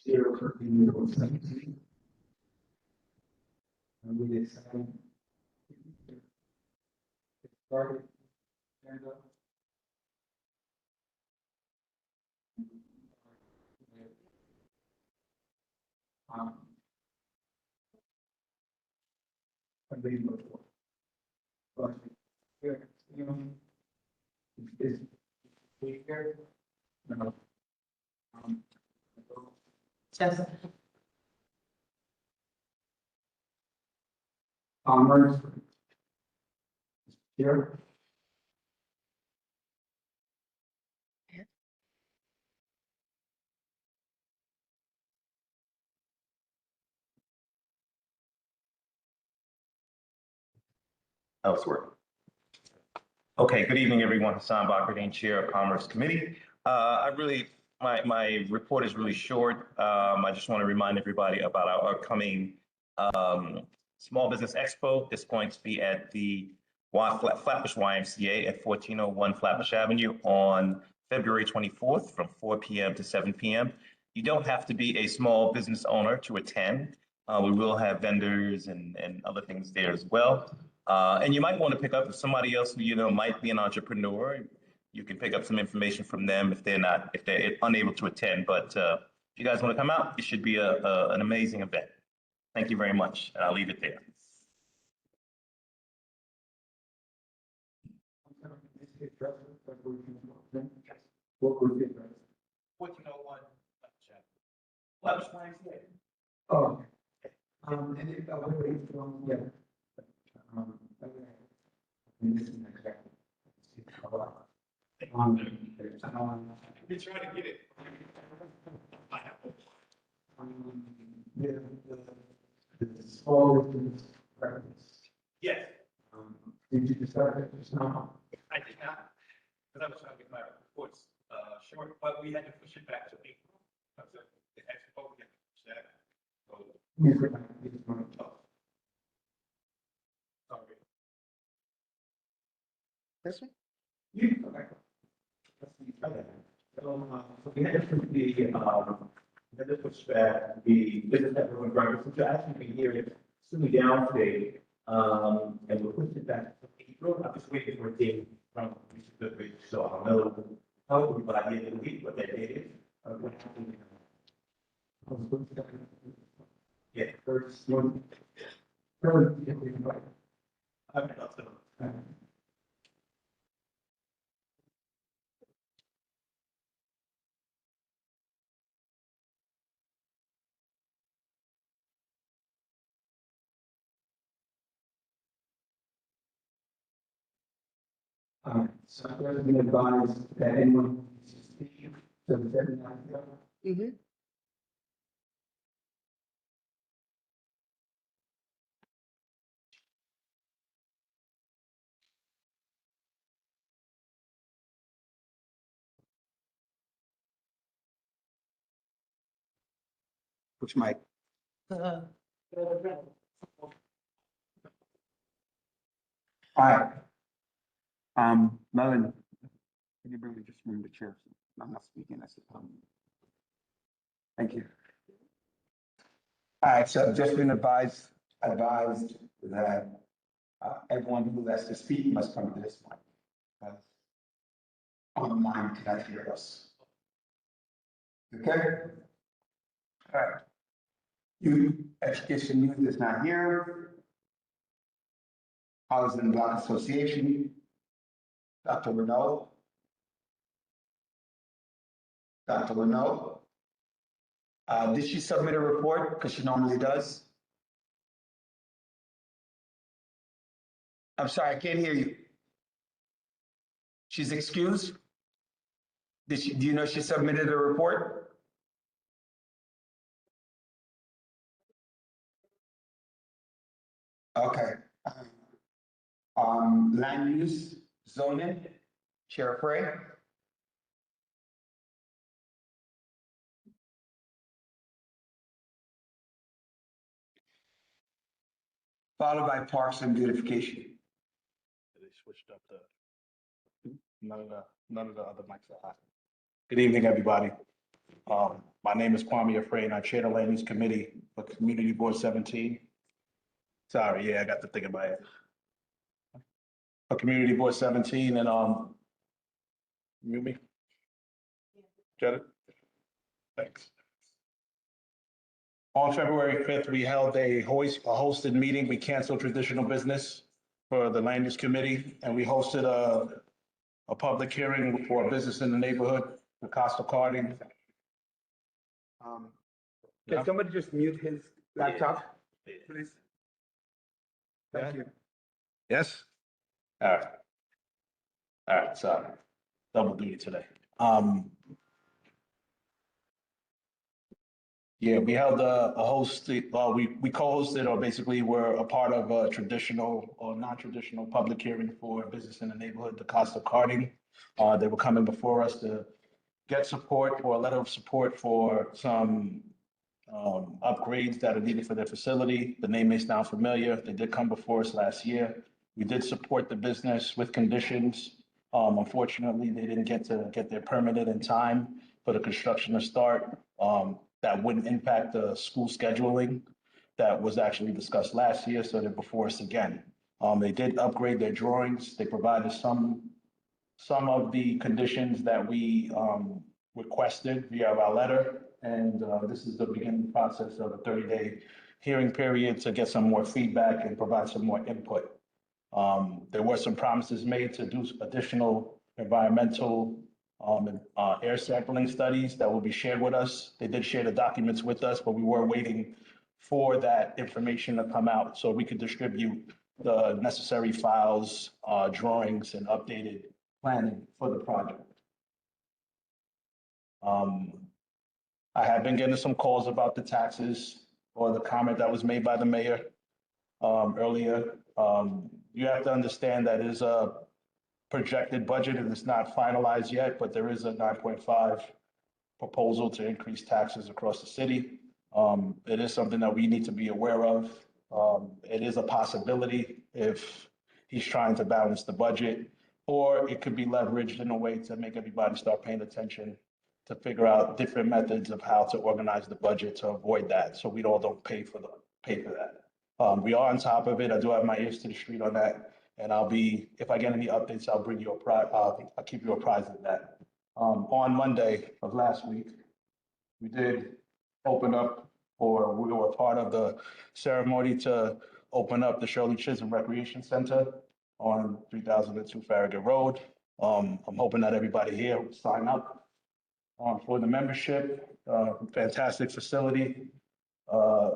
Zero for April 17. And we decided to get started. But here, is speaker. No. Yes. Commerce. Here. Elsewhere. Okay, good evening, everyone. Hassan Bakrdine, Chair of Commerce Committee. My report is really short. I just want to remind everybody about our upcoming Small Business Expo. This going to be at the Flatbush YMCA at 1401 Flatbush Avenue on February 24th from 4 p.m. to 7 p.m. You don't have to be a small business owner to attend. We will have vendors and other things there as well. And you might want to pick up if somebody else who might be an entrepreneur. You can pick up some information from them if they're unable to attend. But if you guys want to come out, it should be an amazing event. Thank you very much, and I'll leave it there. What would it be? 1401 Flatbush YMCA. Oh. And if I were to, yeah. This is next. We're trying to get it. The small business practice. Yes, Did you decide that just now? I did not, because I was trying to get my reports short, but we had to push it back to April. Because of the expo, we had to push that. So, Yes, sorry. This one? okay. So we had to push back the business that we're running, which will actually be here soon down today. And we'll push it back to April. I'm just waiting for a date from Mr. Goodrich, so I'll know hopefully by the end of the week what that date is. Yeah, First one. Third, if we invite. okay, so, So I'm going to be advised that anyone needs to speak to the deadline. Mm-hmm. Which mic? Hi. Melon, can you bring me just move the chair? I'm not speaking. I said, thank you. All right, so I've just been advised that everyone who has to speak must come to this mic. Because online cannot hear us. Okay? All right. Youth Education Youth is not here. Housing Block Association, Dr. Renaud. Dr. Renaud. Did she submit a report? Because she normally does. I'm sorry, I can't hear you. She's excused? Do you know she submitted a report? Okay. Land use, zoning, Chair Frey. Followed by Parks and Beautification. They switched up none of the other mics are hot. Good evening, everybody. My name is Kwame Afrain. I chair the Land Use Committee for Community Board 17. Sorry, yeah, I got the thing in my head. For Community Board 17 and, mute me? Get it? Thanks. On February 5th, we held a hosted meeting. We canceled traditional business for the Land Use Committee, and we hosted a public hearing for a business in the neighborhood, the Costa Carding. Can somebody just mute his laptop, please? Thank you. Yes? All right. All right, sorry. Double duty today. Yeah, we held a we co-hosted, or basically we're a part of a traditional or non-traditional public hearing for a business in the neighborhood, the Costa Carding. They were coming before us to get support or a letter of support for some upgrades that are needed for their facility. The name may sound familiar. They did come before us last year. We did support the business with conditions. Unfortunately, they didn't get their permitted in time for the construction to start. That wouldn't impact the school scheduling that was actually discussed last year, so they're before us again. They did upgrade their drawings. They provided some of the conditions that we requested via our letter. And this is the beginning process of a 30-day hearing period to get some more feedback and provide some more input. There were some promises made to do additional environmental air sampling studies that will be shared with us. They did share the documents with us, but we were waiting for that information to come out so we could distribute the necessary files, drawings, and updated planning for the project. I have been getting some calls about the taxes or the comment that was made by the mayor earlier. You have to understand that it is a projected budget and it's not finalized yet, but there is a 9.5 proposal to increase taxes across the city. It is something that we need to be aware of. It is a possibility if he's trying to balance the budget, or it could be leveraged in a way to make everybody start paying attention to figure out different methods of how to organize the budget to avoid that, so we all don't pay for that. We are on top of it. I do have my ears to the street on that. And if I get any updates, I'll bring you I'll keep you apprised of that. On Monday of last week, we did open up, or we were part of the ceremony to open up the Shirley Chisholm Recreation Center on 3002 Farragut Road. I'm hoping that everybody here will sign up for the membership. Fantastic facility, a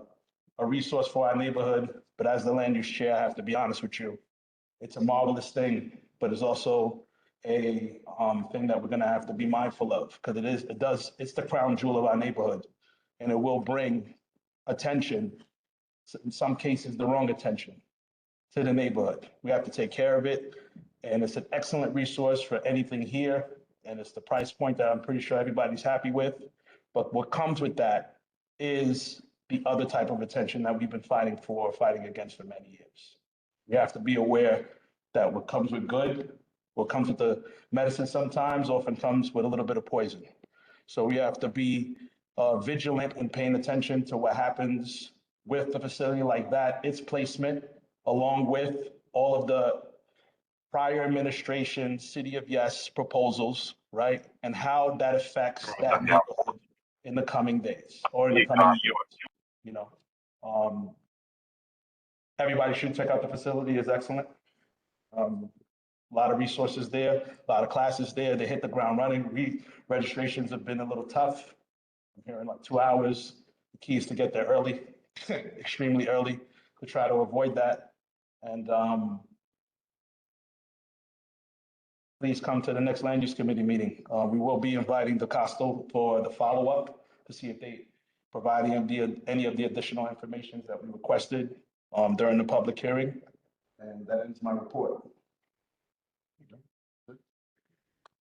resource for our neighborhood. But as the land use chair, I have to be honest with you. It's a marvelous thing, but it's also a thing that we're going to have to be mindful of, because it's the crown jewel of our neighborhood, and it will bring attention, in some cases, the wrong attention to the neighborhood. We have to take care of it, and it's an excellent resource for anything here, and it's the price point that I'm pretty sure everybody's happy with. But what comes with that is the other type of attention that we've been fighting against for many years. We have to be aware that what comes with good, what comes with the medicine sometimes often comes with a little bit of poison. So we have to be vigilant and paying attention to what happens with the facility like that, its placement, along with all of the prior administration, City of Yes proposals, right? And how that affects that neighborhood in the coming days or in the coming years, you know. Everybody should check out the facility. It's excellent. A lot of resources there, a lot of classes there. They hit the ground running. Registrations have been a little tough. I'm hearing like 2 hours. The key is to get there early, extremely early, to try to avoid that. And please come to the next land use committee meeting. We will be inviting the Coastal for the follow-up to see if they provide any of the additional information that we requested during the public hearing. And that ends my report.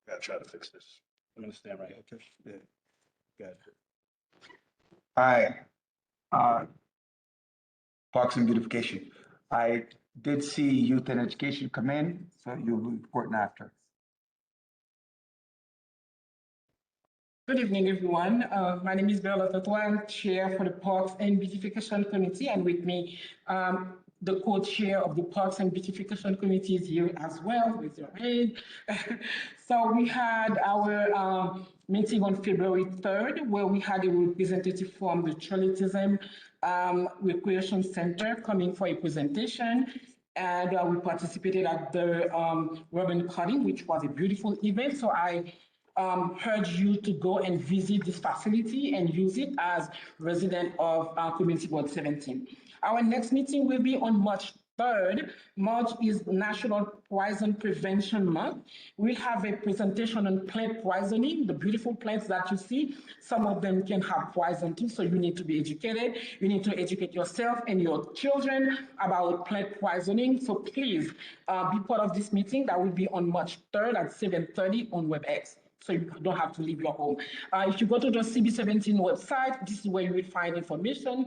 Gotta try to fix this. I'm gonna stand right here. Okay. Yeah. Good. Hi. Parks and Beautification. I did see Youth and Education come in, so you'll be reporting after. Good evening, everyone. My name is Bella Tatouan, Chair for the Parks and Beautification Committee, and with me, the co-chair of the Parks and Beautification Committee is here as well, with your hand. So we had our meeting on February 3rd, where we had a representative from the Charlottism Recreation Center coming for a presentation. And we participated at the ribbon cutting, which was a beautiful event. So I urge you to go and visit this facility and use it as resident of Community Board 17. Our next meeting will be on March 3rd. March is National Poison Prevention Month. We'll have a presentation on plant poisoning, the beautiful plants that you see. Some of them can have poison too, so you need to be educated. You need to educate yourself and your children about plant poisoning. So please be part of this meeting. That will be on March 3rd at 7:30 on WebEx. So you don't have to leave your home. If you go to the CB17 website, this is where you will find information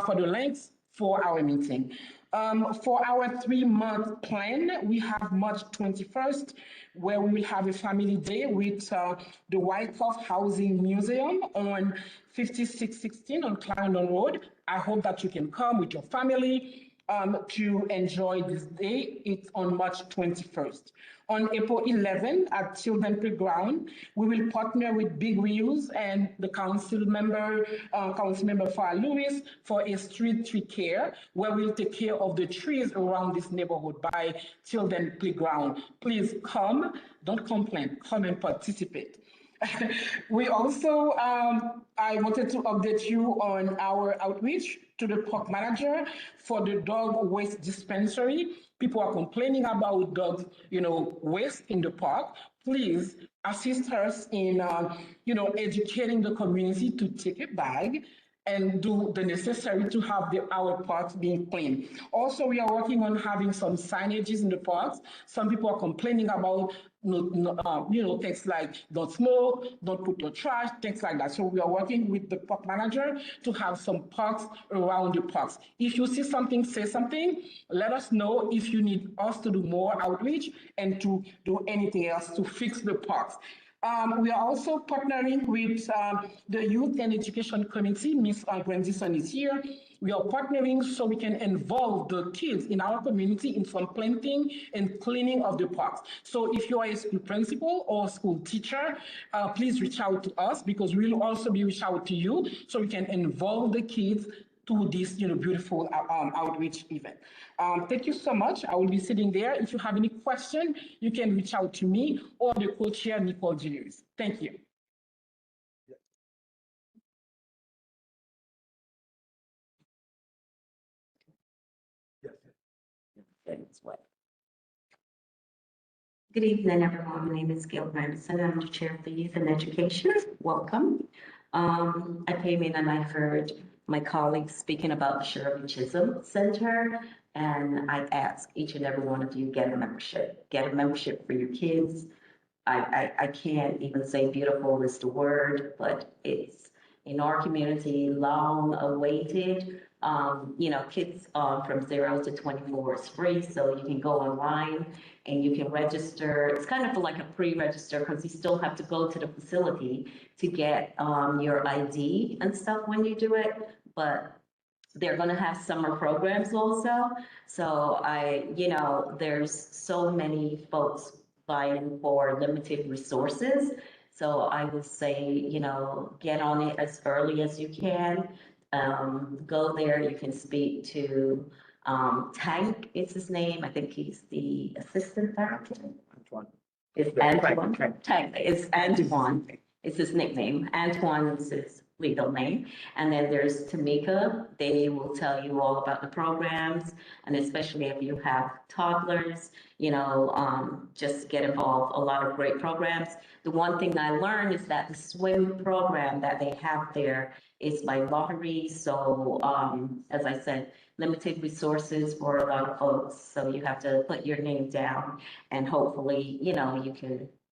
for the links for our meeting. For our 3-month plan, we have March 21st, where we will have a family day with the Wyckoff Housing Museum on 5616 on Clarendon Road. I hope that you can come with your family to enjoy this day. It's on March 21st. On April 11 at Tilden Playground, we will partner with Big Wheels and the Councilmember Farah Lewis for a street tree care, where we'll take care of the trees around this neighborhood by Tilden Playground. Please come, don't complain, come and participate. We also, I wanted to update you on our outreach to the park manager for the dog waste dispensary. People are complaining about dog, waste in the park. Please assist us in, educating the community to take a bag and do the necessary to have our parks being clean. Also, we are working on having some signages in the parks. Some people are complaining about, things like don't smoke, don't put your trash, things like that. So we are working with the park manager to have some parks around the parks. If you see something, say something. Let us know if you need us to do more outreach and to do anything else to fix the parks. We are also partnering with the Youth and Education Committee. Ms. Grandison is here. We are partnering so we can involve the kids in our community in some planting and cleaning of the parks. So if you are a school principal or school teacher, please reach out to us, because we will also be reaching out to you so we can involve the kids to this beautiful outreach event. Thank you so much. I will be sitting there. If you have any question, you can reach out to me or the co-chair, Nicole Julius. Thank you. Good evening, everyone. My name is Gail Grandison. I'm the chair of the Youth and Education. Welcome. I came in and I heard my colleagues speaking about the Shirley Chisholm Center, and I ask each and every one of you, get a membership. Get a membership for your kids. I can't even say beautiful is the word, but it's in our community long awaited. Kids from 0 to 24 is free, so you can go online and you can register. It's kind of like a pre-register, because you still have to go to the facility to get your ID and stuff when you do it. But they're going to have summer programs also. So there's so many folks vying for limited resources. So I would say, get on it as early as you can. Go there, you can speak to Tank is his name. I think he's the assistant director. Antoine. It's Antoine. Tank is Antoine. It's his nickname. Antoine is his legal name. And then there's Tamika. They will tell you all about the programs, and especially if you have toddlers, just get involved. A lot of great programs. The one thing I learned is that the swim program that they have there is by lottery. So, as I said, limited resources for a lot of folks. So you have to put your name down, and hopefully,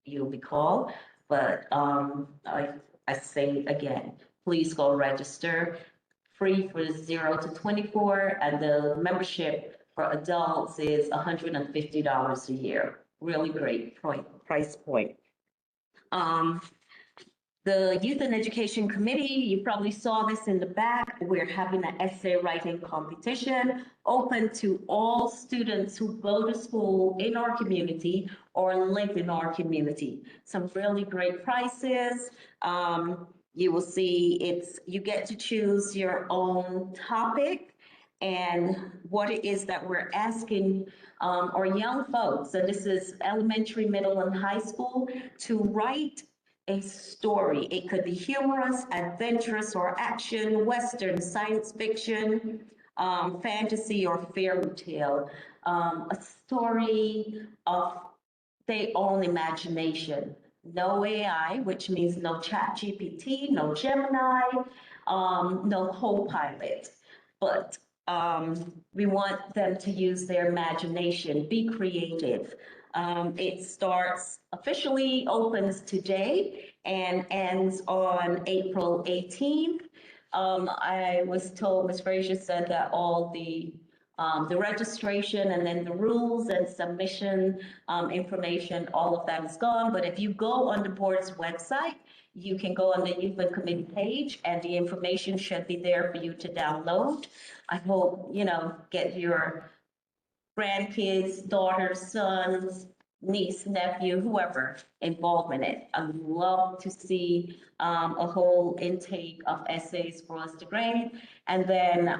you'll be called. But I say again, please go register. Free for 0 to 24, and the membership for adults is $150 a year. Really great price point. The Youth and Education Committee, you probably saw this in the back. We're having an essay writing competition open to all students who go to school in our community or live in our community. Some really great prizes. You will see you get to choose your own topic and what it is that we're asking our young folks, so this is elementary, middle, and high school, to write a story. It could be humorous, adventurous, or action, Western, science fiction, fantasy, or fairy tale. A story of their own imagination. No AI, which means no ChatGPT, no Gemini, no Copilot. But we want them to use their imagination, be creative. It starts officially opens today and ends on April 18th. I was told, Ms. Frazier said that all the registration and then the rules and submission information, all of that is gone. But if you go on the board's website, you can go on the Youth and Committee page and the information should be there for you to download. I hope, get your grandkids, daughters, sons, niece, nephew, whoever involved in it. I'd love to see a whole intake of essays for us to grade. And then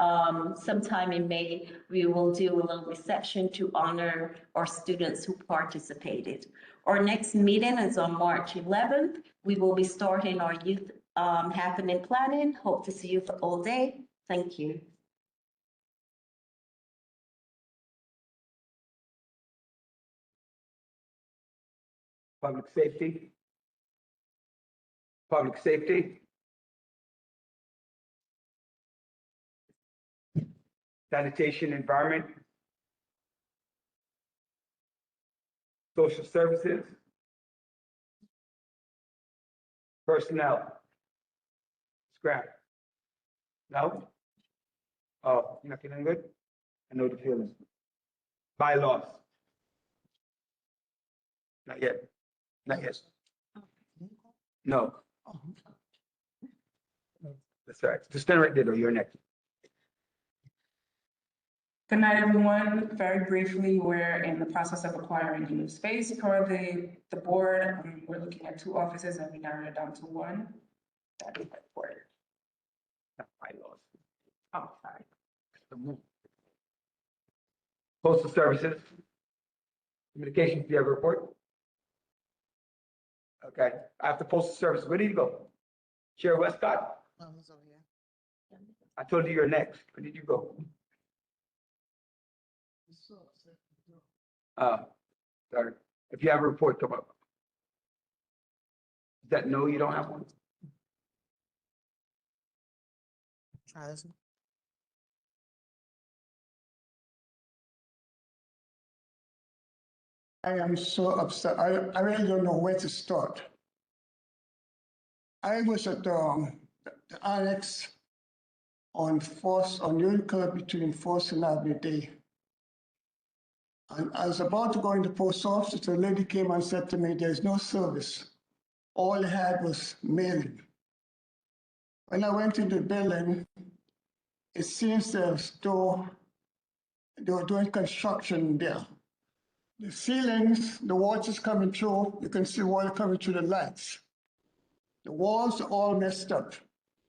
sometime in May, we will do a little reception to honor our students who participated. Our next meeting is on March 11th. We will be starting our youth happening planning. Hope to see you for all day. Thank you. Public safety. Public safety. Sanitation, environment. Social services. Personnel. Scrap. No? Oh, you're not feeling good? I know the feeling. Bylaws. Not yet. Not yet. No. That's right. Just stand right there, though. You're next. Good night, everyone. Very briefly, we're in the process of acquiring a new space for the board. We're looking at 2 offices and we narrowed it down to 1. That is my report. Not bylaws. Oh, sorry. Postal services. Communications, do you have a report? Okay, after postal service, where did you go? Chair Westcott? Who's over here? I told you you're next. Where did you go? Sorry. If you have a report, come up. Is that no, you don't have one? Try this one. I am so upset. I really don't know where to start. I was at the annex on Union Curve between 4th and Avenue D. And I was about to go in the post office. The lady came and said to me, there's no service. All I had was mailing. When I went into the building, it seems as though they were doing construction there. The ceilings, the water's coming through. You can see water coming through the lights. The walls are all messed up.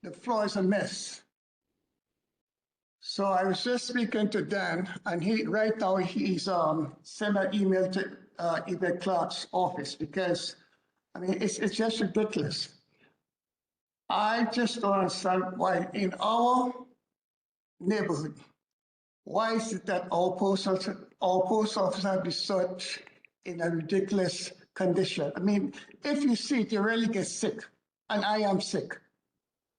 The floor is a mess. So I was just speaking to Dan, and right now he's sent an email to Yvette Clark's office because, I mean, it's just ridiculous. I just don't understand why in our neighborhood, why is it that our post office have been such in a ridiculous condition? I mean, if you see it, you really get sick, and I am sick.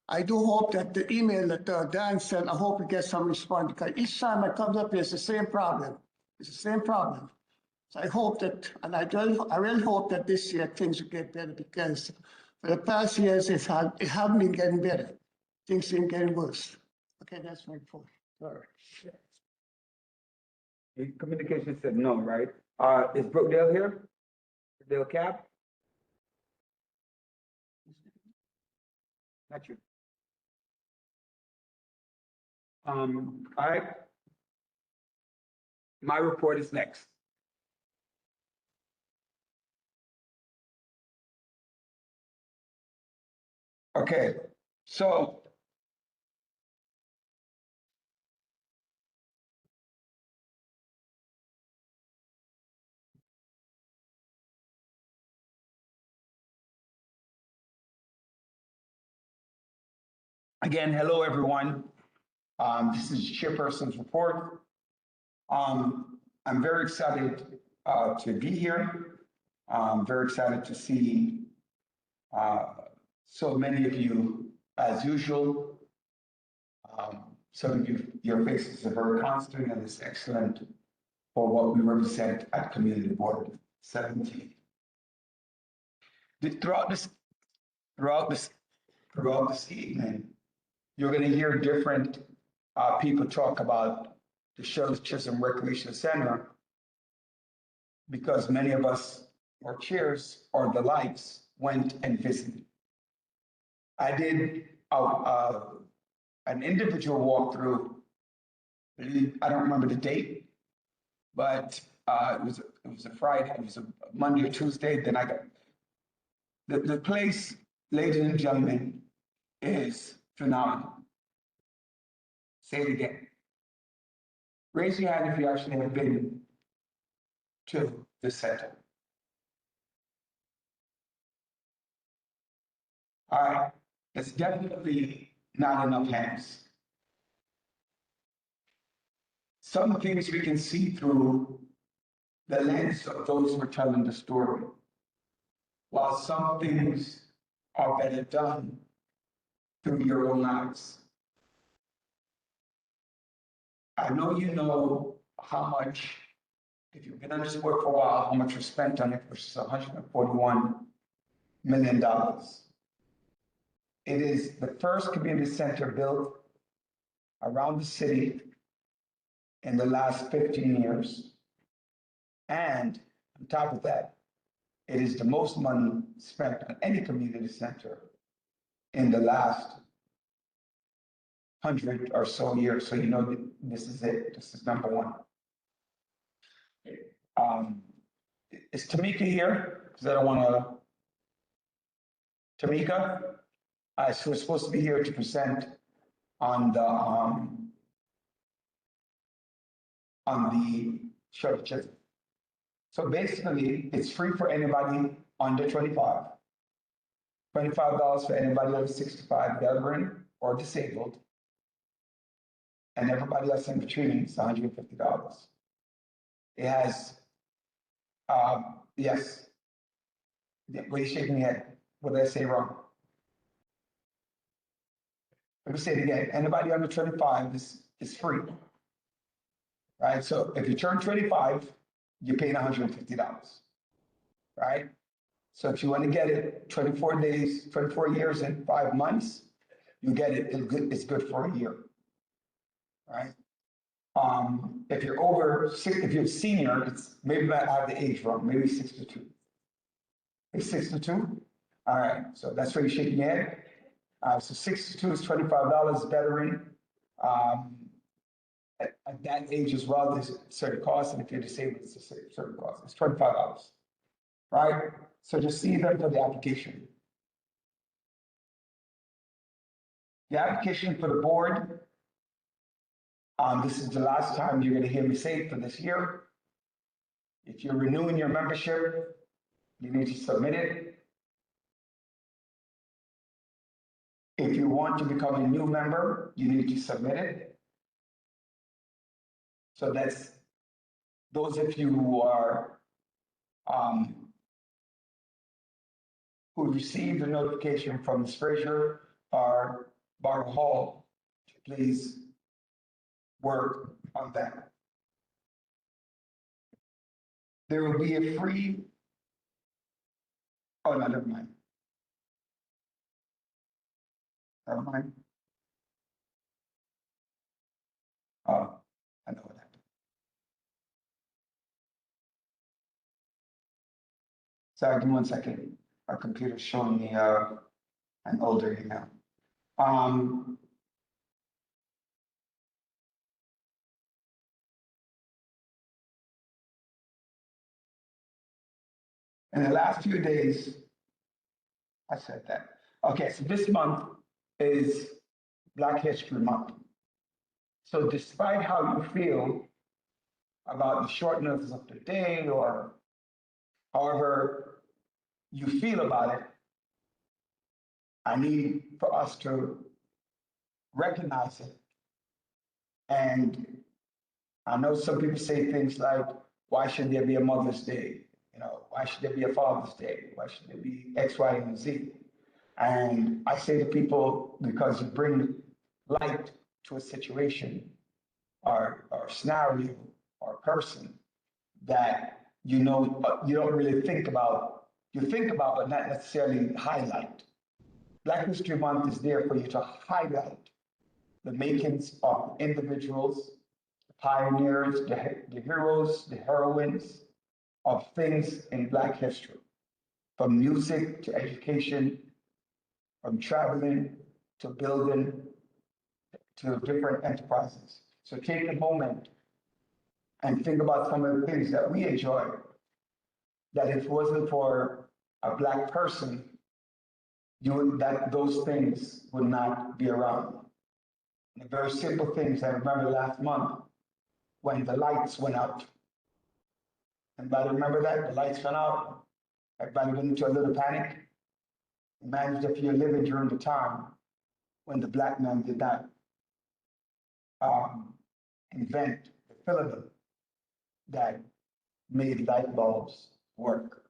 I do hope that the email that Dan sent, I hope it gets some response, because each time I come up here, it's the same problem. It's the same problem. So I hope that, and I really hope that this year things will get better, because for the past years, it haven't been getting better. Things have been getting worse. Okay, that's my point. All right. Communication said no, right? Is Brookdale here? Brookdale Cap? Not you. All right. My report is next. Okay, so again, hello, everyone. This is Chairperson's report. I'm very excited to be here. I'm very excited to see so many of you as usual. Some of you, your faces are very constant and it's excellent for what we represent at Community Board 17. Throughout this evening, you're going to hear different people talk about the Sheriff Chisholm Recreation Center because many of us, or chairs or the likes, went and visited. I did an individual walkthrough. I don't remember the date, but it was a Friday. It was a Monday or Tuesday. Then I got the place, ladies and gentlemen, is phenomenal. Say it again. Raise your hand if you actually have been to the center. All right, it's definitely not enough hands. Some things we can see through the lens of those who are telling the story, while some things are better done through your own eyes. I know you know how much, if you've been on this work for a while, how much was spent on it, which is $141 million. It is the first community center built around the city in the last 15 years. And on top of that, it is the most money spent on any community center in the last 100 or so years. So you know that this is it. This is number one. Is Tamika here? Because I don't want to. Tamika? She was supposed to be here to present on the Sheriff Chisholm. So basically, it's free for anybody under 25. $25 for anybody over 65, veteran or disabled. And everybody else in between is $150. It has, yes. What are you shaking your head? What did I say wrong? Let me say it again. Anybody under 25 is free. Right? So if you turn 25, you're paying $150. Right? So if you want to get it 24 days, 24 years and 5 months, you get it. It's good for a year. Right? If you're over if you're a senior, it's maybe I have the age wrong, maybe 62. It's 62? All right, so that's where you're shaking your head. So 62 is $25 veteran. At that age as well, there's a certain cost, and if you're disabled, it's a certain cost. It's $25, right? So just see them for the application. The application for the board, this is the last time you're going to hear me say it for this year. If you're renewing your membership, you need to submit it. If you want to become a new member, you need to submit it. So that's those of you who are who received a notification from Ms. Frazier or Barbara Hall to please work on that. There will be a free, oh no, never mind. Never mind. Oh, I know what happened. Sorry, give me 1 second. Our computer's showing me an older email. Um, in the last few days, I said that. Okay, so this month is Black History Month. So despite how you feel about the shortness of the day or however you feel about it, I need for us to recognize it. And I know some people say things like, why should there be a Mother's Day? You know, why should there be a Father's Day? Why should there be X, Y, and Z? And I say to people, because you bring light to a situation or scenario or person that you know you don't really think about, you think about but not necessarily highlight. Black History Month is there for you to highlight the makings of individuals, the pioneers, the heroes, the heroines of things in Black history, from music to education, from traveling to building to different enterprises. So take a moment and think about some of the things that we enjoy, that if it wasn't for a Black person, those things would not be around. And the very simple things I remember last month when the lights went out. Anybody remember that? The lights went out. Everybody went into a little panic. Imagine if you're living during the time when the Black man did not invent the filament that made light bulbs work.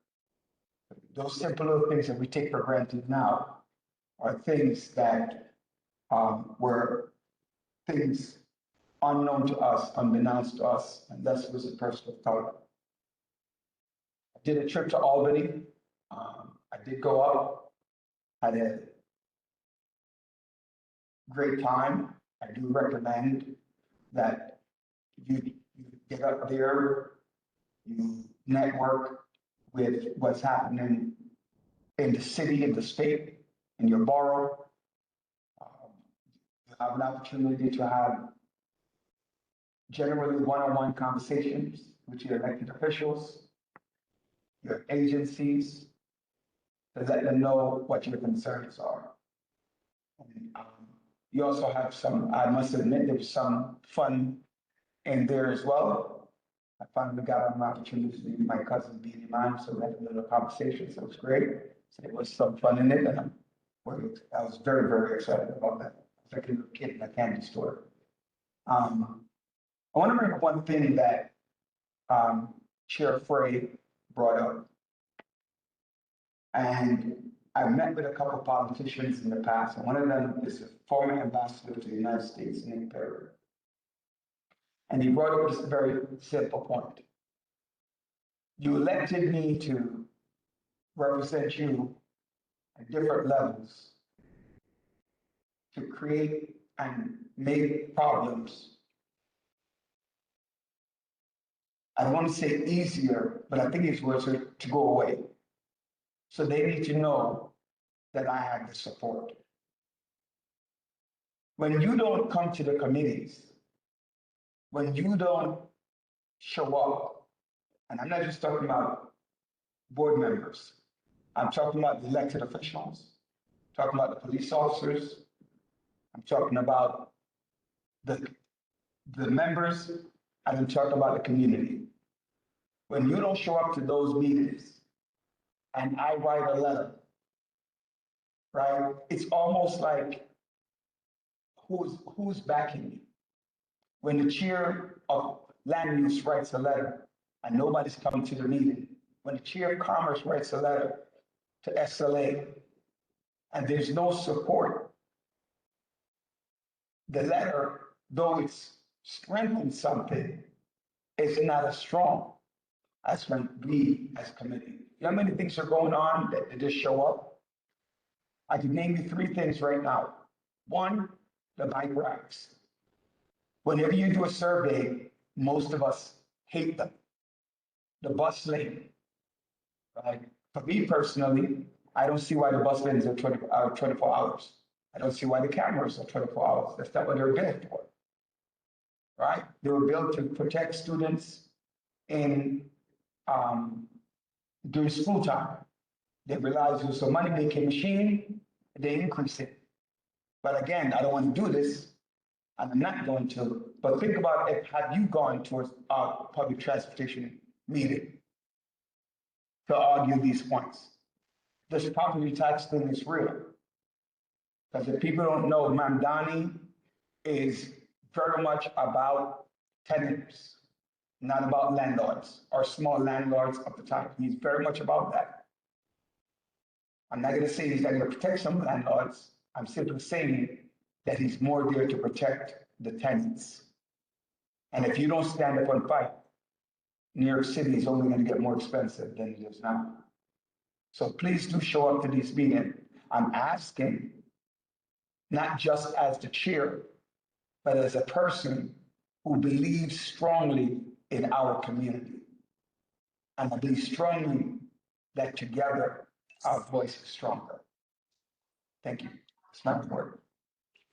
Those simple little things that we take for granted now are things that were things unknown to us, unbeknownst to us, and thus was a person of color. I did a trip to Albany. I did go up, had a great time. I do recommend that you get up there, you network with what's happening in the city, in the state, in your borough. You have an opportunity to have generally one-on-one conversations with your elected officials, your agencies, to let them know what your concerns are. And, you also have some, I must admit, there was some fun in there as well. I finally got an opportunity to meet my cousin Beanie Man, so we had a little conversation, so it was great. So there was some fun in it, and I was very, very excited about that. I was like a little kid in a candy store. I want to bring up one thing that Chair Frey brought up. And I've met with a couple of politicians in the past, and one of them is a former ambassador to the United States, Nick Perry. And he brought up this very simple point. You elected me to represent you at different levels to create and make problems. I don't want to say easier, but I think it's worth it to go away. So they need to know that I have the support. When you don't come to the committees, when you don't show up, and I'm not just talking about board members, I'm talking about the elected officials, I'm talking about the police officers, I'm talking about the members, and I'm talking about the community. When you don't show up to those meetings, and I write a letter, right? It's almost like who's backing me? When the chair of land use writes a letter and nobody's coming to the meeting, when the chair of commerce writes a letter to SLA and there's no support, the letter, though it's strengthened something, it's not as strong as when we as a committee. You know how many things are going on that just show up? I can name you 3 things right now. One, the bike racks. Whenever you do a survey, most of us hate them. The bus lane, right? For me personally, I don't see why the bus lanes are 24 hours. I don't see why the cameras are 24 hours. That's not what they're built for. Right? They were built to protect students in, during school time. They realized it was a money-making machine, they increased it. But again, I don't want to do this, and I'm not going to, but think about it, have you gone towards our public transportation meeting to argue these points? This property tax thing is real. Because if people don't know, Mamdani is very much about tenants, not about landlords or small landlords of the time. He's very much about that. I'm not going to say he's not going to protect some landlords. I'm simply saying that he's more there to protect the tenants. And if you don't stand up and fight, New York City is only going to get more expensive than it is now. So please do show up to these meetings. I'm asking, not just as the chair, but as a person who believes strongly in our community. And I believe strongly that together our voice is stronger. Thank you. It's my report.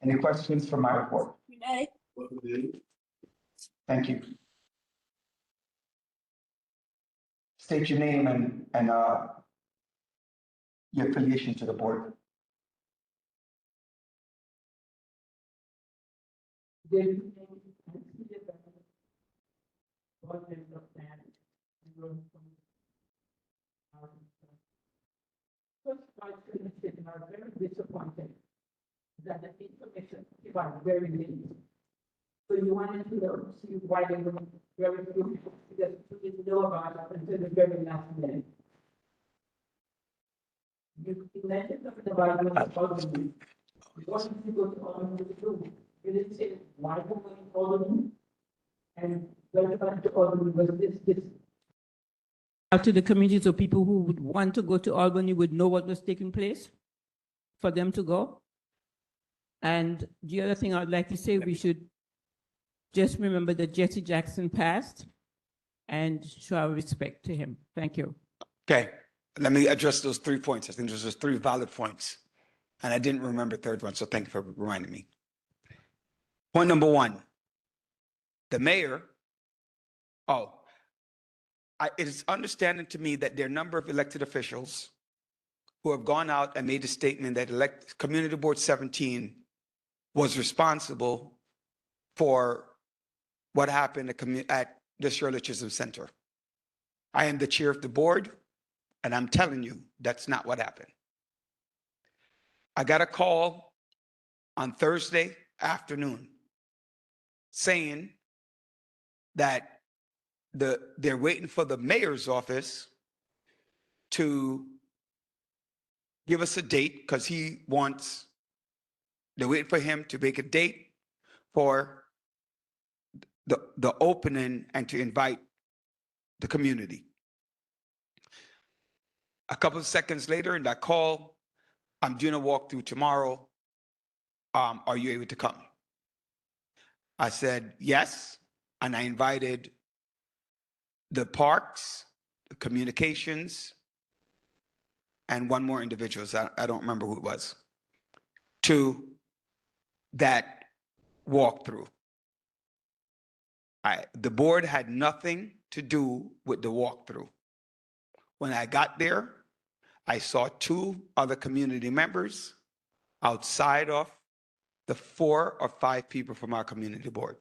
Any questions for my report? Thank you. State your name and your affiliation to the board. First, I are very disappointed that the information was very late. So you wanted to know, see why they were very few people, because you didn't know about it until the very last minute. You mentioned something about Albany. You wanted to go to Albany to do. You didn't say why we're going to Albany. And when you went to Albany was this. Out to the community, so people who would want to go to Albany would know what was taking place for them to go. And the other thing I'd like to say, we should just remember that Jesse Jackson passed and show our respect to him. Thank you. Okay, let me address those 3 points. I think those are 3 valid points. And I didn't remember the third one, so thank you for reminding me. Point number 1, the mayor, it is understanding to me that there are a number of elected officials who have gone out and made a statement that Community Board 17 was responsible for what happened at the Shirley Chisholm Center. I am the chair of the board, and I'm telling you, that's not what happened. I got a call on Thursday afternoon saying that they're waiting for the mayor's office to give us a date because they're waiting for him to make a date for the opening and to invite the community. A couple of seconds later in that call, I'm doing a walkthrough tomorrow. Are you able to come? I said, yes. And I invited the parks, the communications, and one more individual, I don't remember who it was, to that walkthrough. The board had nothing to do with the walkthrough. When I got there, I saw 2 other community members outside of the 4 or 5 people from our community board.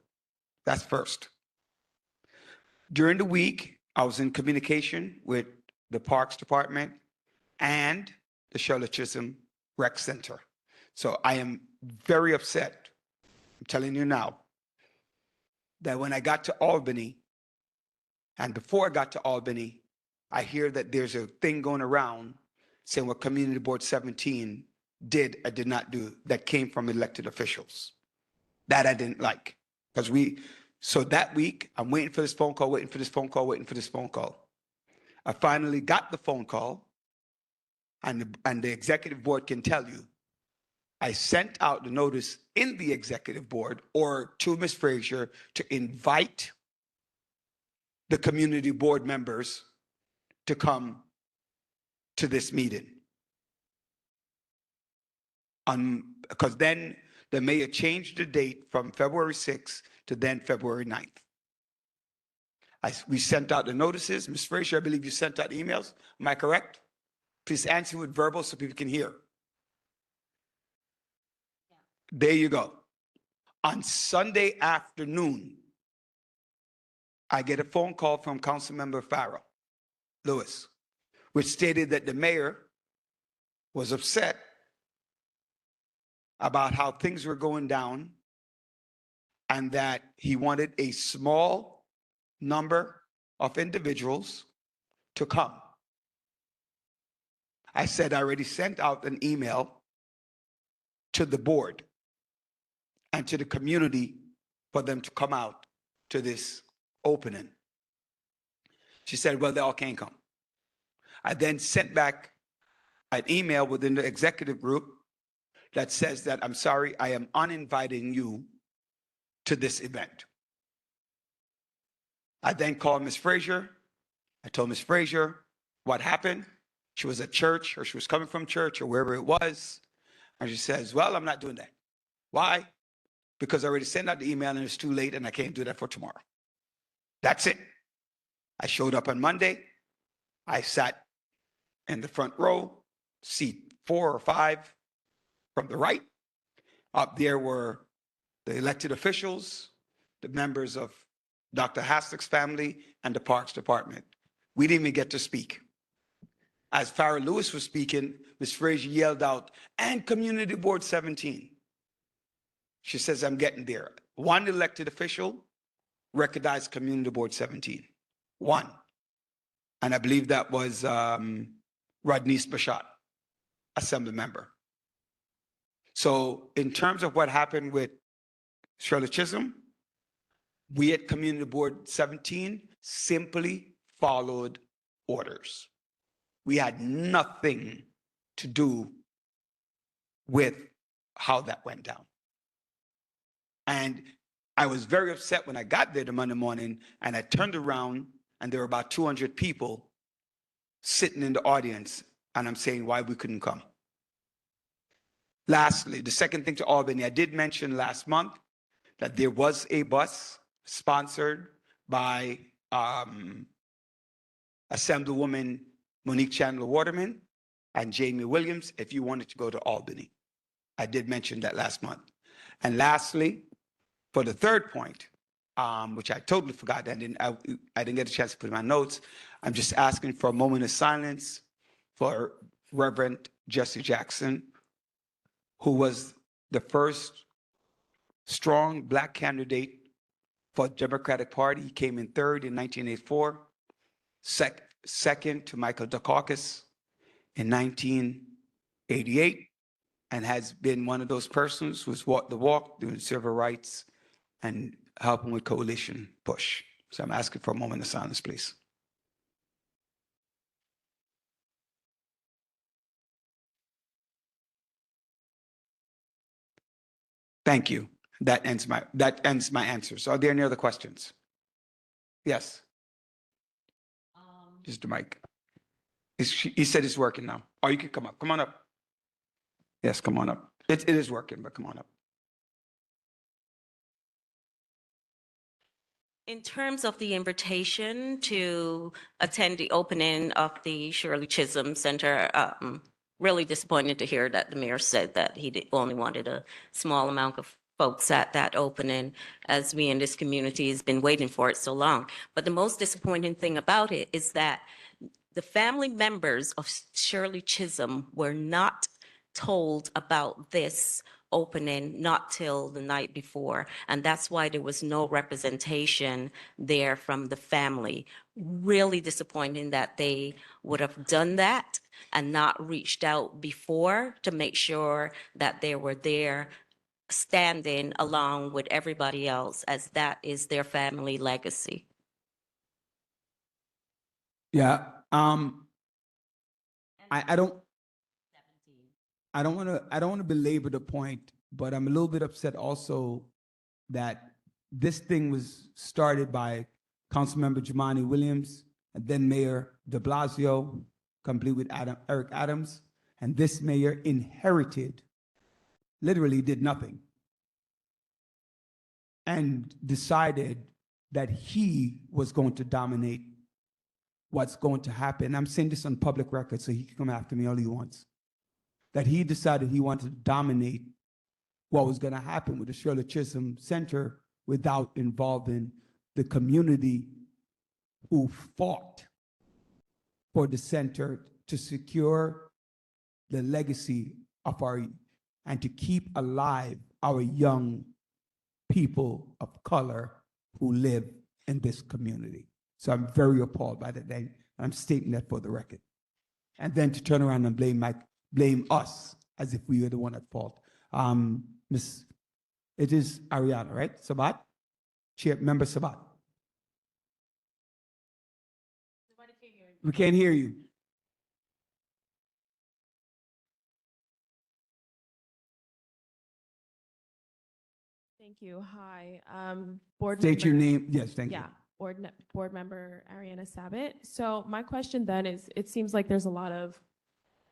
That's first. During the week, I was in communication with the Parks Department and the Shirley Chisholm Rec Center. So I am very upset. I'm telling you now that when I got to Albany, and before I got to Albany, I hear that there's a thing going around saying what Community Board 17 did or did not do that came from elected officials. That I didn't like. So that week, I'm waiting for this phone call, waiting for this phone call, waiting for this phone call. I finally got the phone call, and the executive board can tell you, I sent out the notice in the executive board or to Ms. Frazier to invite the community board members to come to this meeting. because then the mayor changed the date from February 6th to then February 9th. We sent out the notices. Ms. Frazier, I believe you sent out emails. Am I correct? Please answer with verbal so people can hear. There you go. On Sunday afternoon, I get a phone call from Councilmember Farrell Lewis, which stated that the mayor was upset about how things were going down and that he wanted a small number of individuals to come. I said I already sent out an email to the board and to the community for them to come out to this opening. She said, well, they all can't come. I then sent back an email within the executive group that says that, I'm sorry, I am uninviting you to this event. I then called Ms. Frazier. I told Ms. Frazier what happened. She was at church, or she was coming from church, or wherever it was. And she says, well, I'm not doing that. Why? Because I already sent out the email and it's too late and I can't do that for tomorrow. That's it. I showed up on Monday. I sat in the front row, seat 4 or 5 from the right. Up there were the elected officials, the members of Dr. Haslick's family, and the Parks Department. We didn't even get to speak. As Farrell Lewis was speaking, Ms. Frazier yelled out, and Community Board 17. She says, I'm getting there. One elected official recognized Community Board 17. One. And I believe that was Rodney Spachat, Assembly member. So in terms of what happened with Shirley Chisholm, we at Community Board 17 simply followed orders. We had nothing to do with how that went down. And I was very upset when I got there the Monday morning and I turned around and there were about 200 people sitting in the audience, and I'm saying why we couldn't come. Lastly, the second thing to Albany, I did mention last month that there was a bus sponsored by Assemblywoman Monique Chandler Waterman and Jamie Williams if you wanted to go to Albany. I did mention that last month. And lastly, for the third point, which I totally forgot, I didn't get a chance to put in my notes, I'm just asking for a moment of silence for Reverend Jesse Jackson, who was the first strong Black candidate for the Democratic Party. He came in third in 1984, second to Michael Dukakis in 1988, and has been one of those persons who's walked the walk doing civil rights and helping with coalition push. So I'm asking for a moment of silence, please. Thank you. That ends my answers. Are there any other questions? Yes. Just the mic. He said it's working now. Oh, you can come up. Come on up. Yes, come on up. It is working, but come on up. In terms of the invitation to attend the opening of the Shirley Chisholm Center, really disappointed to hear that the mayor said that he only wanted a small amount of folks at that opening, as we in this community has been waiting for it so long. But the most disappointing thing about it is that the family members of Shirley Chisholm were not told about this opening not till the night before, and that's why there was no representation there from the family. Really disappointing that they would have done that and not reached out before to make sure that they were there standing along with everybody else, as that is their family legacy. Yeah. I don't want to belabor the point, but I'm a little bit upset also that this thing was started by Councilmember Jumaane Williams and then Mayor de Blasio, complete with Eric Adams, and this mayor inherited literally did nothing and decided that he was going to dominate what's going to happen. I'm saying this on public record so he can come after me all he wants. That he decided he wanted to dominate what was going to happen with the Shirley Chisholm Center without involving the community who fought for the center to secure the legacy of our, and to keep alive our young people of color who live in this community. So I'm very appalled by that. And I'm stating that for the record. And then to turn around and blame us as if we were the one at fault. It is Ariana, right? Sabat? Chair, Member Sabat. We can't hear you. Thank you. Hi, board State your member- name. Yes, thank you. Yeah, board member Ariana Sabat. So my question then is, it seems like there's a lot of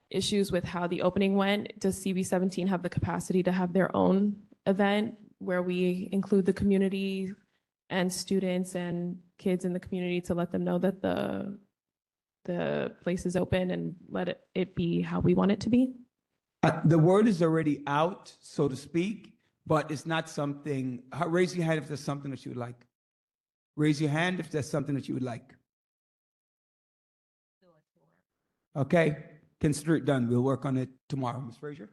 issues with how the opening went. Does CB17 have the capacity to have their own event where we include the community and students and kids in the community to let them know that the place is open and let it be how we want it to be? The word is already out, so to speak, but it's not something, raise your hand if there's something that you would like. Raise your hand if there's something that you would like. Okay, consider it done. We'll work on it tomorrow. Ms. Frazier?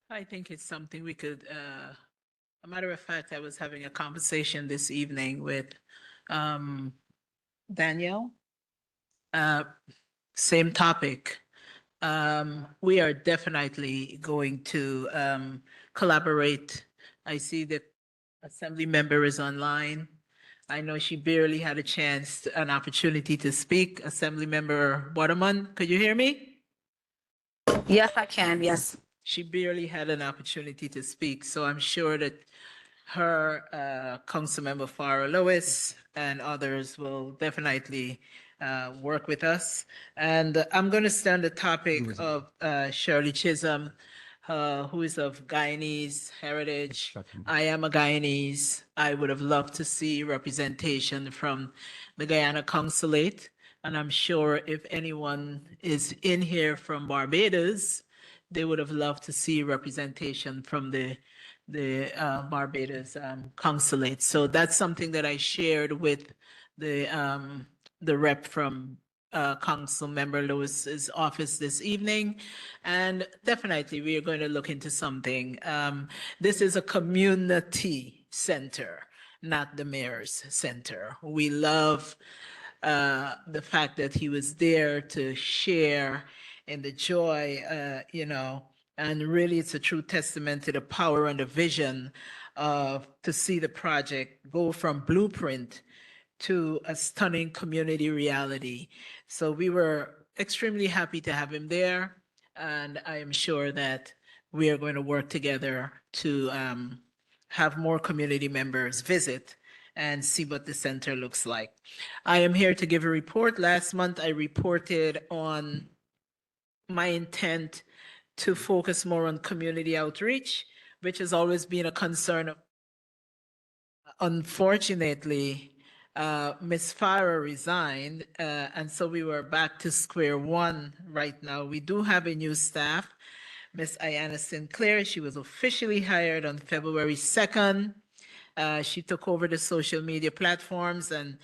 I think it's something we could, a matter of fact, I was having a conversation this evening with Danielle. Same topic. We are definitely going to collaborate. I see that Assembly member is online. I know she barely had a chance, an opportunity to speak. Assembly member Waterman, could you hear me? Yes, I can, yes. She barely had an opportunity to speak, so I'm sure that her, Councilmember Farah Lewis and others will definitely work with us. And I'm going to stay on the topic of Shirley Chisholm, who is of Guyanese heritage. I am a Guyanese. I would have loved to see representation from the Guyana Consulate. And I'm sure if anyone is in here from Barbados, they would have loved to see representation from the Barbados Consulate. So that's something that I shared with the rep from Council Member Lewis's office this evening. And definitely we are going to look into something. This is a community center, not the mayor's center. We love the fact that he was there to share in the joy, and really it's a true testament to the power and the vision of to see the project go from blueprint to a stunning community reality. So we were extremely happy to have him there. And I am sure that we are going to work together to have more community members visit and see what the center looks like. I am here to give a report. Last month, I reported on my intent to focus more on community outreach, which has always been a concern. Unfortunately, Ms. Farah resigned, and so we were back to square one right now. We do have a new staff, Ms. Ayanna Sinclair. She was officially hired on February 2nd. She took over the social media platforms, and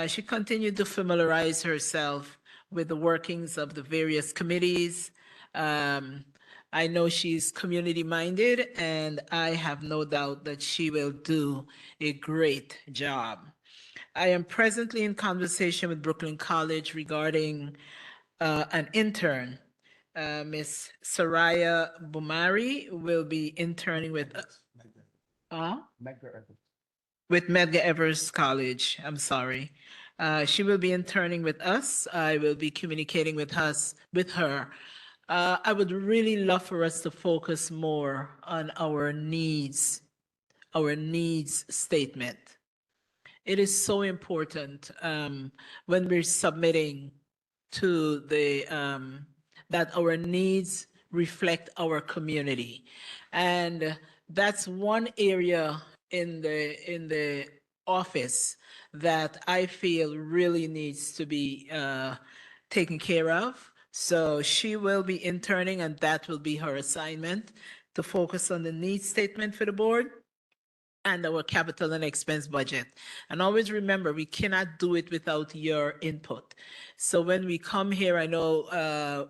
she continued to familiarize herself with the workings of the various committees. I know she's community-minded, and I have no doubt that she will do a great job. I am presently in conversation with Brooklyn College regarding an intern. Miss Soraya Bumari will be interning with Medgar Evers College. I'm sorry. She will be interning with us. I will be communicating with her. I would really love for us to focus more on our needs statement. It is so important when we're submitting to the that our needs reflect our community. And that's one area in the office that I feel really needs to be taken care of. So she will be interning, and that will be her assignment, to focus on the needs statement for the board and our capital and expense budget. And always remember, we cannot do it without your input. So when we come here, I know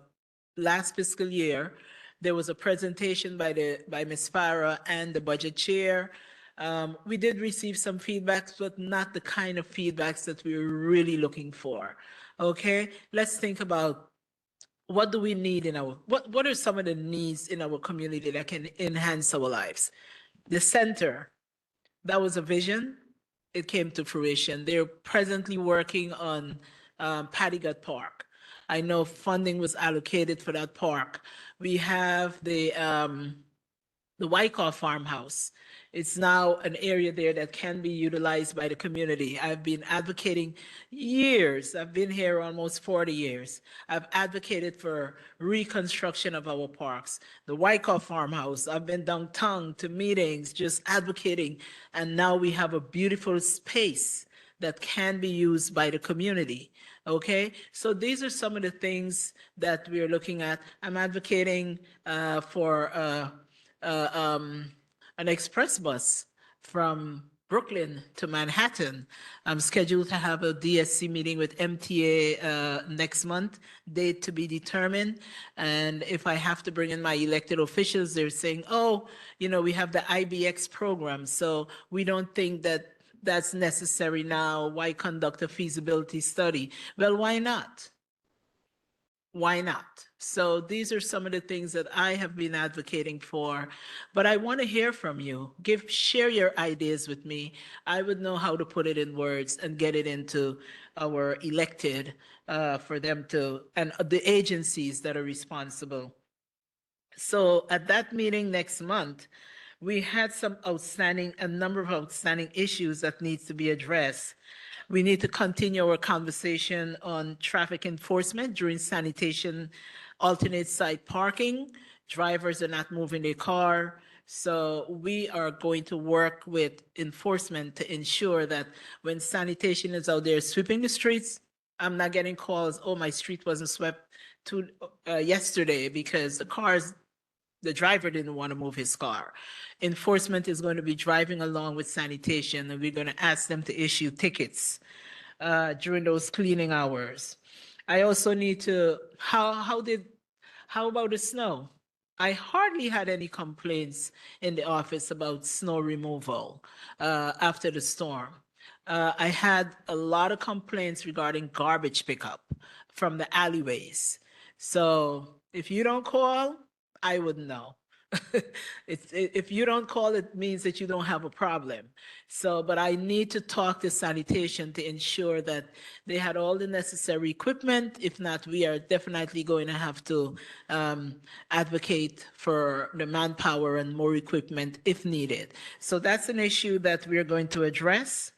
last fiscal year, there was a presentation by Ms. Farah and the budget chair. We did receive some feedbacks, but not the kind of feedbacks that we were really looking for. Okay, let's think about what do we need in our, what are some of the needs in our community that can enhance our lives? The center, that was a vision. It came to fruition. They're presently working on Patty Gut Park. I know funding was allocated for that park. We have the Wyckoff Farmhouse. It's now an area there that can be utilized by the community. I've been advocating years. I've been here almost 40 years. I've advocated for reconstruction of our parks. The Wyckoff Farmhouse, I've been downtown to meetings, just advocating. And now we have a beautiful space that can be used by the community. Okay, so these are some of the things that we're looking at. I'm advocating for an express bus from Brooklyn to Manhattan. I'm scheduled to have a DSC meeting with MTA next month, date to be determined. And if I have to bring in my elected officials, they're saying, oh, you know, we have the IBX program, so we don't think that that's necessary now. Why conduct a feasibility study? Well, why not? Why not? So these are some of the things that I have been advocating for, but I want to hear from you. Share your ideas with me. I would know how to put it in words and get it into our elected for them to, and the agencies that are responsible. So at that meeting next month, we had a number of outstanding issues that needs to be addressed. We need to continue our conversation on traffic enforcement during sanitation, alternate site parking. Drivers are not moving their car. So we are going to work with enforcement to ensure that when sanitation is out there sweeping the streets, I'm not getting calls, oh, my street wasn't swept yesterday because the driver didn't want to move his car. Enforcement is going to be driving along with sanitation, and we're going to ask them to issue tickets during those cleaning hours. I also need to, how about the snow? I hardly had any complaints in the office about snow removal after the storm. I had a lot of complaints regarding garbage pickup from the alleyways. So if you don't call, I wouldn't know. If you don't call, it means that you don't have a problem. So, but I need to talk to sanitation to ensure that they had all the necessary equipment. If not, we are definitely going to have to advocate for the manpower and more equipment if needed. So that's an issue that we're going to address.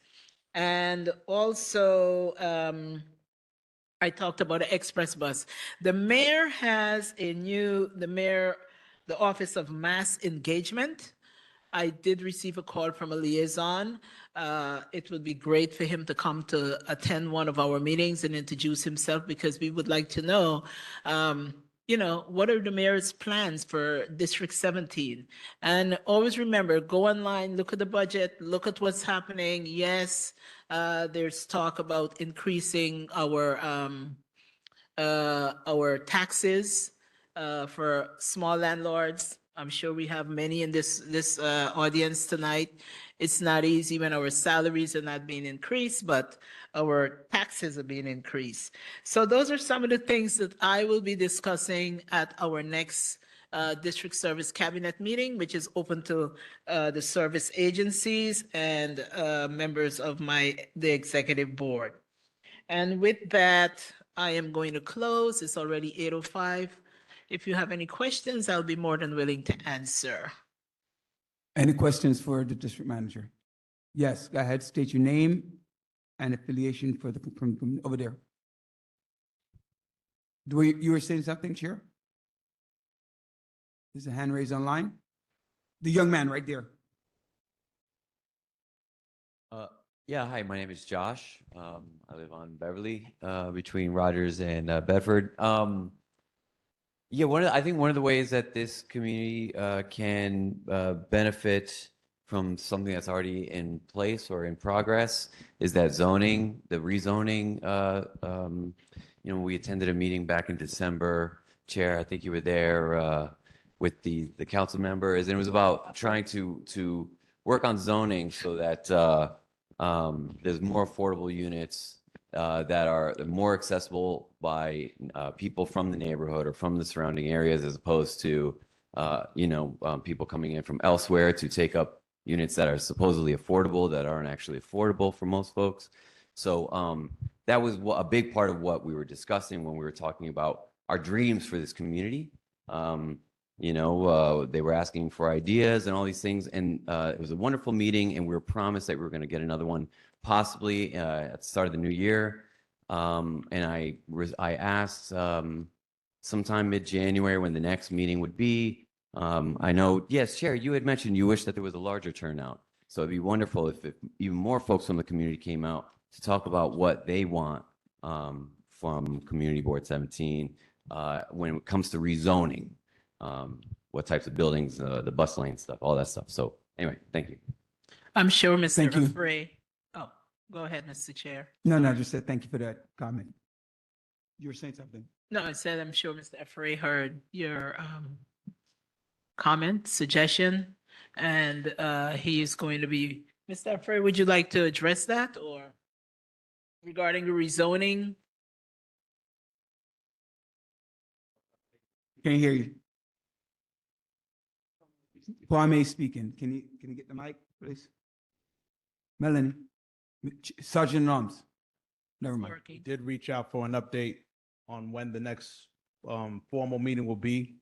And also, I talked about an express bus. The mayor has the Office of Mass Engagement. I did receive a call from a liaison. It would be great for him to come to attend one of our meetings and introduce himself, because we would like to know, what are the mayor's plans for District 17? And always remember, go online, look at the budget, look at what's happening. Yes, there's talk about increasing our taxes for small landlords. I'm sure we have many in this audience tonight. It's not easy when our salaries are not being increased, but our taxes are being increased. So those are some of the things that I will be discussing at our next district service cabinet meeting, which is open to the service agencies and members of the executive board. And with that, I am going to close. It's already 8:05. If you have any questions, I'll be more than willing to answer. Any questions for the district manager? Yes, go ahead, state your name and affiliation from over there. You were saying something, Chair? There's a hand raised online. The young man right there. Yeah, hi, my name is Josh. I live on Beverly, between Rogers and Bedford. Yeah, I think one of the ways that this community can benefit from something that's already in place or in progress is that zoning, the rezoning. We attended a meeting back in December. Chair, I think you were there with the council members, and it was about trying to work on zoning so that there's more affordable units that are more accessible by people from the neighborhood or from the surrounding areas, as opposed to people coming in from elsewhere to take up units that are supposedly affordable that aren't actually affordable for most folks. So that was a big part of what we were discussing when we were talking about our dreams for this community. They were asking for ideas and all these things, and it was a wonderful meeting, and we were promised that we were going to get another one possibly at the start of the new year. And I asked sometime mid-January when the next meeting would be. I know, yes, Chair, you had mentioned you wish that there was a larger turnout. So it'd be wonderful if even more folks from the community came out to talk about what they want from Community Board 17 when it comes to rezoning. What types of buildings, the bus lane stuff, all that stuff. So anyway, thank you. I'm sure Mr. Thank you. Afray. Oh, go ahead, Mr. Chair. No, I just said thank you for that comment. You were saying something. No, I said I'm sure Mr. Afray heard your comment, suggestion, and he is going to be, Mr. Afray, would you like to address that or regarding the rezoning? Can't hear you. Kwame speaking. Can you get the mic, please? Melanie, Sergeant Arms. Never mind. Working. Did reach out for an update on when the next formal meeting will be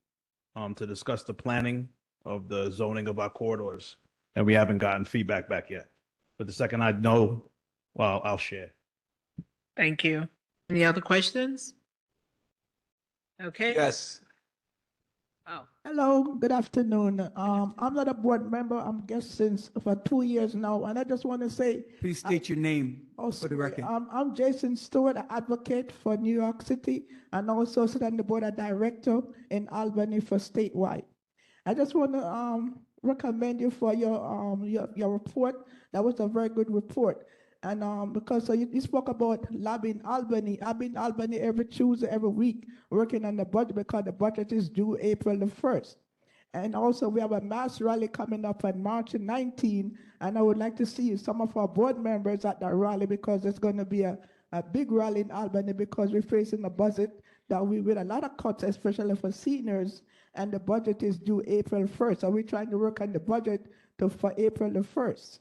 to discuss the planning of the zoning of our corridors. And we haven't gotten feedback back yet. But the second I know, well, I'll share. Thank you. Any other questions? Okay. Yes. Oh, Hello, good afternoon. I'm not a board member. I'm guest since for 2 years now, and I just want to say, Please state your name oh, for the sorry, record. I'm Jason Stewart, advocate for New York City, and also sit on the board of director in Albany for statewide. I just want to recommend you for your report. That was a very good report. And because you spoke about lab in Albany. I've been in Albany every Tuesday, every week, working on the budget because the budget is due April the 1st. And also we have a mass rally coming up on March 19, and I would like to see some of our board members at that rally because it's going to be a big rally in Albany because we're facing a budget that we with a lot of cuts, especially for seniors, and the budget is due April 1st. So we're trying to work on the budget for April the 1st.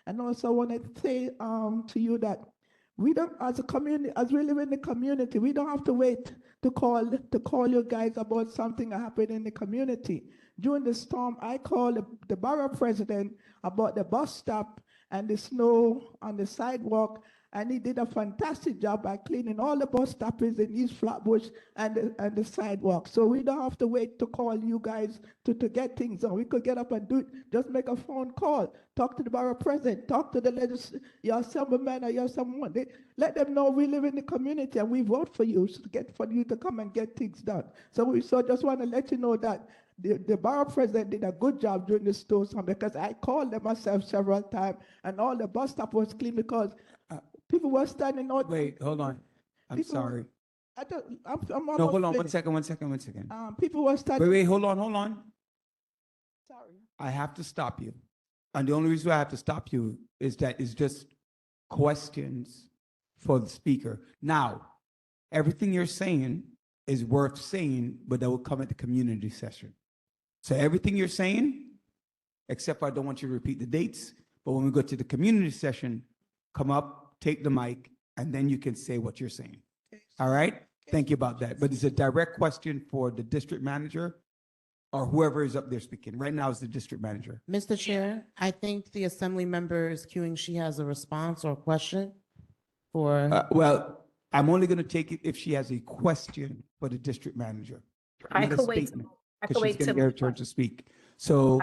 And also I want to say to you that we don't, as a community, as we live in the community, we don't have to wait to call you guys about something that happened in the community. During the storm, I called the borough president about the bus stop and the snow on the sidewalk, and he did a fantastic job by cleaning all the bus stops in East Flatbush and the sidewalk. So we don't have to wait to call you guys to get things done. We could get up and do it. Just make a phone call, talk to the borough president, talk to the your assemblyman or your someone. Let them know we live in the community and we vote for you for you to come and get things done. So just want to let you know that the borough president did a good job during the snowstorm because I called them myself several times and all the bus stop was clean because people were standing out. Wait, hold on. I'm sorry. I'm No, hold on. finished. One second. People were standing. Wait, hold on. Sorry. I have to stop you. And the only reason I have to stop you is that it's just questions for the speaker. Now, everything you're saying is worth saying, but that will come at the community session. So everything you're saying, except I don't want you to repeat the dates, but when we go to the community session, come up, take the mic, and then you can say what you're saying. All right? Thank you about that. But it's a direct question for the district manager or whoever is up there speaking. Right now is the district manager. Mr. Chair, I think the assembly member is queuing. She has a response or question for. Well, I'm only going to take it if she has a question for the district manager. I not a could wait. statement. I because could she's wait going to till. get her turn to speak. So,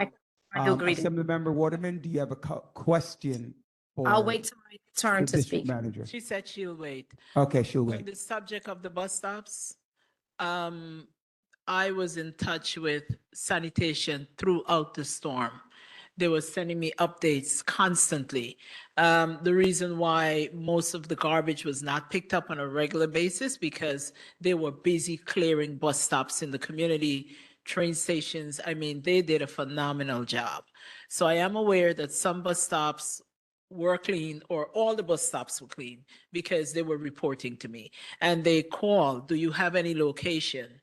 I do agree. Assemblymember Waterman, do you have a question? I'll for wait till my turn the to district speak. manager? She said she'll wait. Okay, she'll On wait. the subject of the bus stops, I was in touch with sanitation throughout the storm. They were sending me updates constantly. The reason why most of the garbage was not picked up on a regular basis because they were busy clearing bus stops in the community, train stations. I mean, they did a phenomenal job. So I am aware that some bus stops were clean or all the bus stops were clean because they were reporting to me. And they called, do you have any location,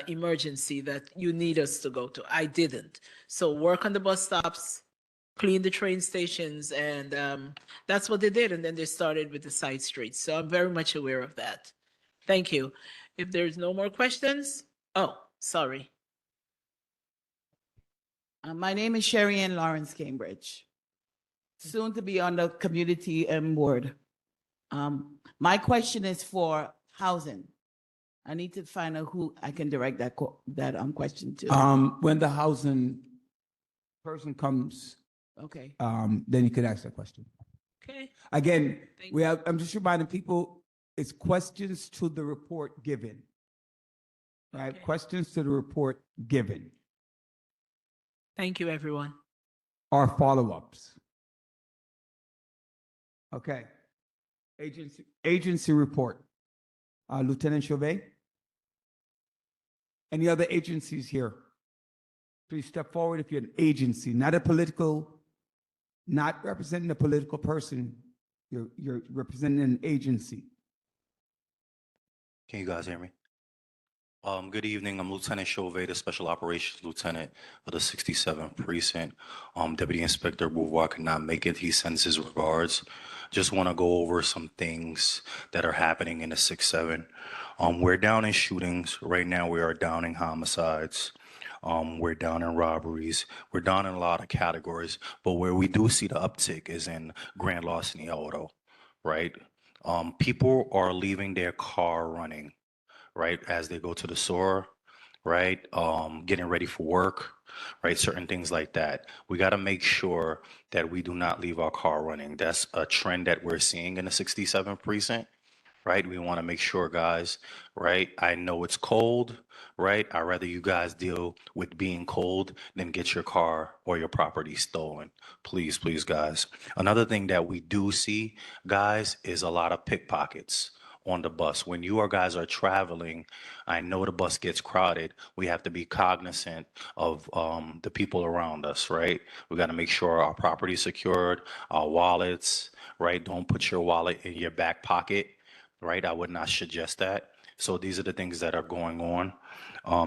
emergency that you need us to go to? I didn't. So work on the bus stops, clean the train stations, and that's what they did. And then they started with the side streets. So I'm very much aware of that. Thank you. If there's no more questions, oh, sorry. My name is Sherry Ann Lawrence Cambridge, soon to be on the community board. My question is for housing. I need to find out who I can direct that question to. When the housing person comes, Okay. then you could ask that question. Okay. Again, I'm just reminding people, it's questions to the report given. Right? Okay. Questions to the report given Thank you, everyone. are follow-ups. Okay. Agency report. Lieutenant Chauvet? Any other agencies here? Please step forward if you're an agency, not representing a political person. You're representing an agency. Can you guys hear me? Good evening. I'm Lieutenant Chauvet, the Special Operations Lieutenant for the 67th Precinct. Deputy Inspector Beauvoir could not make it. He sends his regards. Just want to go over some things that are happening in the 6-7. We're down in shootings. Right now, we are down in homicides. We're down in robberies. We're down in a lot of categories. But where we do see the uptick is in grand larceny auto, right? People are leaving their car running, right, as they go to the store, right, getting ready for work, right, certain things like that. We got to make sure that we do not leave our car running. That's a trend that we're seeing in the 67th Precinct, right? We want to make sure, guys, right? I know it's cold, right? I'd rather you guys deal with being cold than get your car or your property stolen. Please, please, guys. Another thing that we do see, guys, is a lot of pickpockets on the bus. When you guys are traveling, I know the bus gets crowded. We have to be cognizant of the people around us, right? We got to make sure our property is secured, our wallets, right? Don't put your wallet in your back pocket, right? I would not suggest that. So these are the things that are going on.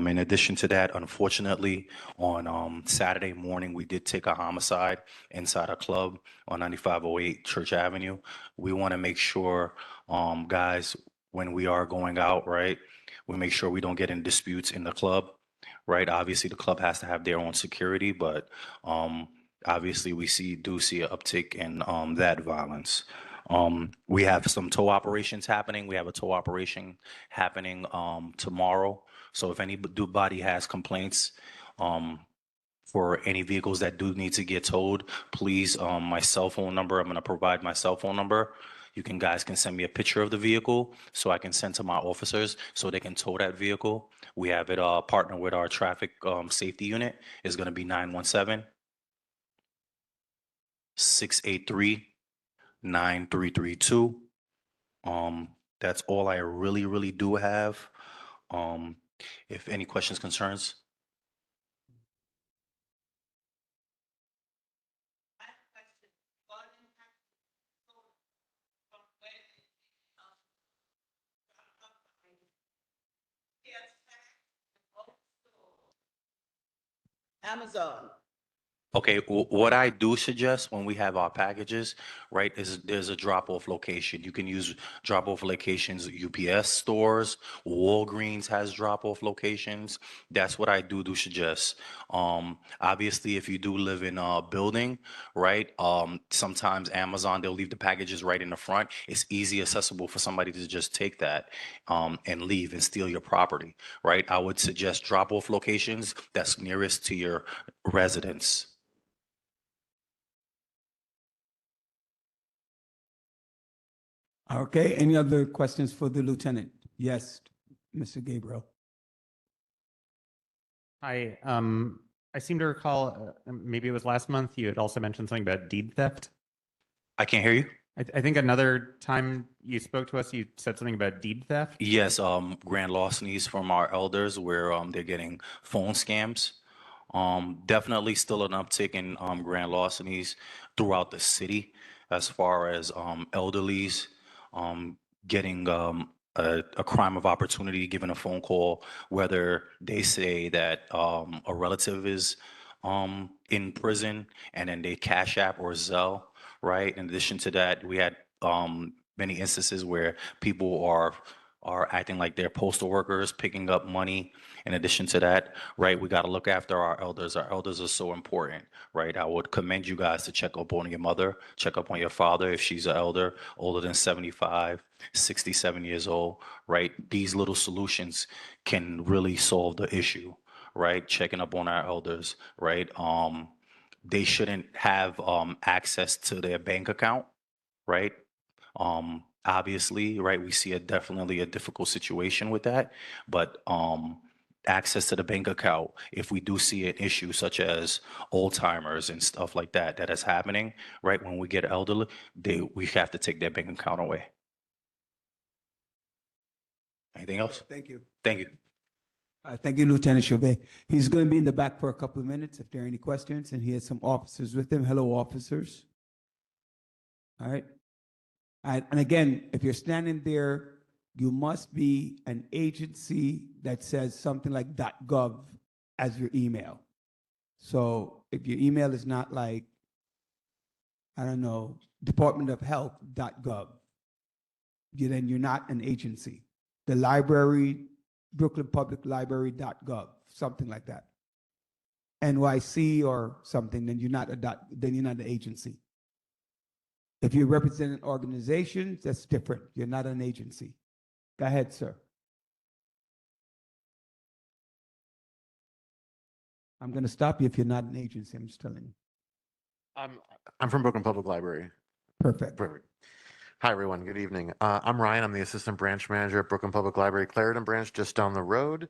In addition to that, unfortunately, on Saturday morning, we did take a homicide inside a club on 9508 Church Avenue. We want to make sure, guys, when we are going out, right, we make sure we don't get in disputes in the club, right? Obviously, the club has to have their own security, but obviously, we do see an uptick in that violence. We have some tow operations happening. We have a tow operation happening tomorrow. So if anybody has complaints for any vehicles that do need to get towed, please, my cell phone number, I'm going to provide my cell phone number. You guys can send me a picture of the vehicle so I can send to my officers so they can tow that vehicle. We have it partnered with our traffic safety unit. It's going to be 917-683-9332. That's all I really do have. If any questions, concerns. Amazon. Okay, what I do suggest when we have our packages, right, is there's a drop-off location. You can use drop-off locations, UPS stores, Walgreens has drop-off locations. That's what I do suggest. Obviously, if you do live in a building, right, sometimes Amazon, they'll leave the packages right in the front. It's easy accessible for somebody to just take that, and leave and steal your property, right? I would suggest drop-off locations that's nearest to your residence. Okay, any other questions for the lieutenant? Yes, Mr. Gabriel. Hi, I seem to recall, maybe it was last month, you had also mentioned something about deed theft. I can't hear you. I think another time you spoke to us, you said something about deed theft. Yes, grand larcenies from our elders where they're getting phone scams. Definitely still an uptick in grand larcenies throughout the city as far as elderlies getting a crime of opportunity, given a phone call, whether they say that a relative is in prison and then they Cash App or Zelle, right? In addition to that, we had many instances where people are acting like they're postal workers, picking up money. In addition to that, right, we got to look after our elders. Our elders are so important, right? I would commend you guys to check up on your mother, check up on your father if she's an elder, older than 75, 67 years old, right? These little solutions can really solve the issue, right? Checking up on our elders, right? They shouldn't have access to their bank account, right? Obviously, right, we see definitely a difficult situation with that, but access to the bank account, if we do see an issue such as Alzheimer's and stuff like that that is happening, right, when we get elderly, we have to take their bank account away. Anything else? Thank you. Thank you. Thank you, Lieutenant Chauvet. He's going to be in the back for a couple of minutes if there are any questions, and he has some officers with him. Hello, officers. All right. And again, if you're standing there, you must be an agency that says something like .gov as your email. So if your email is not like, I don't know, Department of Health .gov, then you're not an agency. The library, Brooklyn Public Library .gov, something like that. NYC or something, then you're not an agency. If you represent an organization, that's different. You're not an agency. Go ahead, sir. I'm going to stop you if you're not an agency. I'm just telling you. I'm from Brooklyn Public Library. Perfect. Perfect. Hi, everyone. Good evening. I'm Ryan. I'm the Assistant Branch Manager at Brooklyn Public Library, Clarendon Branch, just down the road.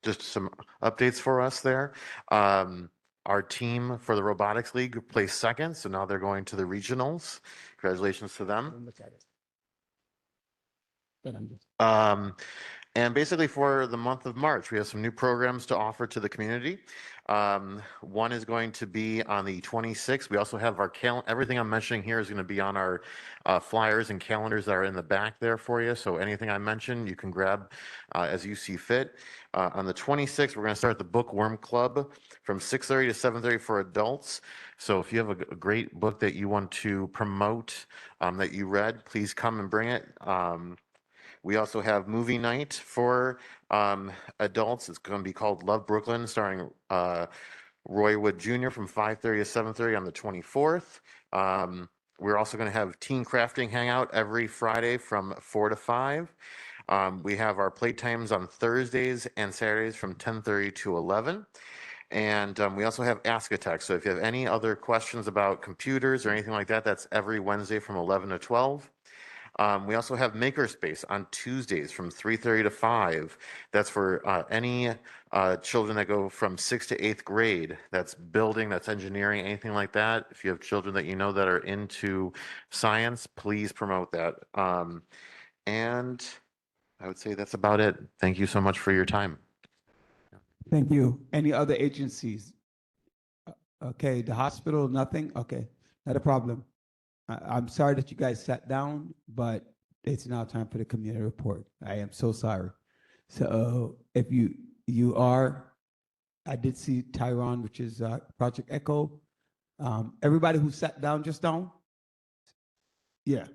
Just some updates for us there. Our team for the Robotics League placed second, so now they're going to the regionals. Congratulations to them. And basically for the month of March, we have some new programs to offer to the community. One is going to be on the 26th. We also have our everything I'm mentioning here is going to be on our flyers and calendars that are in the back there for you. So anything I mentioned, you can grab as you see fit. On the 26th, we're going to start the Bookworm Club from 6:30 to 7:30 for adults. So if you have a great book that you want to promote that you read, please come and bring it. We also have movie night for adults. It's going to be called Love Brooklyn, starring Roy Wood Jr. from 5:30 to 7:30 on the 24th. We're also going to have Teen Crafting Hangout every Friday from 4 to 5. We have our playtimes on Thursdays and Saturdays from 10:30 to 11. And we also have Ask a Tech. So if you have any other questions about computers or anything like that, that's every Wednesday from 11 to 12. We also have Makerspace on Tuesdays from 3:30 to 5. That's for any children that go from 6th to 8th grade. That's building, that's engineering, anything like that. If you have children that you know that are into science, please promote that. And I would say that's about it. Thank you so much for your time. Thank you. Any other agencies? Okay, the hospital, nothing? Okay, not a problem. I'm sorry that you guys sat down, but it's now time for the community report. I am so sorry. So if you are I did see Tyron, which is Project Echo. Everybody who sat down just now? Yeah.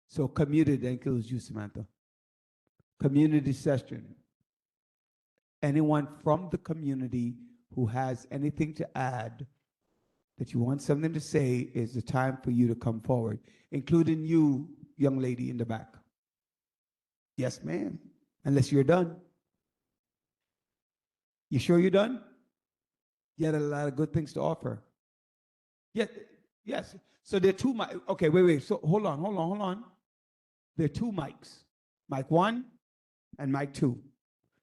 So community, that includes you, Samantha. Community session. Anyone from the community who has anything to add, that you want something to say, is the time for you to come forward, including you, young lady in the back. Yes, ma'am, unless you're done. You sure you're done? You had a lot of good things to offer. Yeah, yes. So there are two mics. Okay, wait. So hold on. There are two mics, mic 1 and mic 2.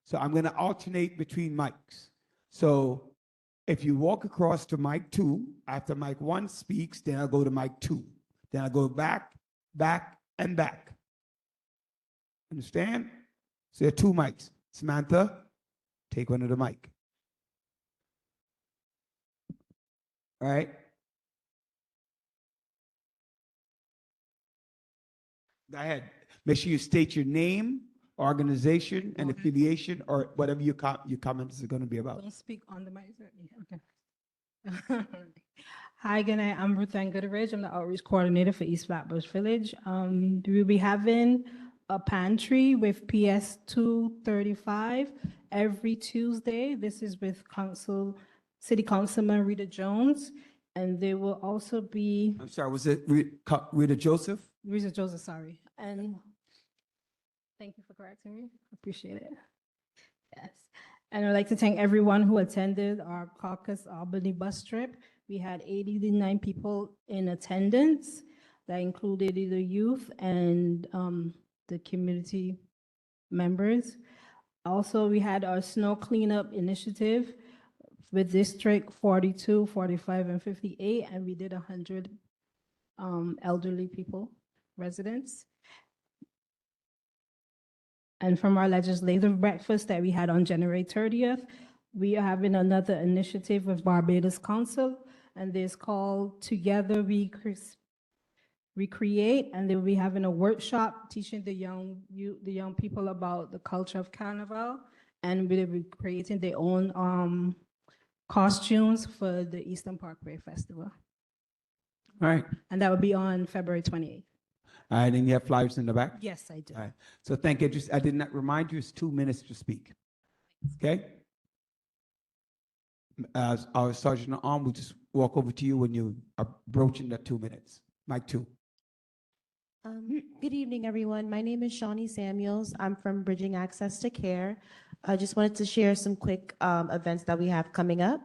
So I'm going to alternate between mics. So if you walk across to mic 2, after mic 1 speaks, then I'll go to mic 2. Then I'll go back, and back. Understand? So there are two mics. Samantha, take one of the mic. All right? Go ahead. Make sure you state your name, organization, and affiliation, or whatever your comments are going to be about. Don't speak on the mic. Okay. Hi, good night. I'm Ruth Ann Goodrich. I'm the outreach coordinator for East Flatbush Village. We'll be having a pantry with PS 235 every Tuesday. This is with City Councilman Rita Jones. And there will also be I'm sorry, was it Rita Joseph? Rita Joseph, sorry. And thank you for correcting me. Appreciate it. Yes. And I'd like to thank everyone who attended our Caucus Albany bus trip. We had 89 people in attendance. That included the youth and the community members. Also, we had our snow cleanup initiative with District 42, 45, and 58, and we did 100 elderly people, residents. And from our legislative breakfast that we had on January 30th, we are having another initiative with Barbados Council, and this called Together We Recreate, and they'll be having a workshop teaching the young people about the culture of Carnival, and we'll be creating their own costumes for the Eastern Parkway Festival. All right. And that will be on February 28th. All right, and you have flyers in the back? Yes, I do. All right. So thank you. I did not remind you, it's 2 minutes to speak. Okay? As our Sergeant at Arms will just walk over to you when you are broaching that 2 minutes. Mic 2. Good evening, everyone. My name is Shawnee Samuels. I'm from Bridging Access to Care. I just wanted to share some quick events that we have coming up.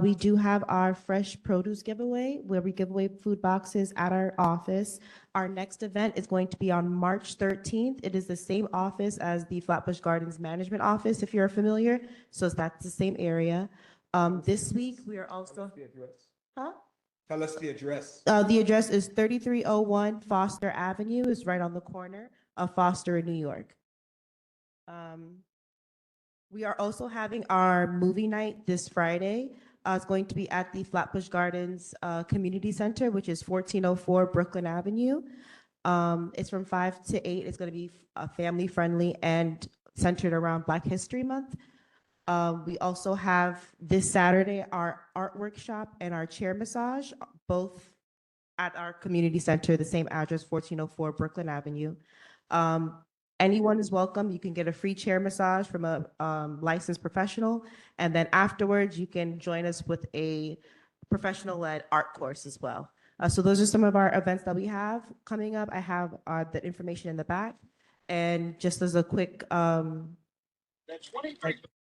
We do have our fresh produce giveaway where we give away food boxes at our office. Our next event is going to be on March 13th. It is the same office as the Flatbush Gardens Management Office, if you're familiar. So that's the same area. This week, we are also... Huh? Tell us the address. The address is 3301 Foster Avenue. It's right on the corner of Foster in New York. We are also having our movie night this Friday. It's going to be at the Flatbush Gardens Community Center, which is 1404 Brooklyn Avenue. It's from 5 to 8. It's going to be family friendly and centered around Black History Month. We also have this Saturday our art workshop and our chair massage, both at our community center, the same address, 1404 Brooklyn Avenue. Anyone is welcome. You can get a free chair massage from a licensed professional. And then afterwards, you can join us with a professional-led art course as well. So those are some of our events that we have coming up. I have the information in the back. And just as a quick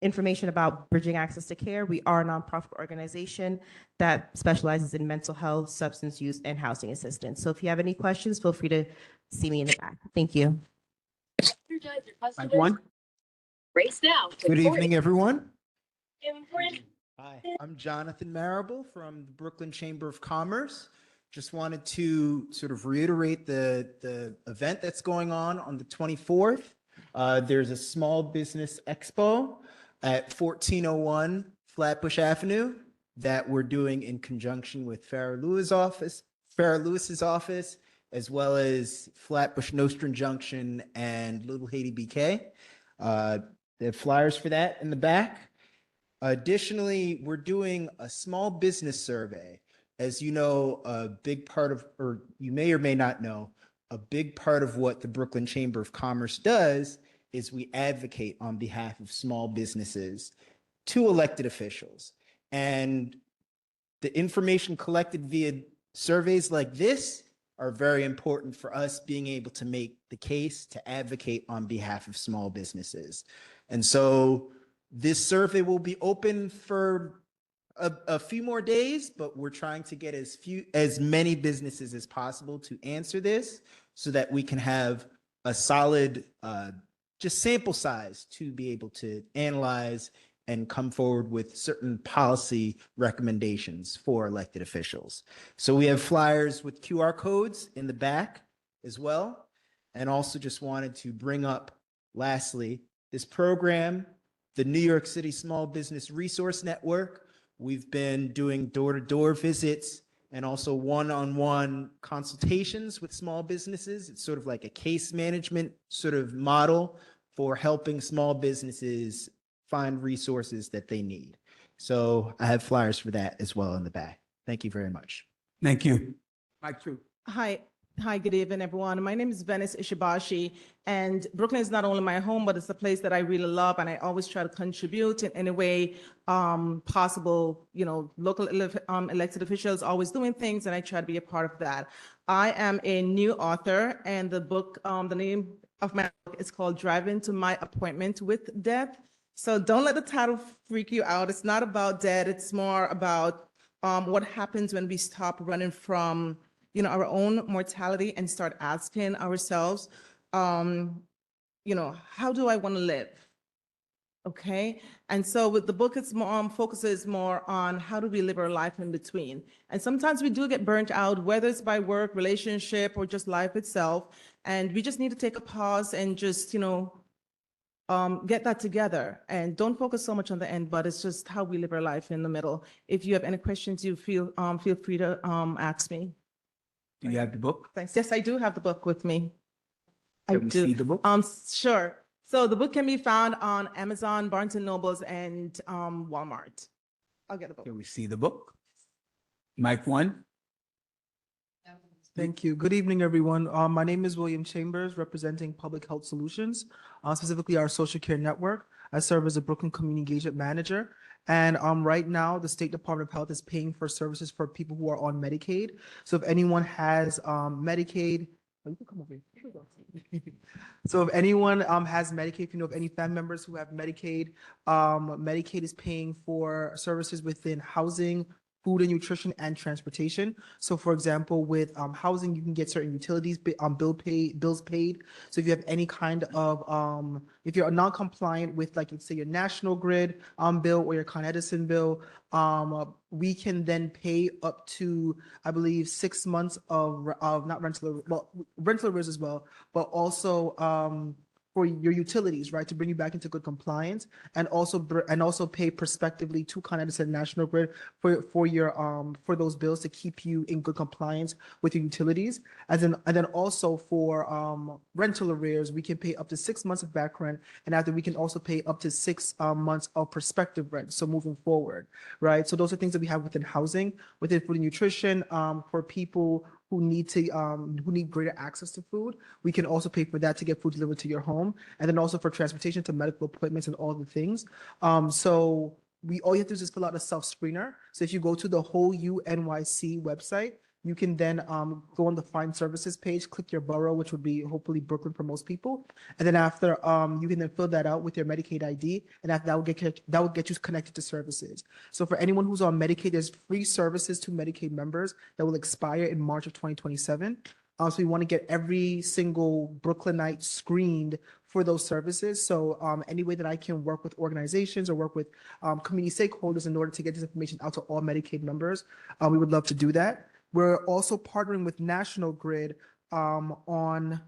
information about Bridging Access to Care, we are a nonprofit organization that specializes in mental health, substance use, and housing assistance. So if you have any questions, feel free to see me in the back. Thank you. Mic 1. Race now. Good evening, everyone. Important. Hi, I'm Jonathan Marable from the Brooklyn Chamber of Commerce. Just wanted to sort of reiterate the event that's going on the 24th. There's a small business expo at 1401 Flatbush Avenue that we're doing in conjunction with Farrah Lewis's office, as well as Flatbush Nostrand Junction and Little Haiti BK. The flyers for that in the back. Additionally, we're doing a small business survey. As you know, a big part of, or you may or may not know, a big part of what the Brooklyn Chamber of Commerce does is we advocate on behalf of small businesses to elected officials. And the information collected via surveys like this are very important for us being able to make the case to advocate on behalf of small businesses. And so this survey will be open for a few more days, but we're trying to get as many businesses as possible to answer this so that we can have a solid just sample size to be able to analyze and come forward with certain policy recommendations for elected officials. So we have flyers with QR codes in the back as well. And also just wanted to bring up, lastly, this program, the New York City Small Business Resource Network. We've been doing door-to-door visits and also one-on-one consultations with small businesses. It's sort of like a case management sort of model for helping small businesses find resources that they need. So I have flyers for that as well in the back. Thank you very much. Thank you. Mike True. Hi, good evening, everyone. My name is Venice Ishibashi, and Brooklyn is not only my home, but it's a place that I really love, and I always try to contribute in any way possible. You know, local elected officials always doing things, and I try to be a part of that. I am a new author, and the book, the name of my book is called Driving to My Appointment with Death. So don't let the title freak you out. It's not about death. It's more about what happens when we stop running from our own mortality and start asking ourselves, how do I want to live? Okay. And so with the book, it's more focuses more on how do we live our life in between. And sometimes we do get burnt out, whether it's by work, relationship, or just life itself. And we just need to take a pause and just, get that together and don't focus so much on the end, but it's just how we live our life in the middle. If you have any questions, you feel free to ask me. Do you have the book? Thanks. Yes, I do have the book with me. Can we see the book? Sure. So the book can be found on Amazon, Barnes and Nobles, and Walmart. I'll get the book. Can we see the book? Mike 1. Thank you. Good evening, everyone. My name is William Chambers, representing Public Health Solutions, specifically our social care network. I serve as a Brooklyn Community Engagement Manager. And right now, the State Department of Health is paying for services for people who are on Medicaid. So if anyone has Medicaid, you can come over here. So if anyone has Medicaid, if you know of any family members who have Medicaid, Medicaid is paying for services within housing, food and nutrition, and transportation. So for example, with housing, you can get certain utilities bills paid. So if you have any kind of, if you're non-compliant with, like, let's say your National Grid bill or your Con Edison bill, we can then pay up to, I believe, 6 months of not rental, well, rental arrears as well, but also for your utilities, right, to bring you back into good compliance, and also pay prospectively to Con Edison National Grid for your for those bills to keep you in good compliance with your utilities, and then also for rental arrears, we can pay up to 6 months of back rent, and after we can also pay up to 6 months of prospective rent. So moving forward, right? So those are things that we have within housing, within food and nutrition, for people who need greater access to food. We can also pay for that to get food delivered to your home, and then also for transportation to medical appointments and all the things. So all you have to do is just fill out a self-screener. So if you go to the Whole U NYC website, you can then go on the Find Services page, click your borough, which would be hopefully Brooklyn for most people. And then after, you can then fill that out with your Medicaid ID, and that will get you connected to services. So for anyone who's on Medicaid, there's free services to Medicaid members that will expire in March of 2027. So we want to get every single Brooklynite screened for those services. So any way that I can work with organizations or work with community stakeholders in order to get this information out to all Medicaid members, we would love to do that. We're also partnering with National Grid on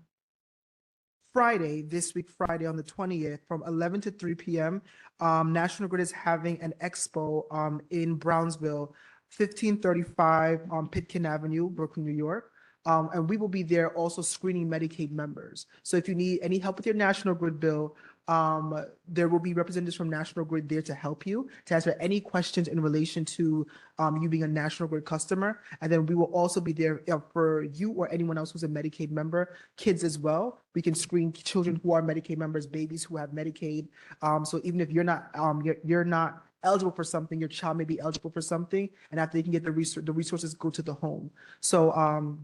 Friday, this week, Friday on the 20th, from 11 to 3 p.m. National Grid is having an expo in Brownsville, 1535 Pitkin Avenue, Brooklyn, New York. And we will be there also screening Medicaid members. So if you need any help with your National Grid bill, There will be representatives from National Grid there to help you, to answer any questions in relation to you being a National Grid customer. And then we will also be there for you or anyone else who's a Medicaid member, kids as well. We can screen children who are Medicaid members, babies who have Medicaid. So even if you're not eligible for something, your child may be eligible for something, and after they can get the resources go to the home. So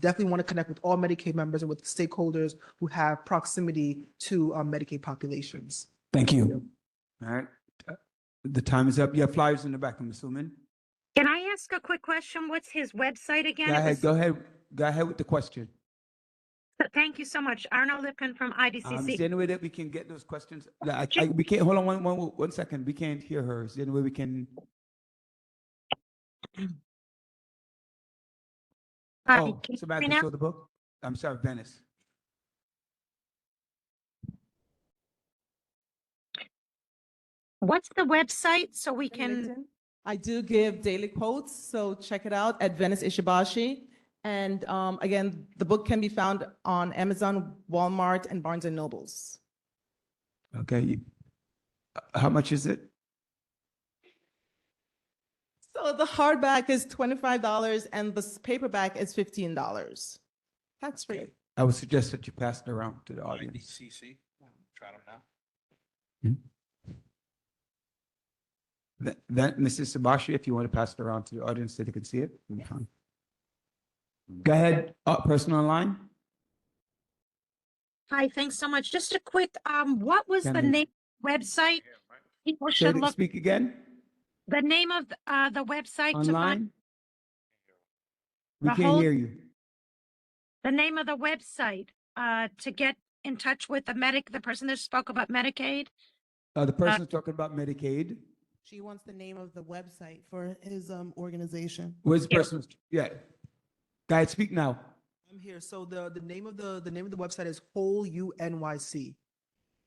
definitely want to connect with all Medicaid members and with stakeholders who have proximity to Medicaid populations. Thank you. All right. The time is up. You have flyers in the back, I'm assuming. Can I ask a quick question? What's his website again? Go ahead with the question. Thank you so much. Arnold Lipkin from Is IDCC. there any way that we can get those questions? We can't, hold on one second. We can't hear her. Is there any way we can? Oh, can you somebody hear me can now? show the book? I'm sorry, Venice. What's the website so we can? I do give daily quotes, so check it out at Venice Ishibashi. And again, the book can be found on Amazon, Walmart, and Barnes and Nobles. Okay. How much is it? So the hardback is $25 and the paperback is $15. That's free. I would suggest that you pass it around to the audience. IDCC, try them now. That Mrs. Sabashi, if you want to pass it around to the audience so they can see it, it'll be fine. Go ahead, person online. Hi, thanks so much. Just a quick, what was the Can we- name website? People should look, Speak again, the name of the website to find, online. We The can't whole- hear you. the name of the website, to get in touch with the person that spoke about Medicaid. The person's talking about Medicaid. She wants the name of the website for his organization. Where's the person? Yeah. Go ahead, speak now. I'm here. So the name of the website is Whole U NYC.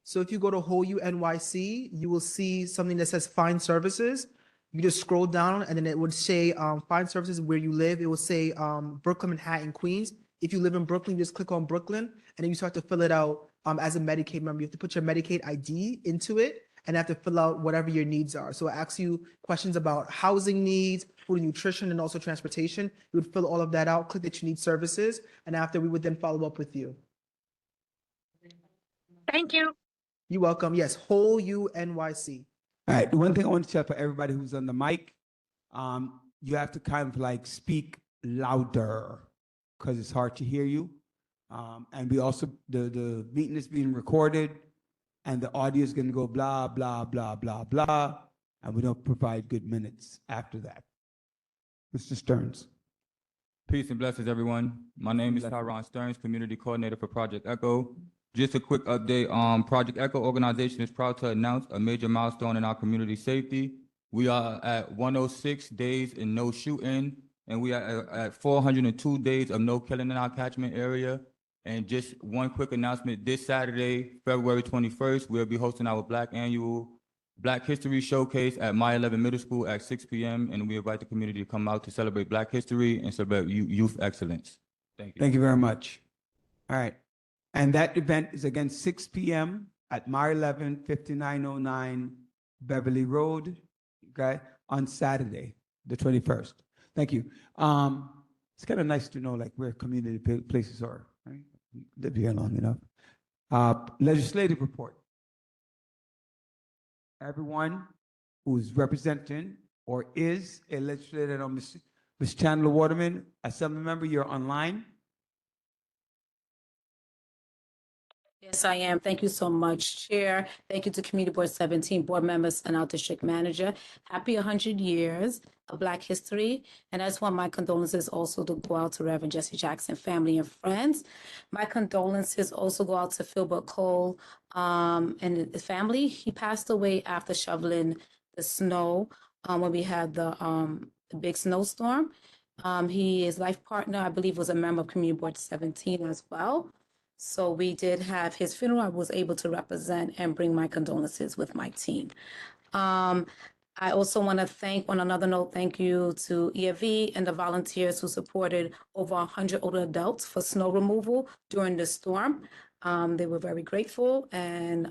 So if you go to Whole U NYC, you will see something that says Find Services. You just scroll down and then it would say Find Services where you live. It will say Brooklyn, Manhattan, Queens. If you live in Brooklyn, you just click on Brooklyn and then you start to fill it out as a Medicaid member. You have to put your Medicaid ID into it and have to fill out whatever your needs are. So it asks you questions about housing needs, food and nutrition, and also transportation. You would fill all of that out, click that you need services, and after we would then follow up with you. Thank you. You're welcome. Yes, Whole U NYC. All right, the one thing I want to tell for everybody who's on the mic, you have to kind of like speak louder because it's hard to hear you. And we also, the meeting is being recorded and the audio is going to go blah, blah, blah, blah, blah. And we don't provide good minutes after that. Mr. Stearns. Peace and blessings, everyone. My name is Tyron Stearns, Community Coordinator for Project Echo. Just a quick update. Project Echo organization is proud to announce a major milestone in our community safety. We are at 106 days and no shooting, and we are at 402 days of no killing in our catchment area. And just one quick announcement, this Saturday, February 21st, we'll be hosting our annual Black History Showcase at My 11 Middle School at 6 p.m. And we invite the community to come out to celebrate Black history and celebrate youth excellence. Thank you. Thank you very much. All right. And that event is again 6 p.m. at My 11, 5909 Beverly Road, okay, on Saturday, the 21st. Thank you. It's kind of nice to know like where community places are, right? Lived here long enough. Legislative report. Everyone who's representing or is a legislator, Ms. Chandler Waterman, Assembly member, you're online. Yes, I am. Thank you so much, Chair. Thank you to Community Board 17 board members and our district manager. Happy 100 years of Black history. And I just want my condolences also to go out to Reverend Jesse Jackson, family and friends. My condolences also go out to Philbert Cole and his family. He passed away after shoveling the snow when we had the big snowstorm. His life partner, I believe, was a member of Community Board 17 as well. So we did have his funeral. I was able to represent and bring my condolences with my team. I also want to thank, on another note, thank you to EFV and the volunteers who supported over 100 older adults for snow removal during the storm. They were very grateful, and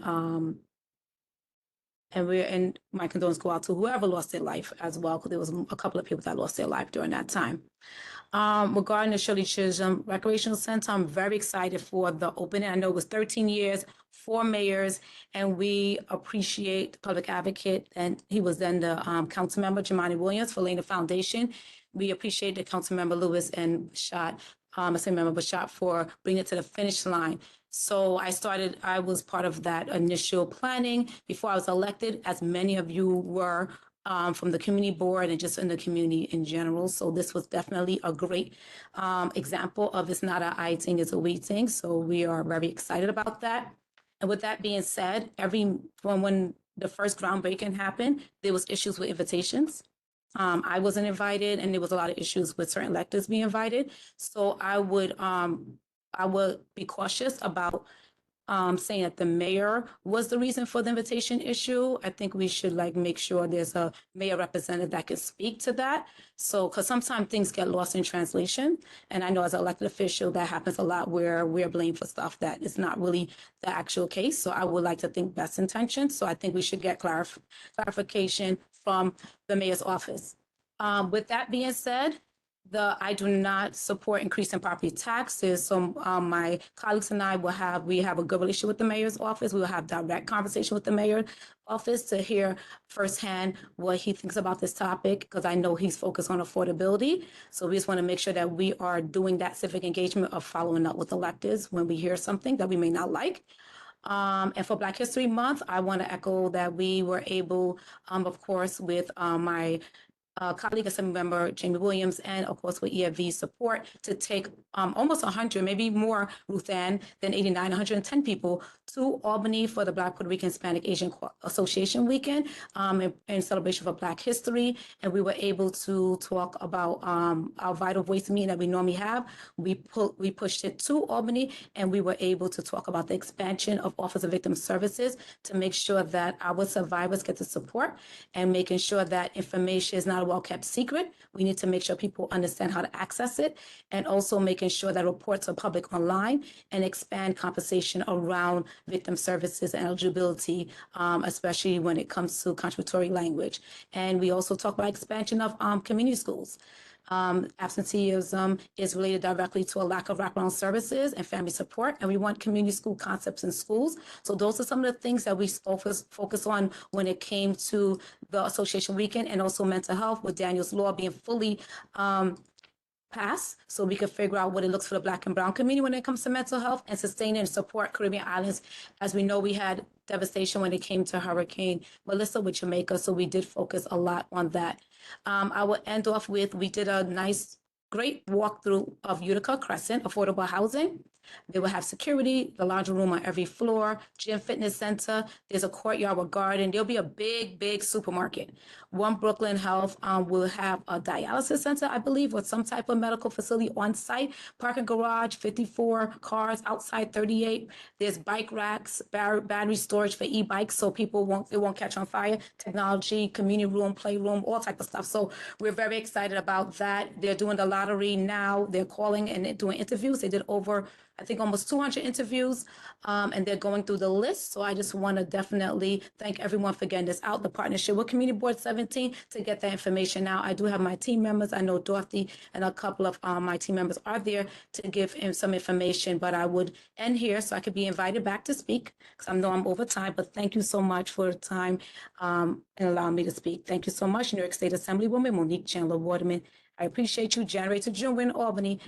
And my condolences go out to whoever lost their life as well, because there was a couple of people that lost their life during that time. Regarding the Shirley Chisholm Recreational Center, I'm very excited for the opening. I know it was 13 years, 4 mayors, and we appreciate the public advocate, and he was then the council member, Jamani Williams, for laying the foundation. We appreciate the council member Lewis and Bashad, Assembly Member Bashad, for bringing it to the finish line. So I was part of that initial planning before I was elected, as many of you were, from the community board and just in the community in general. So this was definitely a great example of it's not an I thing, it's a we thing. So we are very excited about that. And with that being said, when the first groundbreaking happened, there was issues with invitations. I wasn't invited, and there was a lot of issues with certain electors being invited. So I would be cautious about saying that the mayor was the reason for the invitation issue. I think we should make sure there's a mayor representative that can speak to that. So, because sometimes things get lost in translation. And I know as an elected official, that happens a lot where we're blamed for stuff that is not really the actual case. So I would like to think best intentions. So I think we should get clarification from the mayor's office. With that being said, I do not support increasing property taxes. So my colleagues and I we have a good relationship with the mayor's office. We will have direct conversation with the mayor's office to hear firsthand what he thinks about this topic, because I know he's focused on affordability. So we just want to make sure that we are doing that civic engagement of following up with electors when we hear something that we may not like. And for Black History Month, I want to echo that we were able, of course, with my colleague, Assembly Member Jamie Williams, and of course with EFV's support, to take almost 100, maybe more, Ruth Ann, than 89, 110 people to Albany for the Black Puerto Rican Hispanic Asian Association Weekend in celebration for Black History. And we were able to talk about our Vital Voice meeting that we normally have. We pushed it to Albany, and we were able to talk about the expansion of Office of Victim Services to make sure that our survivors get the support, and making sure that information is not a well-kept secret. We need to make sure people understand how to access it, and also making sure that reports are public online, and expand compensation around victim services and eligibility, especially when it comes to contributory language. And we also talk about expansion of community schools. Absenteeism is related directly to a lack of wraparound services and family support, and we want community school concepts in schools. So those are some of the things that we focus on when it came to the association weekend, and also mental health, with Daniel's Law being fully passed, so we could figure out what it looks for the Black and Brown community when it comes to mental health, and sustain and support Caribbean islands. As we know, we had devastation when it came to Hurricane Melissa with Jamaica, so we did focus a lot on that. I will end off with, we did a great walkthrough of Utica Crescent affordable housing. They will have security, the laundry room on every floor, gym, fitness center. There's a courtyard with garden. There'll be a big supermarket. One Brooklyn Health will have a dialysis center, I believe, with some type of medical facility on site. Parking garage, 54 cars, outside 38. There's bike racks, battery storage for e-bikes, so people won't catch on fire. Technology, community room, playroom, all type of stuff. So we're very excited about that. They're doing the lottery now. They're calling and doing interviews. They did over, I think, almost 200 interviews, and they're going through the list. So I just want to definitely thank everyone for getting this out, the partnership with Community Board 17 to get that information out. I do have my team members. I know Dorothy and a couple of my team members are there to give him some information, but I would end here so I could be invited back to speak, because I know I'm over time, but thank you so much for the time and allowing me to speak. Thank you so much, New York State Assemblywoman Monique Chandler Waterman. I appreciate you. January to June, we're in Albany.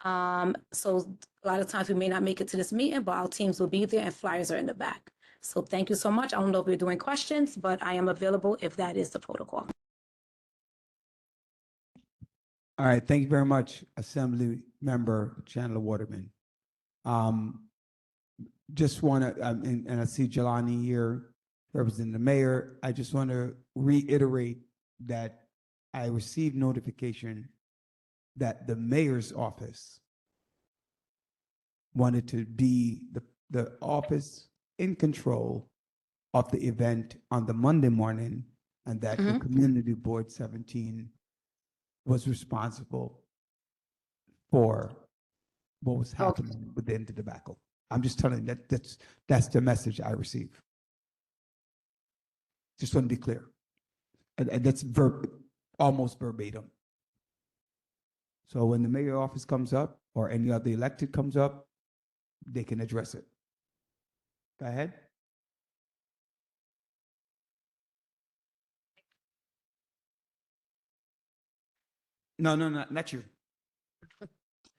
So a lot of times we may not make it to this meeting, but our teams will be there and flyers are in the back. So thank you so much. I don't know if we're doing questions, but I am available if that is the protocol. All right, thank you very much, Assembly Member Chandler Waterman. Just want to, and I see Jelani here representing the mayor. I just want to reiterate that I received notification that the mayor's office wanted to be the office in control of the event on the Monday morning, and that the Community Board 17 was responsible for what was happening within the debacle. I'm just telling you that's the message I received. Just want to be clear. And that's almost verbatim. So when the mayor office comes up or any other elected comes up, they can address it. Go ahead. No, not you.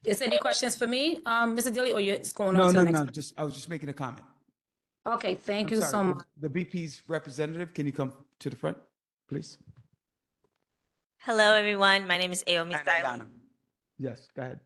Is there any questions for me, Mr. Dilly, or you're going No, on to no, the next? no, just, I was just making a comment. Okay, thank I'm you sorry, so much. The BP's representative, can you come to the front, please? Hello, everyone. My name is Aomi Styling. Yes, go ahead.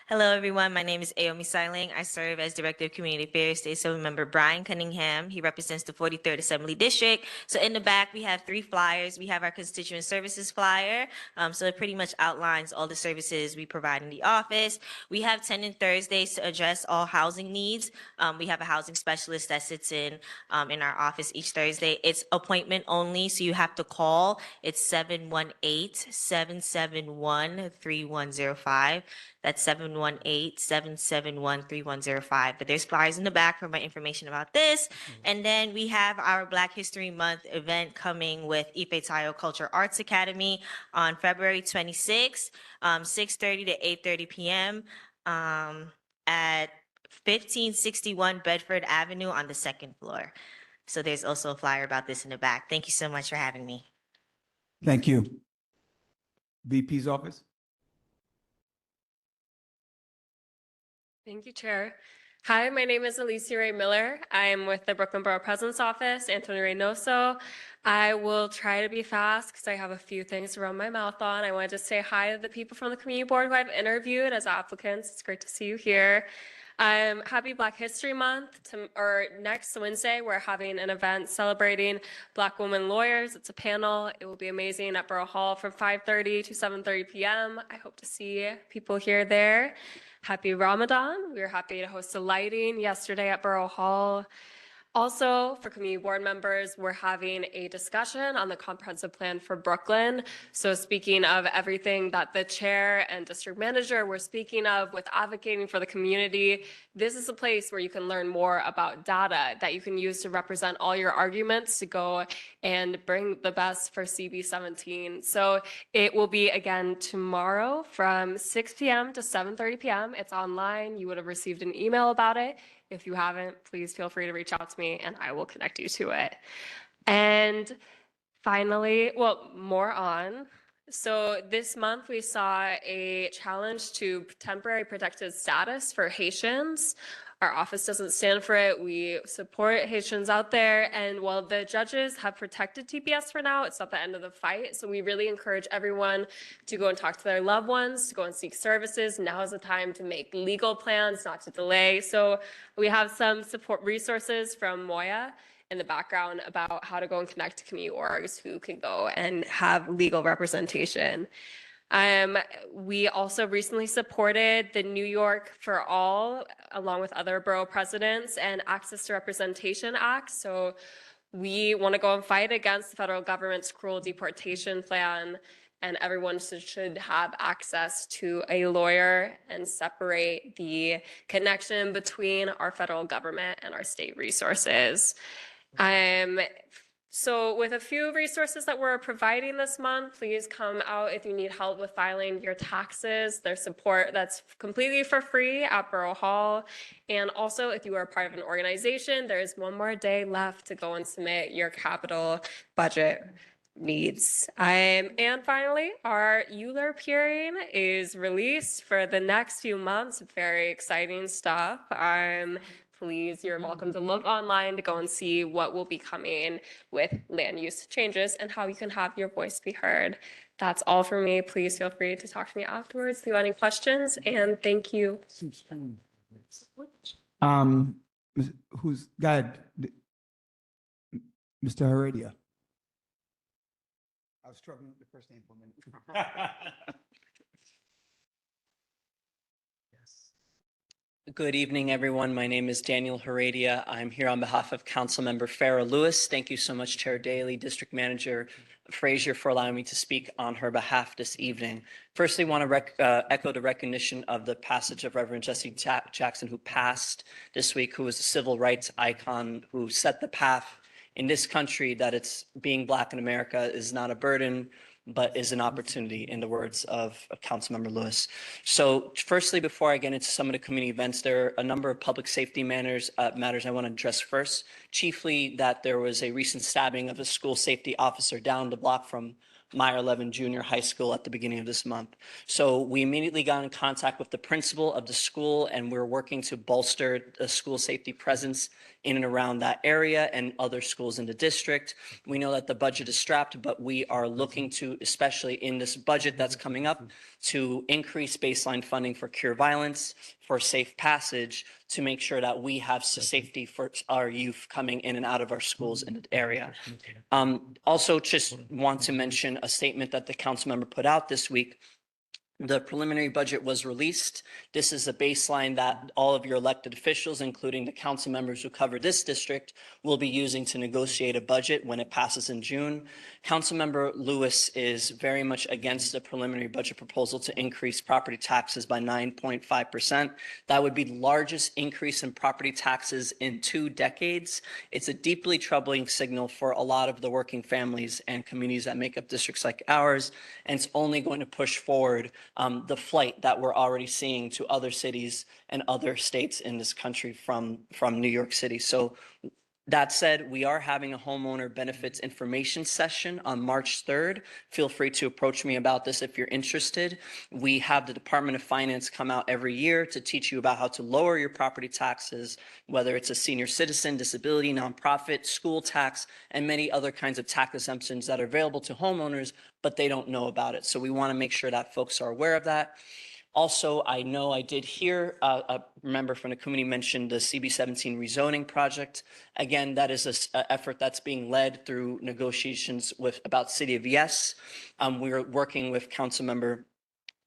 Hello, everyone. My name is Aomi Styling. I serve as Director of Community Affairs. State Assembly Member Brian Cunningham. He represents the 43rd Assembly District. So in the back, we have 3 flyers. We have our constituent services flyer. So it pretty much outlines all the services we provide in the office. We have 10 and Thursdays to address all housing needs. We have a housing specialist that sits in our office each Thursday. It's appointment only, so you have to call. It's 718-771-3105. That's 718-771-3105. But there's flyers in the back for my information about this. And then we have our Black History Month event coming with Ife Tayo Culture Arts Academy on February 26th, 6:30 to 8:30 p.m. At 1561 Bedford Avenue on the 2nd floor. So there's also a flyer about this in the back. Thank you so much for having me. Thank you. VP's office? Thank you, Chair. Hi, my name is Alicia Ray Miller. I am with the Brooklyn Borough President's Office, Anthony Reynoso. I will try to be fast because I have a few things to run my mouth on. I wanted to say hi to the people from the community board who I've interviewed as applicants. It's great to see you here. Happy Black History Month. Next Wednesday, we're having an event celebrating Black women lawyers. It's a panel. It will be amazing at Borough Hall from 5:30 to 7:30 p.m. I hope to see people here there. Happy Ramadan. We were happy to host a lighting yesterday at Borough Hall. Also, for community board members, we're having a discussion on the comprehensive plan for Brooklyn. So speaking of everything that the chair and district manager were speaking of with advocating for the community, this is a place where you can learn more about data that you can use to represent all your arguments to go and bring the best for CB17. So it will be again tomorrow from 6 p.m. to 7:30 p.m. It's online. You would have received an email about it. If you haven't, please feel free to reach out to me and I will connect you to it. And finally, well, more on. So this month we saw a challenge to temporary protected status for Haitians. Our office doesn't stand for it. We support Haitians out there. And while the judges have protected TPS for now, it's not the end of the fight. So we really encourage everyone to go and talk to their loved ones, to go and seek services. Now is the time to make legal plans, not to delay. So we have some support resources from Moya in the background about how to go and connect to community orgs who can go and have legal representation. We also recently supported the New York for All, along with other borough presidents, and Access to Representation Act. So we want to go and fight against the federal government's cruel deportation plan, and everyone should have access to a lawyer and separate the connection between our federal government and our state resources. So with a few resources that we're providing this month, please come out if you need help with filing your taxes. There's support that's completely for free at Borough Hall. And also, if you are part of an organization, there's one more day left to go and submit your capital budget needs. And finally, our ULURP hearing is released for the next few months. Very exciting stuff. Please, you're welcome to look online to go and see what will be coming with land use changes and how you can have your voice be heard. That's all for me. Please feel free to talk to me afterwards if you have any questions, and thank you. Who's, go ahead, Mr. Heredia. I was struggling with the first name for a minute. Good evening, everyone. My name is Daniel Heredia. I'm here on behalf of Councilmember Farah Lewis. Thank you so much, Chair Daly, District Manager Frazier, for allowing me to speak on her behalf this evening. Firstly, I want to echo the recognition of the passage of Reverend Jesse Jackson, who passed this week, who was a civil rights icon, who set the path in this country that it's being Black in America is not a burden, but is an opportunity, in the words of Councilmember Lewis. So firstly, before I get into some of the community events, there are a number of public safety matters I want to address first. Chiefly that there was a recent stabbing of a school safety officer down the block from Meyer Levin Junior High School at the beginning of this month. So we immediately got in contact with the principal of the school, and we're working to bolster the school safety presence in and around that area and other schools in the district. We know that the budget is strapped, but we are looking to, especially in this budget that's coming up, to increase baseline funding for cure violence, for safe passage, to make sure that we have safety for our youth coming in and out of our schools in the area. Also, just want to mention a statement that the council member put out this week. The preliminary budget was released. This is a baseline that all of your elected officials, including the council members who cover this district, will be using to negotiate a budget when it passes in June. Councilmember Lewis is very much against the preliminary budget proposal to increase property taxes by 9.5%. That would be the largest increase in property taxes in 2 decades. It's a deeply troubling signal for a lot of the working families and communities that make up districts like ours, and it's only going to push forward the flight that we're already seeing to other cities and other states in this country from New York City. So that said, we are having a homeowner benefits information session on March 3rd. Feel free to approach me about this if you're interested. We have the Department of Finance come out every year to teach you about how to lower your property taxes, whether it's a senior citizen, disability, nonprofit, school tax, and many other kinds of tax exemptions that are available to homeowners, but they don't know about it. So we want to make sure that folks are aware of that. Also, I know I did hear a member from the committee mention the CB17 rezoning project. Again, that is an effort that's being led through negotiations about City of Yes. We're working with Councilmember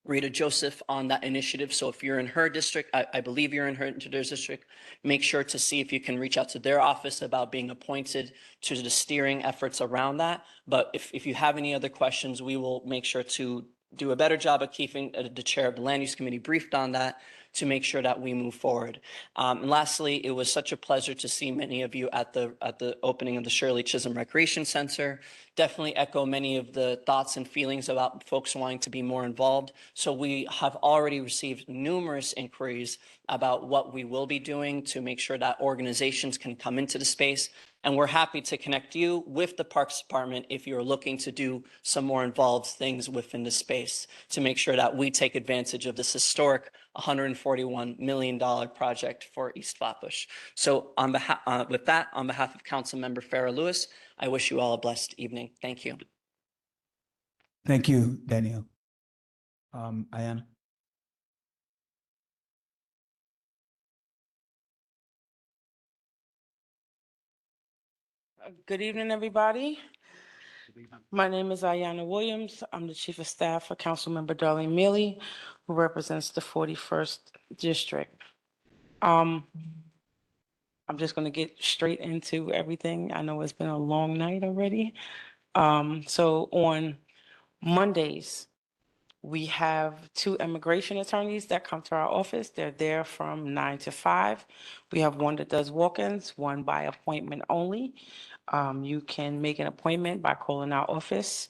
Rita Joseph on that initiative. So if you're in her district, I believe you're in her district, make sure to see if you can reach out to their office about being appointed to the steering efforts around that. But if you have any other questions, we will make sure to do a better job of keeping the chair of the land use committee briefed on that to make sure that we move forward. And lastly, it was such a pleasure to see many of you at the opening of the Shirley Chisholm Recreation Center. Definitely echo many of the thoughts and feelings about folks wanting to be more involved. So we have already received numerous inquiries about what we will be doing to make sure that organizations can come into the space. And we're happy to connect you with the Parks Department if you're looking to do some more involved things within the space to make sure that we take advantage of this historic $141 million project for East Flatbush. So on behalf, with that, on behalf of Councilmember Farah Lewis, I wish you all a blessed evening. Thank you. Thank you, Daniel. Ayanna? Good evening, everybody. My name is Ayanna Williams. I'm the Chief of Staff for Councilmember Darlene Mealy, who represents the 41st District. I'm just going to get straight into everything. I know it's been a long night already. So on Mondays, we have 2 immigration attorneys that come to our office. They're there from 9 to 5. We have one that does walk-ins, one by appointment only. You can make an appointment by calling our office,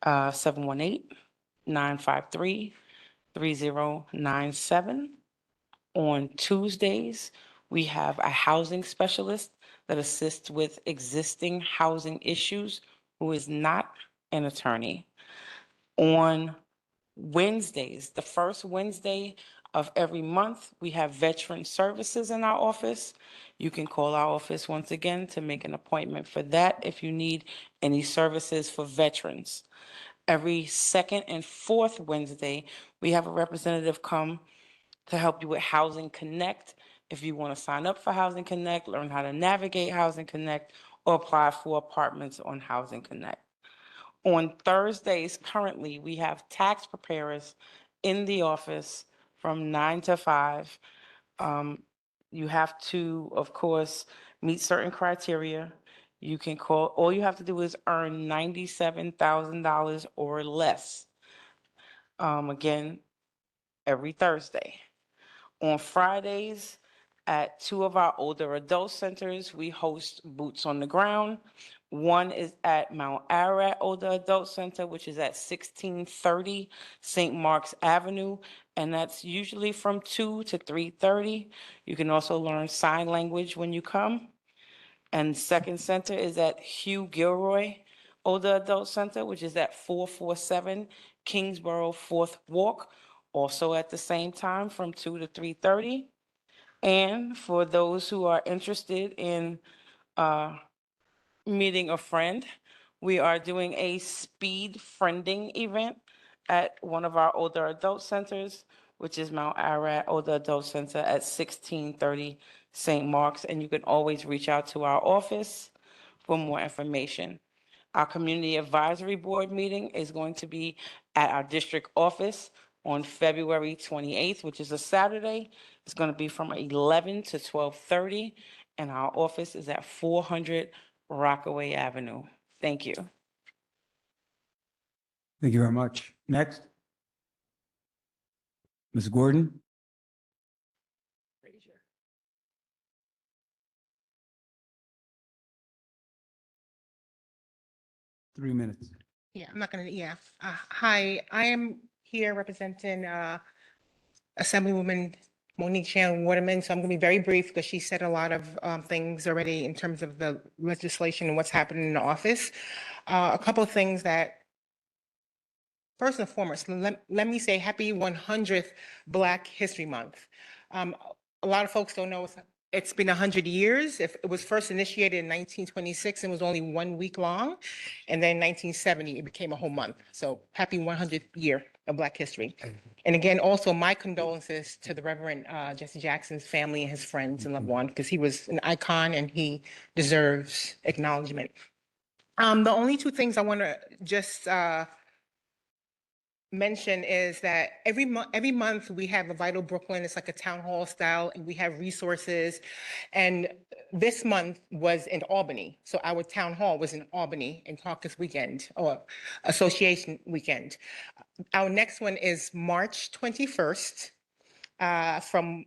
718-953-3097. On Tuesdays, we have a housing specialist that assists with existing housing issues who is not an attorney. On Wednesdays, the first Wednesday of every month, we have veteran services in our office. You can call our office once again to make an appointment for that if you need any services for veterans. Every second and fourth Wednesday, we have a representative come to help you with Housing Connect. If you want to sign up for Housing Connect, learn how to navigate Housing Connect, or apply for apartments on Housing Connect. On Thursdays, currently, we have tax preparers in the office from 9 to 5. You have to, of course, meet certain criteria. You can call, all you have to do is earn $97,000 or less. Again, every Thursday. On Fridays, At two of our older adult centers, we host Boots on the Ground. One is at Mount Ararat Older Adult Center, which is at 1630 St. Mark's Avenue, and that's usually from 2 to 3:30. You can also learn sign language when you come. And second center is at Hugh Gilroy Older Adult Center, which is at 447 Kingsborough Fourth Walk, also at the same time from 2 to 3:30. And for those who are interested in meeting a friend, we are doing a speed friending event at one of our older adult centers, which is Mount Ararat Older Adult Center at 1630 St. Mark's. And you can always reach out to our office for more information. Our Community Advisory Board meeting is going to be at our district office on February 28th, which is a Saturday. It's going to be from 11 to 12:30, and our office is at 400 Rockaway Avenue. Thank you. Thank you very much. Next. Ms. Gordon? Three minutes. Yeah, I'm not gonna, hi, I am here representing Assemblywoman Monique Chan Waterman, so I'm gonna be very brief because she said a lot of things already in terms of the legislation and what's happening in the office. A couple of things that, first and foremost, let me say happy 100th Black History Month. A lot of folks don't know it's been 100 years. If it was first initiated in 1926 and was only 1 week long, and then 1970 it became a whole month. So happy 100th year of Black history. And again, also my condolences to the Reverend Jesse Jackson's family and his friends and loved ones, because he was an icon and he deserves acknowledgement. The only two things I want to just mention is that every month we have a Vital Brooklyn. It's like a town hall style, and we have resources. And this month was in Albany, so our town hall was in Albany in Caucus Weekend or Association Weekend. Our next one is March 21st from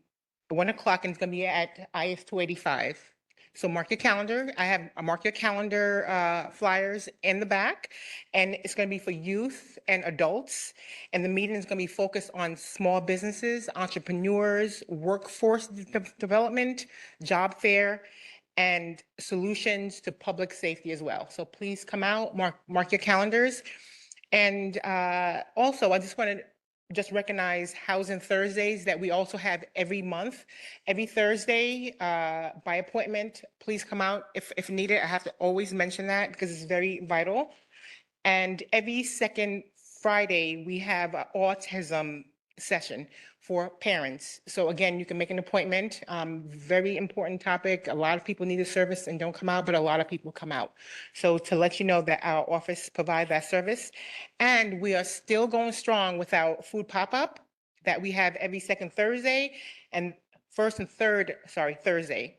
1 o'clock, and it's going to be at IS 285. So mark your calendar. Mark your calendar flyers in the back, and it's going to be for youth and adults. And the meeting is going to be focused on small businesses, entrepreneurs, workforce development, job fair, and solutions to public safety as well. So please come out, mark your calendars. And also, I just want to recognize Housing Thursdays that we also have every month. Every Thursday by appointment, please come out if needed. I have to always mention that because it's very vital. And every second Friday, we have an autism session for parents. So again, you can make an appointment. Very important topic. A lot of people need the service and don't come out, but a lot of people come out. So to let you know that our office provides that service. And we are still going strong with our food pop-up that we have every second Thursday and Thursday.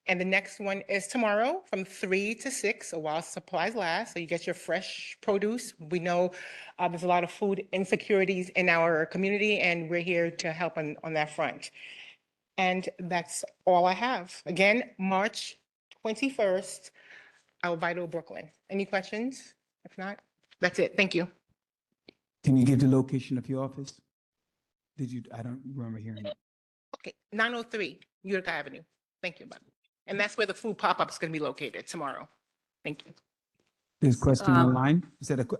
And the next one is tomorrow from 3 to 6, while supplies last. So you get your fresh produce. We know there's a lot of food insecurities in our community, and we're here to help on that front. And that's all I have. Again, March 21st, our Vital Brooklyn. Any questions? If not, that's it. Thank you. Can you give the location of your office? I don't remember hearing it. Okay, 903 Utica Avenue. Thank you, Bob. And that's where the food pop-up is going to be located tomorrow. Thank you. There's a question online?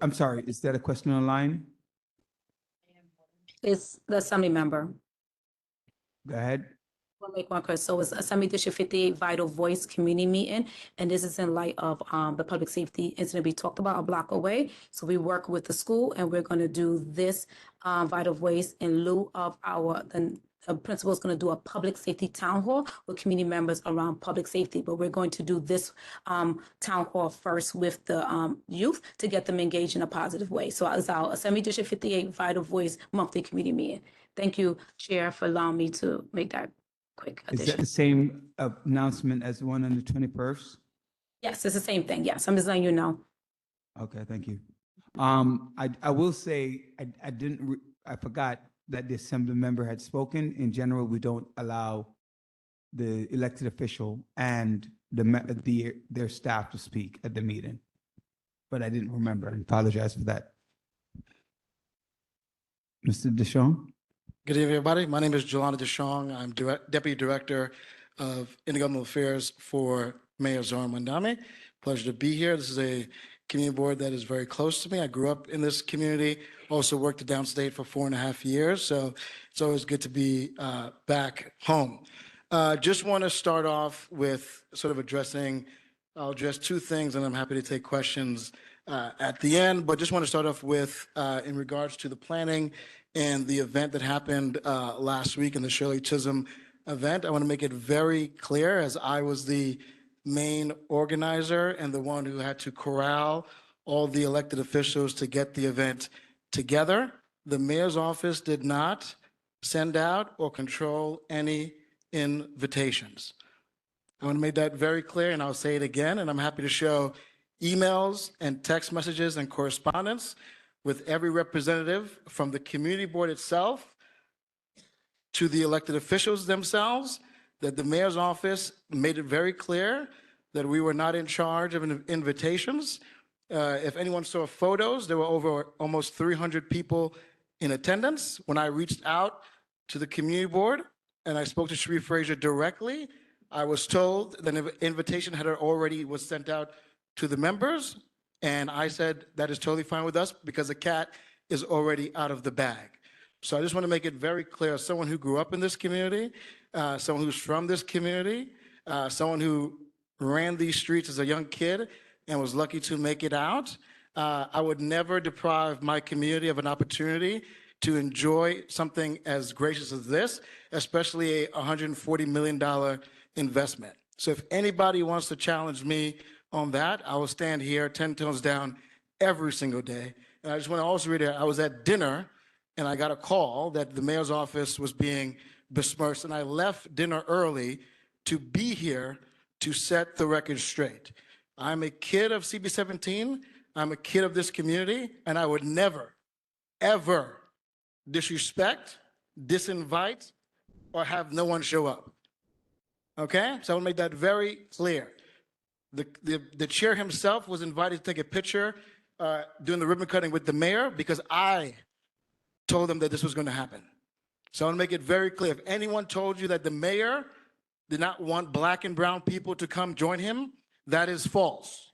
I'm sorry, is that a question online? It's the Assembly member. Go ahead. I'll make one question. So it's Assembly District 58 Vital Voice Community Meeting, and this is in light of the public safety incident we talked about a block away. So we work with the school, and we're going to do this Vital Voice in lieu of the principal is going to do a public safety town hall with community members around public safety, but we're going to do this town hall first with the youth to get them engaged in a positive way. So it's our Assembly District 58 Vital Voice monthly community meeting. Thank you, Chair, for allowing me to make that quick Is that addition. the same announcement as the one on the 21st? Yes, it's the same thing. Yes, I'm just letting you know. Okay, thank you. I will say, I forgot that the assembly member had spoken. In general, we don't allow the elected official and their staff to speak at the meeting. But I didn't remember. I apologize for that. Mr. Deschamps? Good evening, everybody. My name is Jelana DeShong. I'm Deputy Director of Intergovernmental Affairs for Mayor Zoran Mandami. Pleasure to be here. This is a community board that is very close to me. I grew up in this community, also worked at downstate for 4.5 years, so it's always good to be back home. Just want to start off with sort of I'll address two things, and I'm happy to take questions at the end, but just want to start off with in regards to the planning and the event that happened last week in the Shirley Chisholm event. I want to make it very clear, as I was the main organizer and the one who had to corral all the elected officials to get the event together. The mayor's office did not send out or control any invitations. I want to make that very clear, and I'll say it again, and I'm happy to show emails and text messages and correspondence with every representative from the community board itself to the elected officials themselves, that the mayor's office made it very clear that we were not in charge of invitations. If anyone saw photos, there were over almost 300 people in attendance. When I reached out to the community board and I spoke to Sharif Frazier directly, I was told that an invitation was sent out to the members, and I said that is totally fine with us because the cat is already out of the bag. So I just want to make it very clear, as someone who grew up in this community, someone who's from this community, someone who ran these streets as a young kid and was lucky to make it out, I would never deprive my community of an opportunity to enjoy something as gracious as this, especially a $140 million investment. So if anybody wants to challenge me on that, I will stand here 10 toes down every single day. And I just want to also read it. I was at dinner and I got a call that the mayor's office was being besmirched, and I left dinner early to be here to set the record straight. I'm a kid of CB17. I'm a kid of this community, and I would never, ever disrespect, disinvite, or have no one show up. Okay? So I want to make that very clear. The chair himself was invited to take a picture during the ribbon cutting with the mayor because I told them that this was going to happen. So I want to make it very clear. If anyone told you that the mayor did not want Black and brown people to come join him, that is false.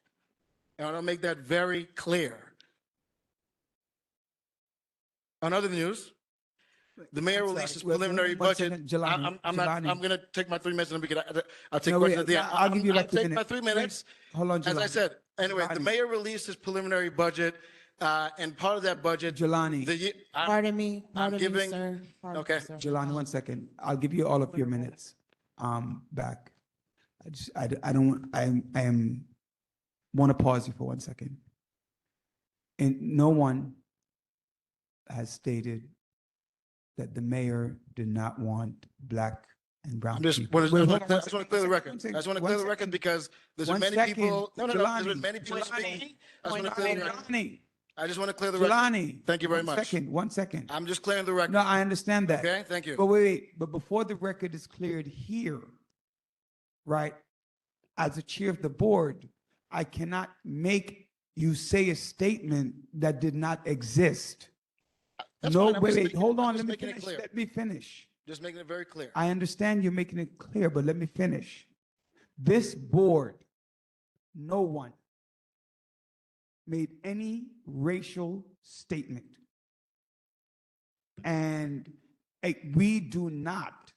And I want to make that very clear. On other news, the mayor released his preliminary budget. I'm going to take my 3 minutes and I'll take questions at the end. I'll give you I'll like take my 3 minutes. Hold on, Jelani. As I said, anyway, the Jelani. mayor released his preliminary budget, and part of that budget. Jelani. Pardon me, giving- sir. Pardon me, Okay. sir. Jelani, 1 second. I'll give you all of your minutes back. I want to pause you for 1 second. And no one has stated that the mayor did not want Black and brown I'm just people. want Wait, to hold on one clear the second. record. I just want to clear the record because there's been many people. No, there's been many people speaking. I just want to clear the record. Jelani, I just want to clear the record. Jelani. Thank you very 1 much. second, 1 second. I'm just clearing the record. No, I understand that. Okay, thank you. But wait, but before the record is cleared here, right, as a chair of the board, I cannot make you say a statement that did not exist. That's No, fine. I'm just wait, making- hold I'm on, just let me making it finish, clear. let me finish. Just making it very clear. I understand you're making it clear, but let me finish. This board, no one made any racial statement. And we do not,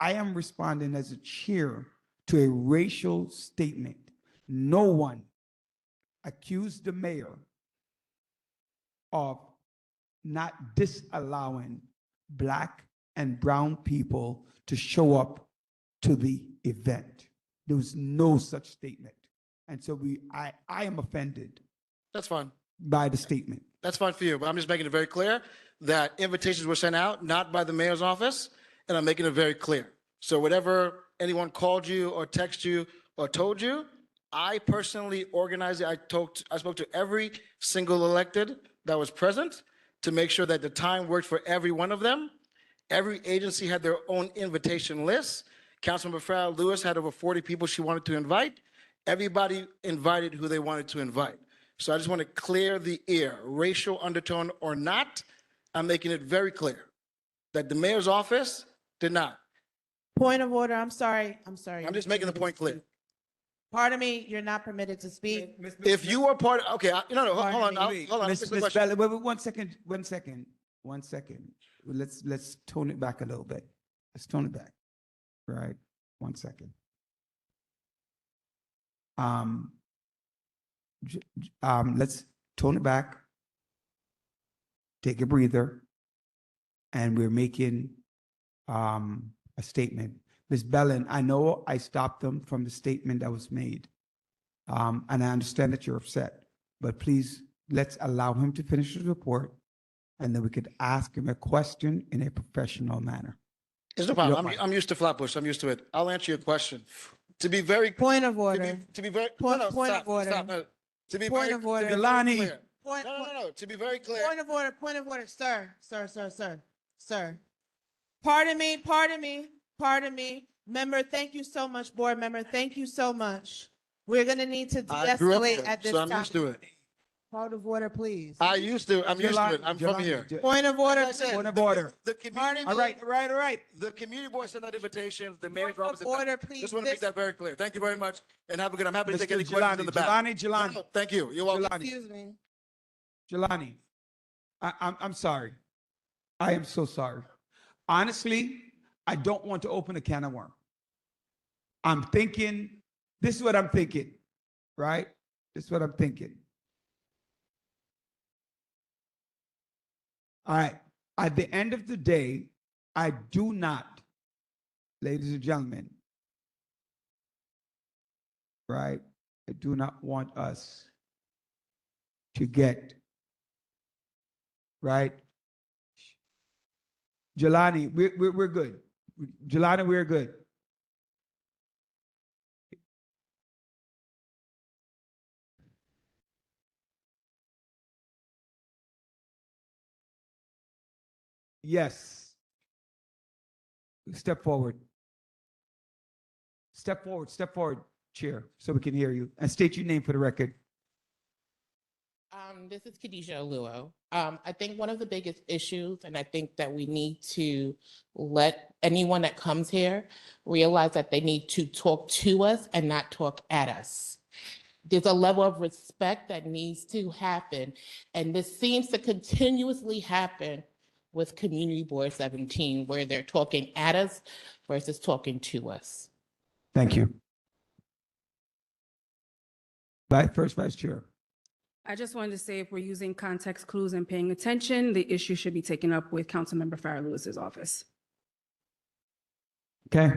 I am responding as a chair to a racial statement. No one accused the mayor of not disallowing Black and brown people to show up to the event. There was no such statement. And so I am offended That's fine. by the statement. That's fine for you, but I'm just making it very clear that invitations were sent out, not by the mayor's office, and I'm making it very clear. So whatever anyone called you or texted you or told you, I personally organized it. I spoke to every single elected that was present to make sure that the time worked for every one of them. Every agency had their own invitation list. Councilmember Farrell Lewis had over 40 people she wanted to invite. Everybody invited who they wanted to invite. So I just want to clear the air, racial undertone or not. I'm making it very clear that the mayor's office did not. Point of order, I'm sorry. I'm just making the point clear. Pardon me, you're not permitted to speak. If you were part of, okay, no, hold on, hold on. Miss Bella, wait, 1 second, 1 second, 1 second. Let's tone it back a little bit. Let's tone it back. Right, 1 second. Let's tone it back. Take a breather. And we're making a statement. Ms. Bellin, I know I stopped them from the statement that was made. And I understand that you're upset, but please, let's allow him to finish his report, and then we could ask him a question in a professional manner. It's no problem. I'm used to Flatbush. I'm used to it. I'll answer your question. To be very. Point of order. To be very. Point no, of stop, order. stop, no. To be Point very. of order. to be very Jelani. clear. Point, No. To be very clear. point of order, sir. Pardon me. Member, thank you so much, board member. Thank you so much. We're gonna need to I grew up de-escalate here, at this so I'm time. used to it. Point of order, please. I'm used to it. I'm from here. Point of order. Like I said, Point of order. The community. All right. The community board sent out invitations. The mayor's Point of office. order, please. Just want to make that very clear. Thank you very much, and have a good. I'm happy to take Mr. any questions in the back. Jelani. No, thank you. You're welcome. Excuse me. Jelani, I'm sorry. I am so sorry. Honestly, I don't want to open a can of worms. I'm thinking, this is what I'm thinking, right? This is what I'm thinking. All right. At the end of the day, I do not, ladies and gentlemen, right? I do not want us to get, right? Jelani, we're good. Jelani, we're good. Yes. Step forward. Step forward, Chair, so we can hear you. And state your name for the record. This is Khadijah Aluo. I think one of the biggest issues, and I think that we need to let anyone that comes here realize that they need to talk to us and not talk at us. There's a level of respect that needs to happen, and this seems to continuously happen with Community Board 17, where they're talking at us versus talking to us. Thank you. First Vice Chair. I just wanted to say, if we're using context clues and paying attention, the issue should be taken up with Councilmember Farrah Lewis's office. Okay.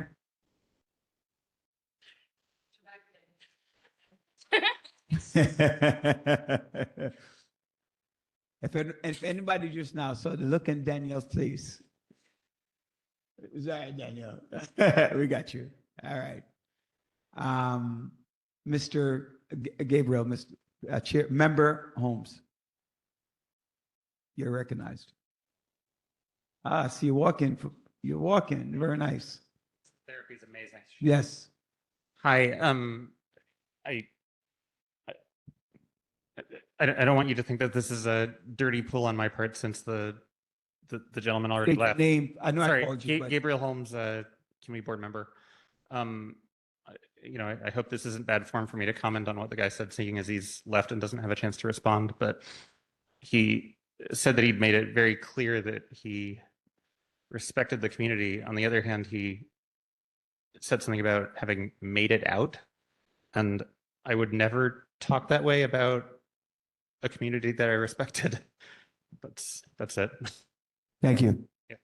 If anybody just now saw the look in Danielle's face. Sorry, Danielle. We got you. All right. Mr. Gabriel, Mr. Chair, Member Holmes. You're recognized. I see you walking. You're walking. Very nice. Therapy is amazing. Yes. Hi. I don't want you to think that this is a dirty pull on my part, since the gentleman already State your left. name. I know I Sorry, called you, but- Gabriel Holmes, community board member. I hope this isn't bad form for me to comment on what the guy said, seeing as he's left and doesn't have a chance to respond. But he said that he'd made it very clear that he respected the community. On the other hand, he said something about having made it out, and I would never talk that way about a community that I respected. That's it. Thank you. Yeah.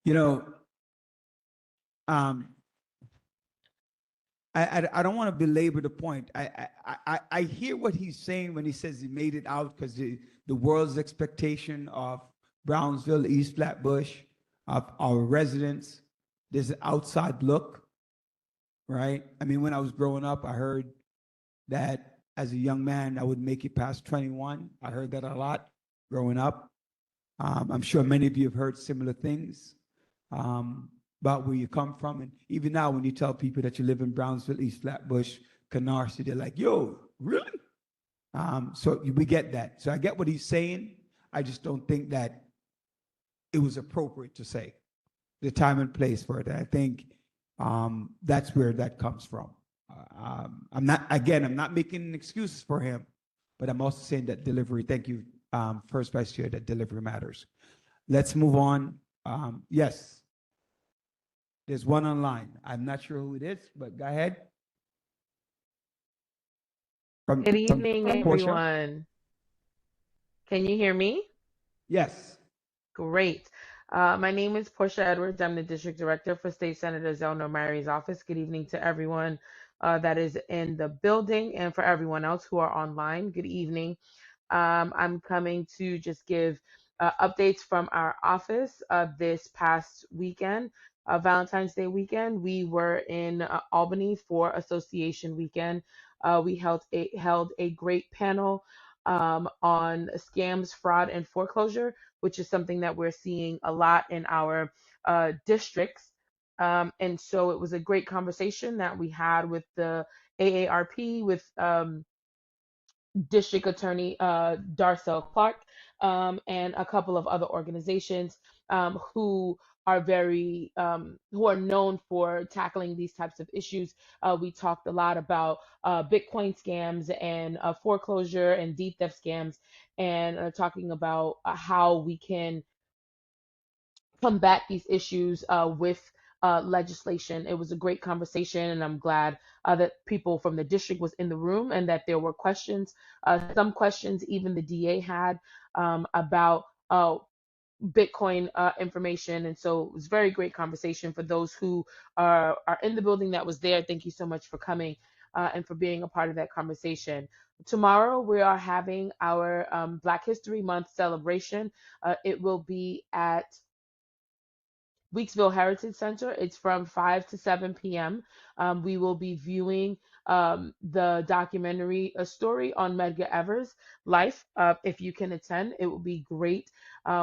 You know, I don't want to belabor the point. I hear what he's saying when he says he made it out, because the world's expectation of Brownsville, East Flatbush, of our residents, there's an outside look, right? I mean, when I was growing up, I heard that as a young man, I would make it past 21. I heard that a lot growing up. I'm sure many of you have heard similar things about where you come from. And even now, when you tell people that you live in Brownsville, East Flatbush, Canarsie, they're like, yo, really? So we get that. So I get what he's saying. I just don't think that it was appropriate to say the time and place for it. And I think that's where that comes from. I'm not making excuses for him, but I'm also saying that delivery, thank you, First Vice Chair, that delivery matters. Let's move on. Yes. There's one online. I'm not sure who it is, but go ahead. Good evening, Portia? everyone. Can you hear me? Yes. Great. My name is Portia Edwards. I'm the District Director for State Senator Zelno Mary's office. Good evening to everyone that is in the building and for everyone else who are online. Good evening. I'm coming to just give updates from our office this past weekend, Valentine's Day weekend. We were in Albany for Association Weekend. We held a great panel on scams, fraud, and foreclosure, which is something that we're seeing a lot in our districts. And so it was a great conversation that we had with the AARP, with District Attorney Darcel Clark, and a couple of other organizations who are who are known for tackling these types of issues. We talked a lot about Bitcoin scams and foreclosure and deed theft scams, and talking about how we can combat these issues with legislation. It was a great conversation, and I'm glad that people from the district was in the room and that there were questions. Some questions even the DA had about Bitcoin information, and so it was a very great conversation. For those who are in the building that was there, thank you so much for coming and for being a part of that conversation. Tomorrow we are having our Black History Month celebration. It will be at Weeksville Heritage Center. It's from 5 to 7 p.m. We will be viewing the documentary, A Story on Medgar Evers' life. If you can attend, it will be great.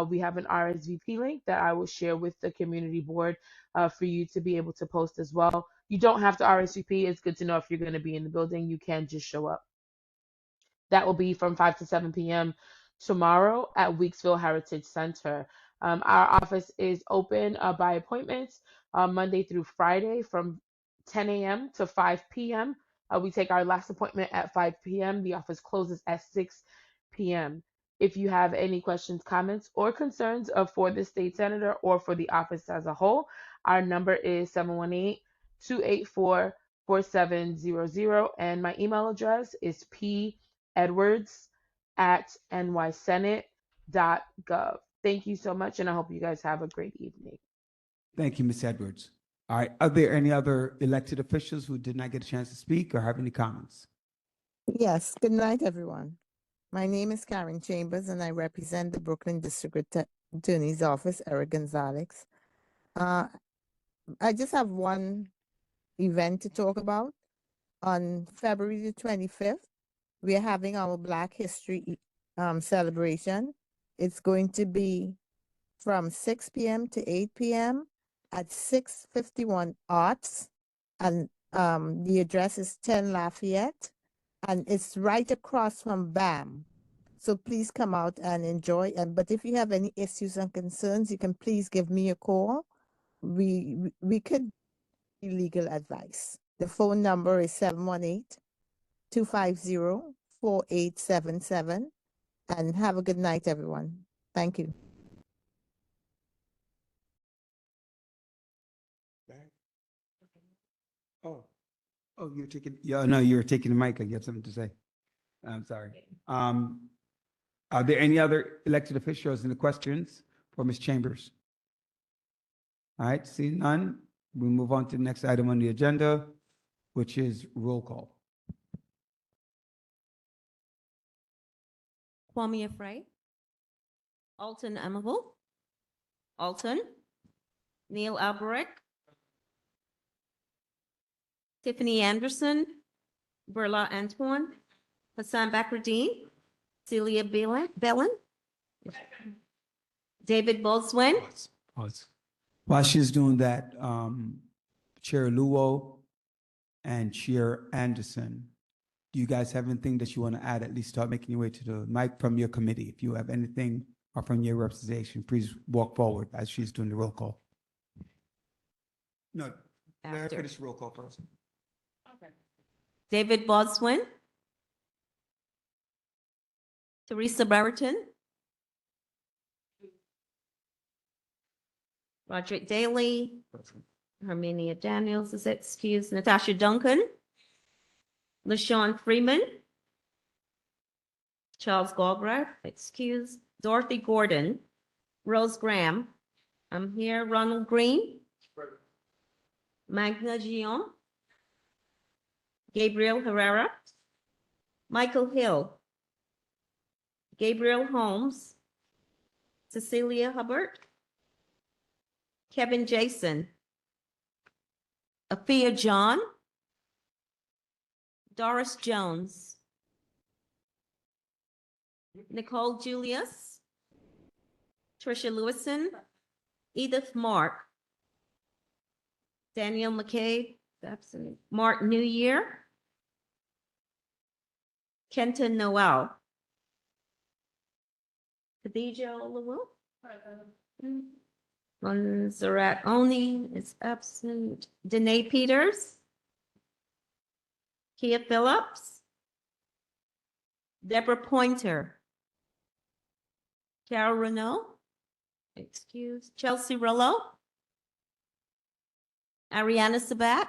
We have an RSVP link that I will share with the community board for you to be able to post as well. You don't have to RSVP. It's good to know if you're going to be in the building. You can just show up. That will be from 5 to 7 p.m. tomorrow at Weeksville Heritage Center. Our office is open by appointments Monday through Friday from 10 a.m. to 5 p.m. We take our last appointment at 5 p.m. The office closes at 6 p.m. If you have any questions, comments, or concerns for the state senator or for the office as a whole, our number is 718-284-4700, and my email address is pedwards@nysenate.gov. Thank you so much, and I hope you guys have a great evening. Thank you, Ms. Edwards. All right. Are there any other elected officials who did not get a chance to speak or have any comments? Yes, good night, everyone. My name is Karen Chambers, and I represent the Brooklyn District Attorney's Office, Eric Gonzalez. I just have one event to talk about. On February the 25th, we are having our Black History celebration. It's going to be from 6 p.m. to 8 p.m. at 651 Arts, and the address is 10 Lafayette, and it's right across from BAM. So please come out and enjoy. But if you have any issues and concerns, you can please give me a call. We could give legal advice. The phone number is 718-250-4877. And have a good night, everyone. Thank you. Oh, you're taking, yeah, no, you're taking the mic. I have something to say. I'm sorry. Are there any other elected officials in the questions for Ms. Chambers? All right, seeing none, we move on to the next item on the agenda, which is roll call. Kwame Afray, Alton Emable, Alton, Neil Albrecht, Tiffany Anderson, Berla Antoine, Hassan Bakruddin, Celia Bellin, David Boswin. While she's doing that, Chair Luo and Chair Anderson, do you guys have anything that you want to add? At least start making your way to the mic from your committee. If you have anything or from your representation, please walk forward as she's doing the roll call. No, let her After. finish the roll call first. David Boswin. Teresa Brereton. Roderick Daly. Herminia Daniels is excused. Natasha Duncan. LaShawn Freeman. Charles Galbraith, excused. Dorothy Gordon. Rose Graham. I'm here. Ronald Green. Magna Gion. Gabriel Herrera. Michael Hill. Gabriel Holmes. Cecilia Hubbard. Kevin Jason. Afia John. Doris Jones. Nicole Julius. Tricia Lewison. Edith Mark. Daniel McCabe, absent. Mark New Year. Kenton Noel. Khadija Olawale. Montserrat Oni is absent. Danae Peters. Kia Phillips. Deborah Pointer. Carol Renault. Excuse. Chelsea Rollo. Ariana Sabat.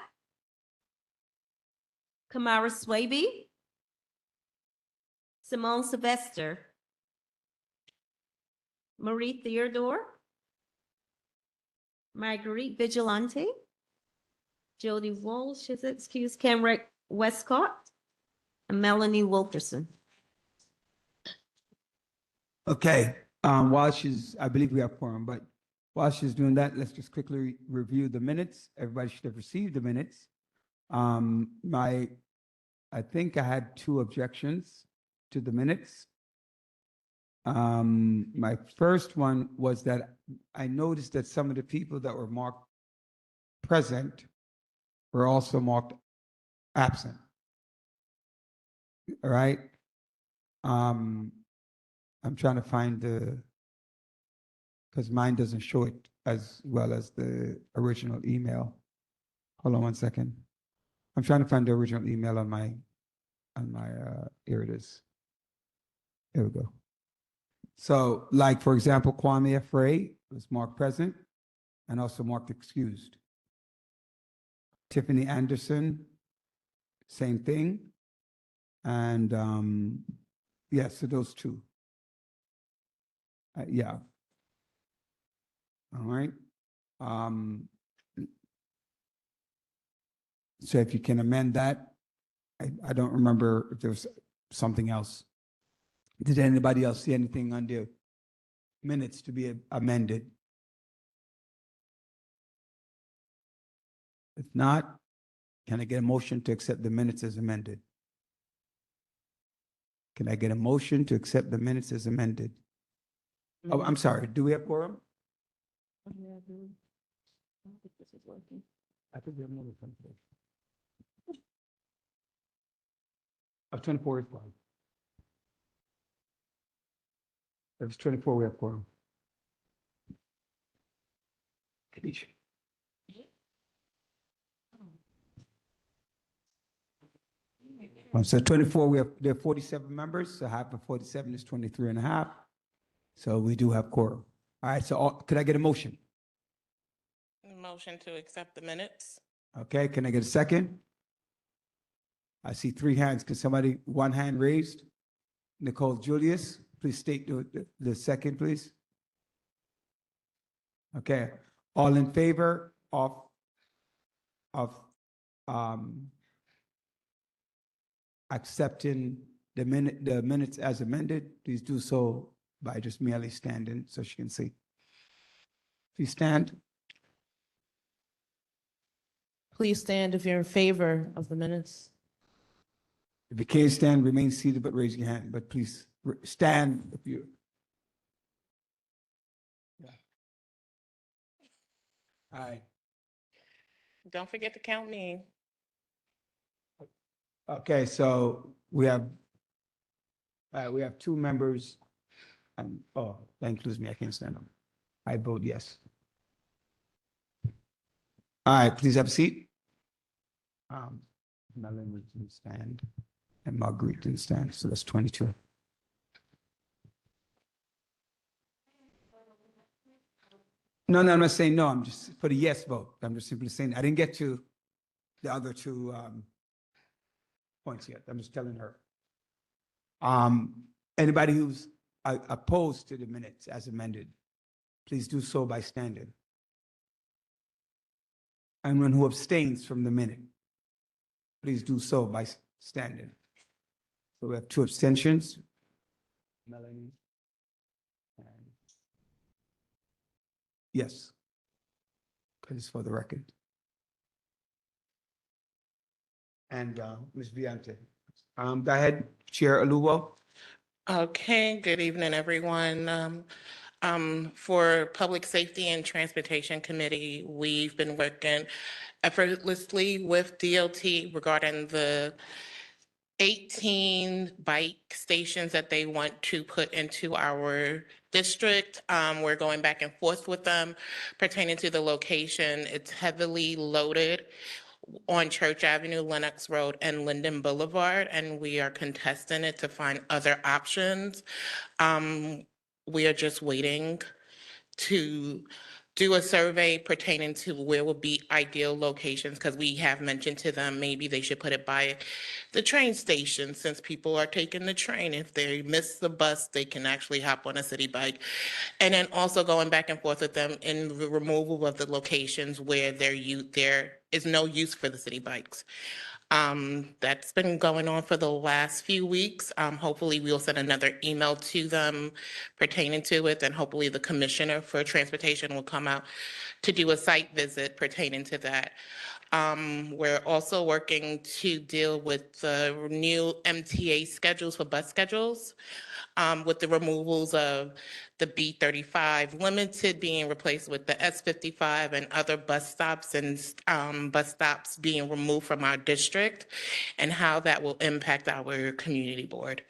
Kamara Swaby. Simone Sylvester. Marie Theodore. Marguerite Vigilante. Jody Walsh is excused. Kenrick Westcott. And Melanie Wilkerson. Okay, while she's, I believe we have quorum, but while she's doing that, let's just quickly review the minutes. Everybody should have received the minutes. I think I had 2 objections to the minutes. My first one was that I noticed that some of the people that were marked present were also marked absent. All right. I'm trying to find because mine doesn't show it as well as the original email. Hold on one second. I'm trying to find the original email on my, here it is. Here we go. So like, for example, Kwame Afray was marked present and also marked excused. Tiffany Anderson, same thing. And yeah, so those 2. Yeah. All right. So if you can amend that, I don't remember if there was something else. Did anybody else see anything on the minutes to be amended? If not, can I get a motion to accept the minutes as amended? Can I get a motion to accept the minutes as amended? Oh, I'm sorry. Do we have quorum? I don't think this is working. I think we have more than 24. 24 is fine. If it's 24, we have quorum. Kanisha. So 24, there are 47 members, so half of 47 is 23 and a half. So we do have quorum. All right, so could I get a motion? Motion to accept the minutes. Okay, can I get a second? I see 3 hands. Can somebody, 1 hand raised? Nicole Julius, please state the second, please. Okay, all in favor of accepting the minutes as amended, please do so by just merely standing so she can see. Please stand. Please stand if you're in favor of the minutes. If you can't stand, remain seated, but raise your hand. But please stand if you. All right. Don't forget to count me. Okay, so we have two members. And, oh, that includes me. I can't stand up. I vote yes. All right, please have a seat. Melanie didn't stand and Marguerite didn't stand, so that's 22. No, I'm not saying no. I'm just for the yes vote. I'm just simply saying I didn't get to the other two points yet. I'm just telling her. Anybody who's opposed to the minutes as amended, please do so by standing. Anyone who abstains from the minute, please do so by standing. So we have two abstentions. Melanie. And yes. Because it's for the record. And Ms. Viante. Go ahead, Chair Aluwo. Okay, good evening, everyone. For Public Safety and Transportation Committee, we've been working effortlessly with DOT regarding the 18 bike stations that they want to put into our district. We're going back and forth with them pertaining to the location. It's heavily loaded on Church Avenue, Lenox Road, and Linden Boulevard, and we are contesting it to find other options. We are just waiting to do a survey pertaining to where would be ideal locations, because we have mentioned to them maybe they should put it by the train station, since people are taking the train. If they miss the bus, they can actually hop on a city bike. And then also going back and forth with them in the removal of the locations where there is no use for the city bikes. That's been going on for the last few weeks. Hopefully we'll send another email to them pertaining to it, and hopefully the Commissioner for Transportation will come out to do a site visit pertaining to that. We're also working to deal with the new MTA schedules for bus schedules, with the removals of the B35 Limited being replaced with the S55 and other bus stops and bus stops being removed from our district, and how that will impact our community board.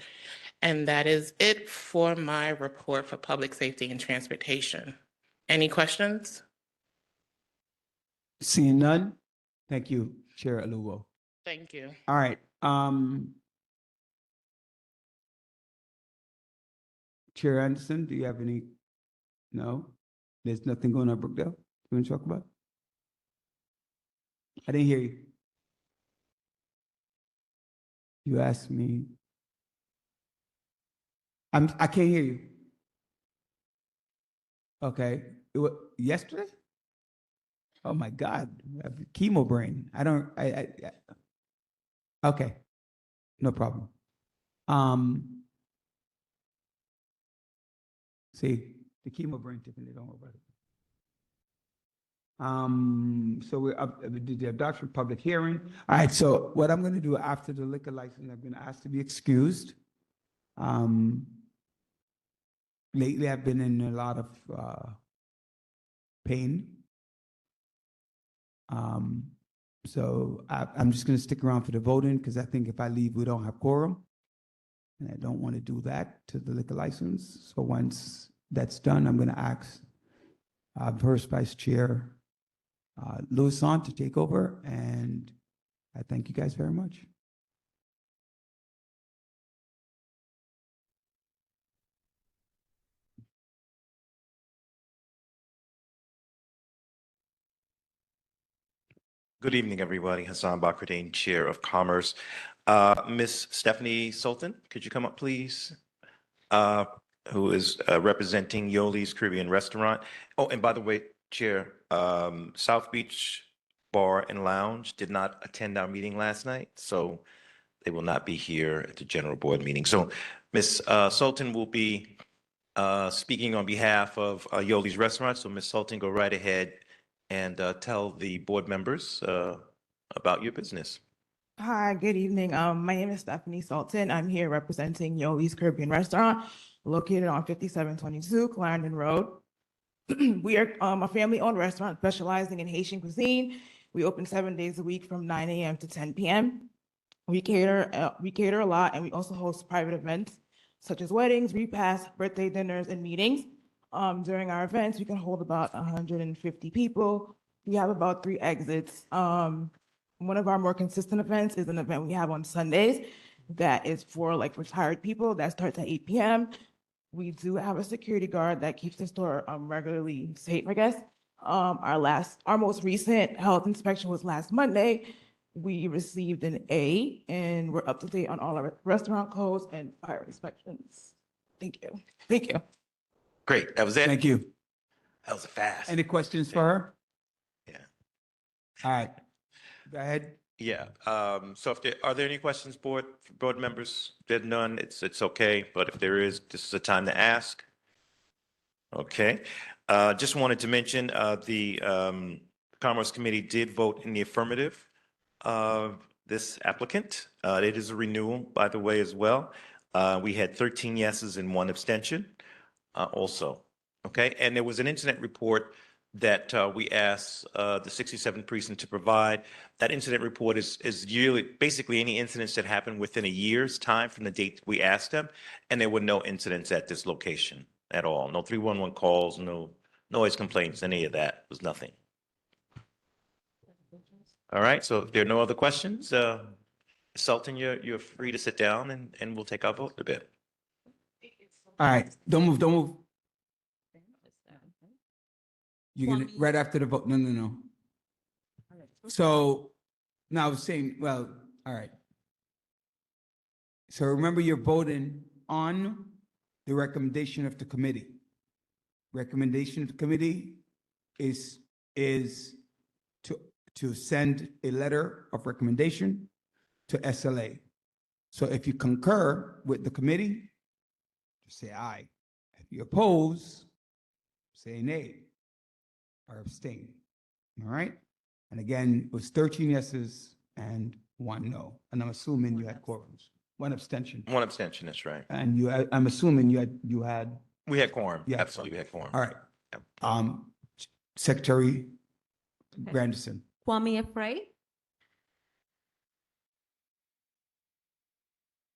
And that is it for my report for public safety and transportation. Any questions? Seeing none, thank you, Chair Aluwo. Thank you. All right. Chair Anderson, do you have any? No? There's nothing going on, Brookdale? You want to talk about? I didn't hear you. You asked me. I can't hear you. Okay. Yesterday? Oh my God. I have chemo brain. Okay. No problem. See, the chemo brain tipping, they don't worry about it. So we did the adoption public hearing. All right, so what I'm gonna do after the liquor license, I'm gonna ask to be excused. Lately, I've been in a lot of pain. So I'm just gonna stick around for the voting, because I think if I leave, we don't have quorum. And I don't want to do that to the liquor license. So once that's done, I'm going to ask First Vice Chair Louis on to take over. And I thank you guys very much. Good evening, everybody. Hassan Bakrdine, Chair of Commerce. Ms. Stephanie Sultan, could you come up, please? Who is representing Yoli's Caribbean Restaurant. Oh, and by the way, Chair, South Beach Bar and Lounge did not attend our meeting last night, so they will not be here at the general board meeting. So Ms. Sultan will be speaking on behalf of Yoli's Restaurant. So Ms. Sultan, go right ahead and tell the board members about your business. Hi, good evening. My name is Stephanie Sultan. I'm here representing Yoli's Caribbean Restaurant, located on 5722 Clarendon Road. We are a family-owned restaurant specializing in Haitian cuisine. We open 7 days a week from 9 a.m. to 10 p.m. We cater a lot, and we also host private events such as weddings, repasts, birthday dinners, and meetings. During our events, we can hold about 150 people. We have about 3 exits. One of our more consistent events is an event we have on Sundays that is for like retired people that starts at 8 p.m. We do have a security guard that keeps the store regularly safe, I guess. Our most recent health inspection was last Monday. We received an A, and we're up to date on all our restaurant codes and fire inspections. Thank you. Thank you. Great, that was it? Thank you. That was fast. Any questions for her? Yeah. All right. Go ahead. Yeah, so if are there any questions, board members? There's none, it's okay, but if there is, this is the time to ask. Okay, just wanted to mention, the Commerce Committee did vote in the affirmative of this applicant. It is a renewal, by the way, as well. We had 13 yeses and 1 abstention, also. Okay, and there was an incident report that we asked the 67th precinct to provide. That incident report is yearly, basically any incidents that happened within a year's time from the date we asked them, and there were no incidents at this location at all. No 311 calls, no noise complaints, any of that, was nothing. All right, so if there are no other questions, Sultan, you're free to sit down and we'll take our vote in a bit. All right, don't move, don't move. You're gonna, right after the vote, no. So, now I was saying, well, all right. So remember, you're voting on the recommendation of the committee. Recommendation of the committee is to send a letter of recommendation to SLA. So if you concur with the committee, just say aye. If you oppose, say nay or abstain. All right? And again, it was 13 yeses and 1 no. And I'm assuming you had quorums. 1 abstention. 1 abstention, that's right. And I'm assuming you had. We had quorum, Yeah. absolutely, we had quorum. All right. Secretary Grandison. Kwame Afraid.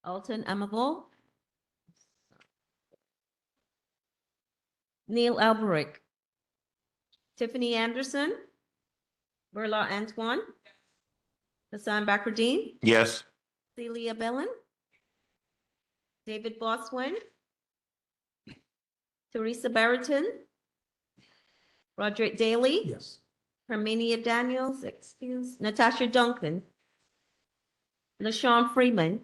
Alton Amable. Neil Alberic. Tiffany Anderson. Berla Antoine. Hassan Bakrdeen. Yes. Celia Bellin. David Boswin. Teresa Barrington. Roderick Daly. Yes. Herminia Daniels, excuse, Natasha Duncan. LaShawn Freeman.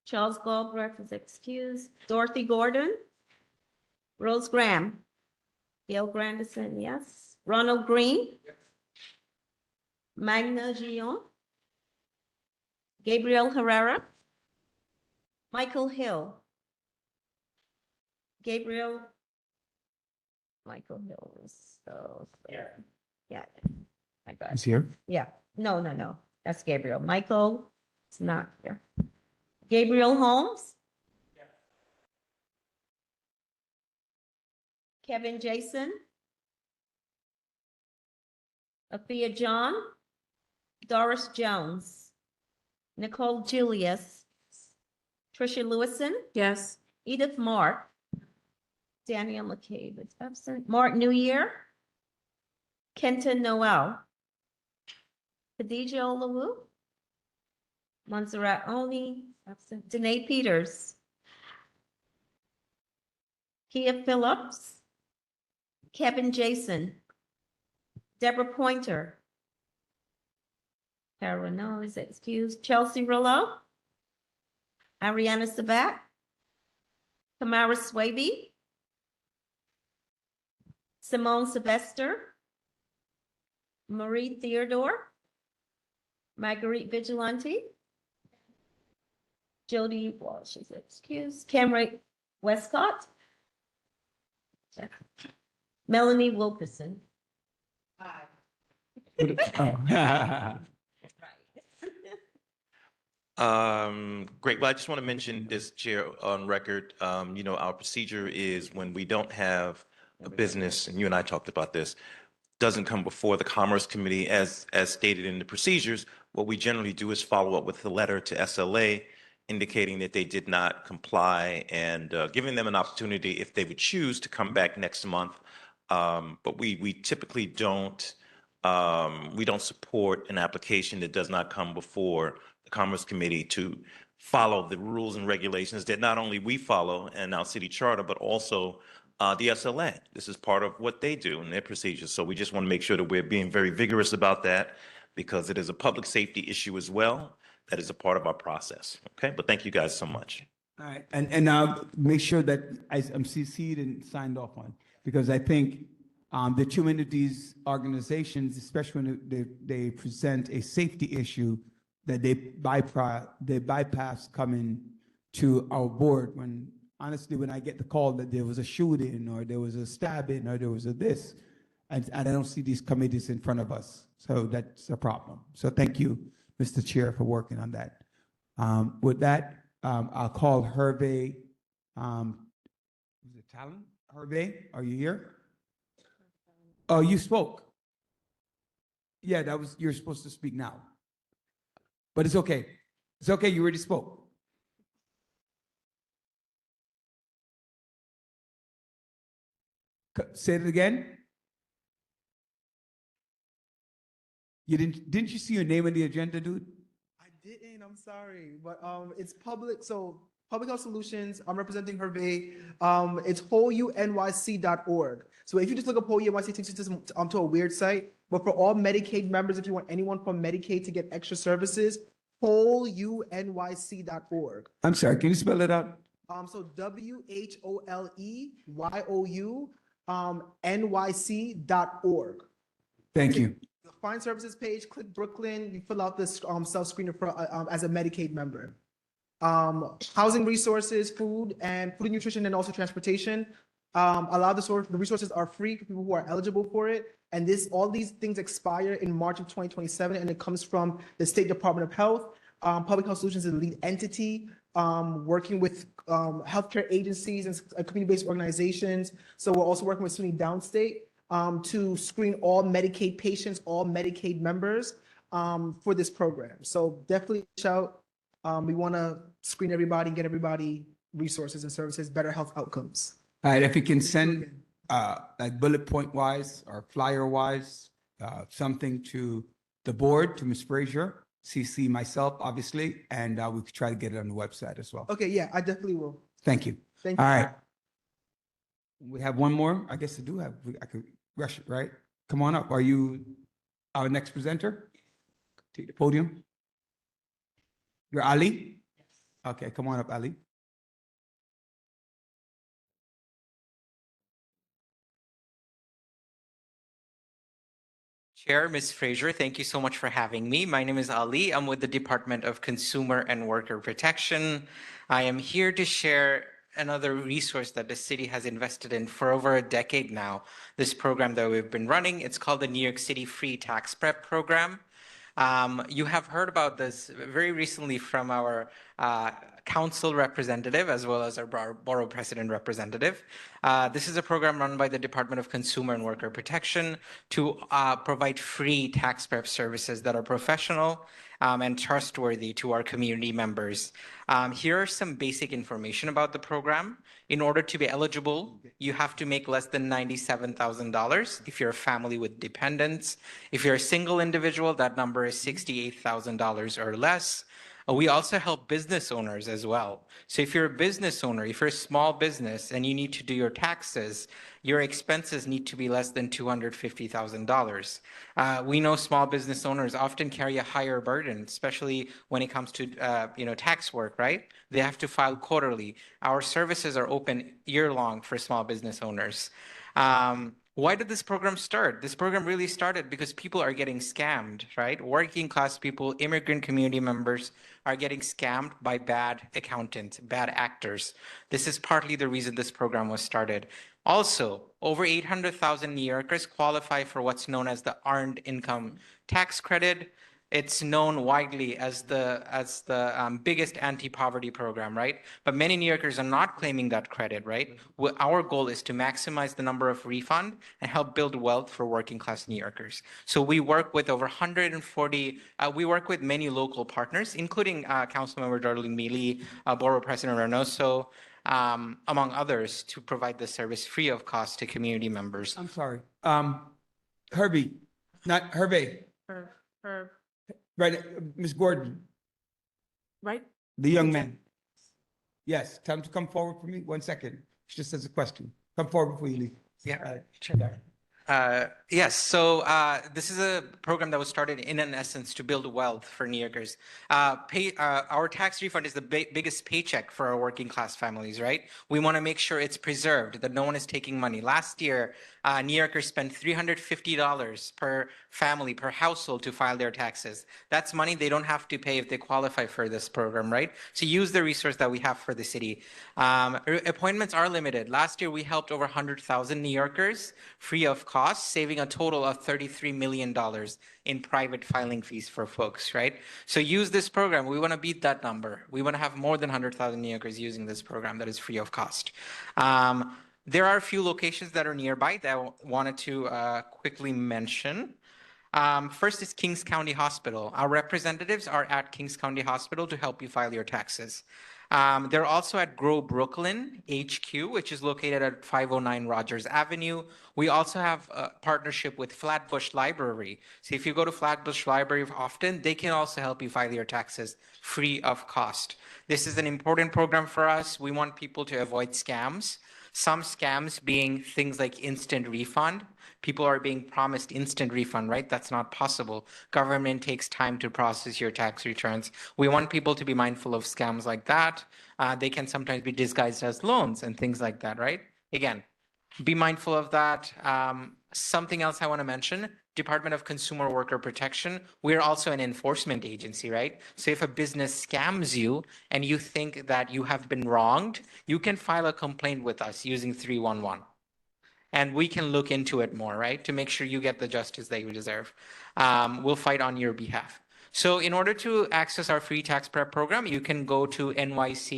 Charles Galbraith is excused. Dorothy Gordon. Rose Graham. Gail Grandison, yes. Ronald Green. Magna Gion. Gabriel Herrera. Michael Hill. Michael Hill is so, yeah. I got He's it. here. Yeah, no, that's Gabriel. Michael, it's not here. Gabriel Holmes. Kevin Jason. Athea John. Doris Jones. Nicole Julius. Tricia Lewison. Yes. Edith Mark. Daniel McCabe is absent. Mark New Year. Kenton Noel. Khadija Olawu. Montserrat Oni, absent. Danae Peters. Kia Phillips. Kevin Jason. Deborah Pointer. Carol no is excused. Chelsea Rillo. Ariana Sabat. Tamara Swaby. Simone Sylvester. Marie Theodore. Marguerite Vigilante. Jody Walsh is excused. Cameron Westcott. Melanie Wilkerson. Great. Well, I just want to mention this, Chair, on record. Our procedure is when we don't have a business, and you and I talked about this, doesn't come before the Commerce Committee as stated in the procedures, what we generally do is follow up with a letter to SLA indicating that they did not comply and giving them an opportunity if they would choose to come back next month. But we typically don't support an application that does not come before the Commerce Committee to follow the rules and regulations that not only we follow in our city charter, but also the SLA. This is part of what they do in their procedures. So we just want to make sure that we're being very vigorous about that because it is a public safety issue as well. That is a part of our process. Okay, but thank you guys so much. All right, and make sure that I'm CC'd and signed off on, because I think the too many of these organizations, especially when they present a safety issue, that they bypass coming to our board when, honestly, when I get the call that there was a shooting or there was a stabbing or there was a this, and I don't see these committees in front of us. So that's a problem. So thank you, Mr. Chair, for working on that. With that, I'll call Hervé. Is it Talon? Hervé, are you here? Oh, you spoke. Yeah, you're supposed to speak now. But it's okay. It's okay, you already spoke. Say it again. You didn't you see your name on the agenda, dude? I didn't, I'm sorry, but it's public, so Public Health Solutions, I'm representing Hervé. It's wholeunyc.org. So if you just look up Whole UNYC, it takes you to a weird site. But for all Medicaid members, if you want anyone from Medicaid to get extra services, wholeunyc.org. I'm sorry, can you spell it out? So WHOLEYOU NYC.org. Thank you. The Find Services page, click Brooklyn, you fill out this self-screener for as a Medicaid member. Housing resources, food and nutrition, and also transportation. A lot of the resources are free for people who are eligible for it. And all these things expire in March of 2027, and it comes from the State Department of Health. Public Health Solutions is the lead entity, working with healthcare agencies and community-based organizations. So we're also working with SUNY Downstate to screen all Medicaid patients, all Medicaid members for this program. So definitely reach out. We want to screen everybody, get everybody resources and services, better health outcomes. All right, if you can send like bullet point wise or flyer wise, something to the board, to Ms. Frazier, CC myself, obviously, and we could try to get it on the website as well. Okay, yeah, I definitely will. Thank you. Thank All you. right. We have one more. I guess I do have, I could rush it, right? Come on up. Are you our next presenter? Take the podium. You're Ali? Okay, come on up, Ali. Chair, Ms. Frazier, thank you so much for having me. My name is Ali. I'm with the Department of Consumer and Worker Protection. I am here to share another resource that the city has invested in for over a decade now. This program that we've been running, it's called the New York City Free Tax Prep Program. You have heard about this very recently from our council representative as well as our borough president representative. This is a program run by the Department of Consumer and Worker Protection to provide free tax prep services that are professional and trustworthy to our community members. Here are some basic information about the program. In order to be eligible, you have to make less than $97,000 if you're a family with dependents. If you're a single individual, that number is $68,000 or less. We also help business owners as well. So if you're a business owner, if you're a small business and you need to do your taxes, your expenses need to be less than $250,000. We know small business owners often carry a higher burden, especially when it comes to tax work, right? They have to file quarterly. Our services are open year-long for small business owners. Why did this program start? This program really started because people are getting scammed, right? Working class people, immigrant community members are getting scammed by bad accountants, bad actors. This is partly the reason this program was started. Also, over 800,000 New Yorkers qualify for what's known as the Earned Income Tax Credit. It's known widely as the biggest anti-poverty program, right? But many New Yorkers are not claiming that credit, right? Our goal is to maximize the number of refund and help build wealth for working class New Yorkers. So we work with over 140. We work with many local partners, including Councilmember Darlene Mealy, Borough President Reynoso, among others, to provide the service free of cost to community members. I'm sorry. Herbie, not Herbie, right, Ms. Gordon, Right? the young man. Yes, tell him to come forward for me. 1 second. She just has a question. Come forward before you leave. Yeah. Sure. Yes, so this is a program that was started in essence to build wealth for New Yorkers. Our tax refund is the biggest paycheck for our working class families, right? We want to make sure it's preserved, that no one is taking money. Last year, New Yorkers spent $350 per family, per household to file their taxes. That's money they don't have to pay if they qualify for this program, right? So use the resource that we have for the city. Appointments are limited. Last year, we helped over 100,000 New Yorkers free of cost, saving a total of $33 million in private filing fees for folks, right? So use this program. We want to beat that number. We want to have more than 100,000 New Yorkers using this program that is free of cost. There are a few locations that are nearby that I wanted to quickly mention. First is Kings County Hospital. Our representatives are at Kings County Hospital to help you file your taxes. They're also at Grow Brooklyn HQ, which is located at 509 Rogers Avenue. We also have a partnership with Flatbush Library. So if you go to Flatbush Library often, they can also help you file your taxes free of cost. This is an important program for us. We want people to avoid scams. Some scams being things like instant refund. People are being promised instant refund, right? That's not possible. Government takes time to process your tax returns. We want people to be mindful of scams like that. They can sometimes be disguised as loans and things like that, right? Again, be mindful of that. Something else I want to mention, Department of Consumer Worker Protection. We're also an enforcement agency, right? So if a business scams you and you think that you have been wronged, you can file a complaint with us using 311. And we can look into it more, right? To make sure you get the justice that you deserve. We'll fight on your behalf. So in order to access our free tax prep program, you can go to nyc.gov/tax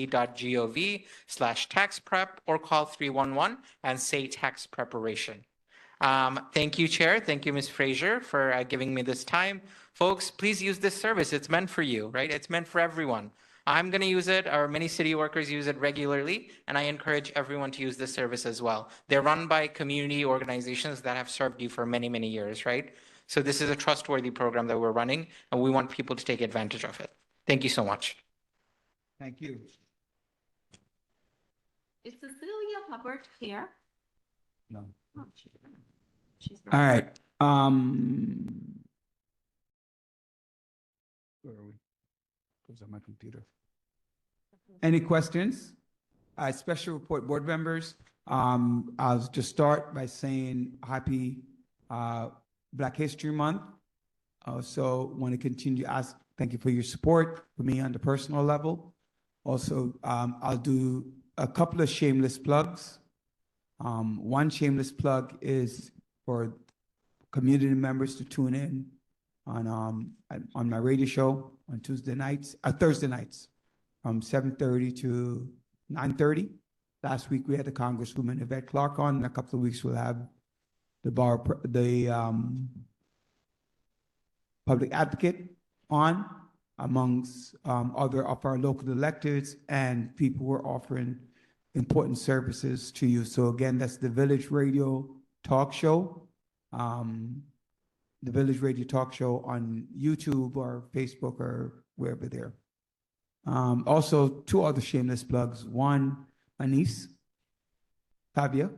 prep or call 311 and say tax preparation. Thank you, Chair. Thank you, Ms. Frazier, for giving me this time. Folks, please use this service. It's meant for you, right? It's meant for everyone. I'm going to use it, or many city workers use it regularly, and I encourage everyone to use this service as well. They're run by community organizations that have served you for many, many years, right? So this is a trustworthy program that we're running, and we want people to take advantage of it. Thank you so much. Thank you. Is Cecilia Hubbard here? No. Oh, she's All right. Where are we? Goes on my computer. Any questions? Special report, board members. I'll just start by saying happy Black History Month. Also want to continue to ask, thank you for your support for me on the personal level. Also, I'll do a couple of shameless plugs. One shameless plug is for community members to tune in on my radio show on Thursday nights from 7:30 to 9:30. Last week we had the Congresswoman Yvette Clarke on. In a couple of weeks we'll have the public advocate on, amongst other of our local electeds and people who are offering important services to you. So again, that's the Village Radio Talk Show. The Village Radio Talk Show on YouTube or Facebook or wherever there. Also, two other shameless plugs. One, my niece, Fabia,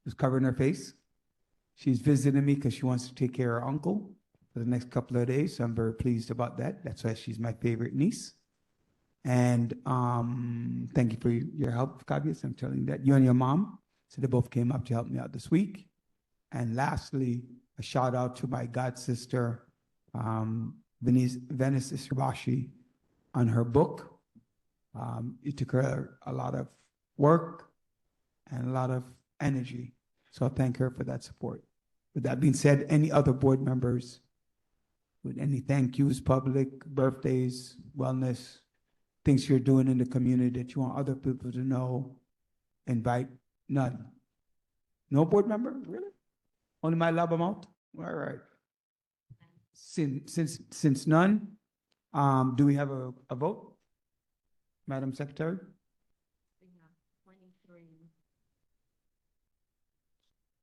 who's covering her face. She's visiting me because she wants to take care of her uncle for the next couple of days. So I'm very pleased about that. That's why she's my favorite niece. And thank you for your help, Fabia. So I'm telling you that. You and your mom. So they both came up to help me out this week. And lastly, a shout out to my god sister, Venice Israbashi, on her book. It took her a lot of work and a lot of energy. So I thank her for that support. With that being said, any other board members with any thank yous, public, birthdays, wellness, things you're doing in the community that you want other people to know, invite? None. No board member, really? Only my lab amount? All right. Since none, do we have a vote? Madam Secretary?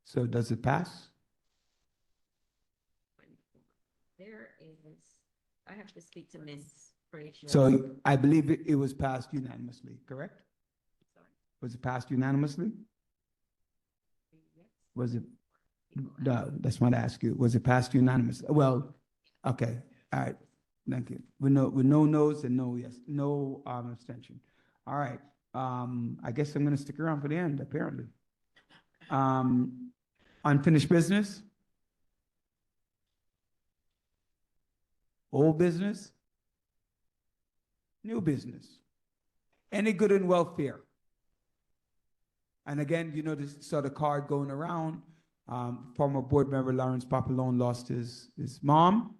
So does it pass? There is, I have to speak to Ms. Frazier. So I believe it was passed unanimously, correct? Was it passed unanimously? Was it, no, that's what I asked you. Was it passed unanimously? Well, okay, all right, thank you. With no no's and no yes, no abstention. All right, I guess I'm gonna stick around for the end, apparently. Unfinished business? Old business? New business? Any good in welfare? And again, you know, this saw the card going around. Former board member Lawrence Papalone lost his mom.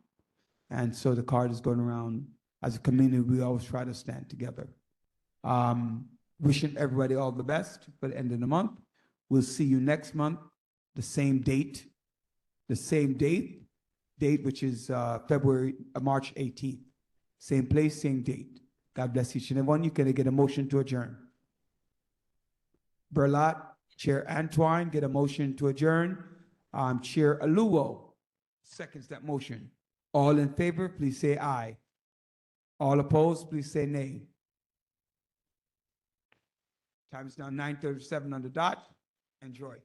And so the card is going around. As a community, we always try to stand together. Wishing everybody all the best for the end of the month. We'll see you next month, the same date, which is March 18th. Same place, same date. God bless each and every one. You can get a motion to adjourn. Berlat, Chair Antoine, get a motion to adjourn. Chair Aluo seconds that motion. All in favor, please say aye. All opposed, please say nay. Time is now 9:37 on the dot. Enjoy.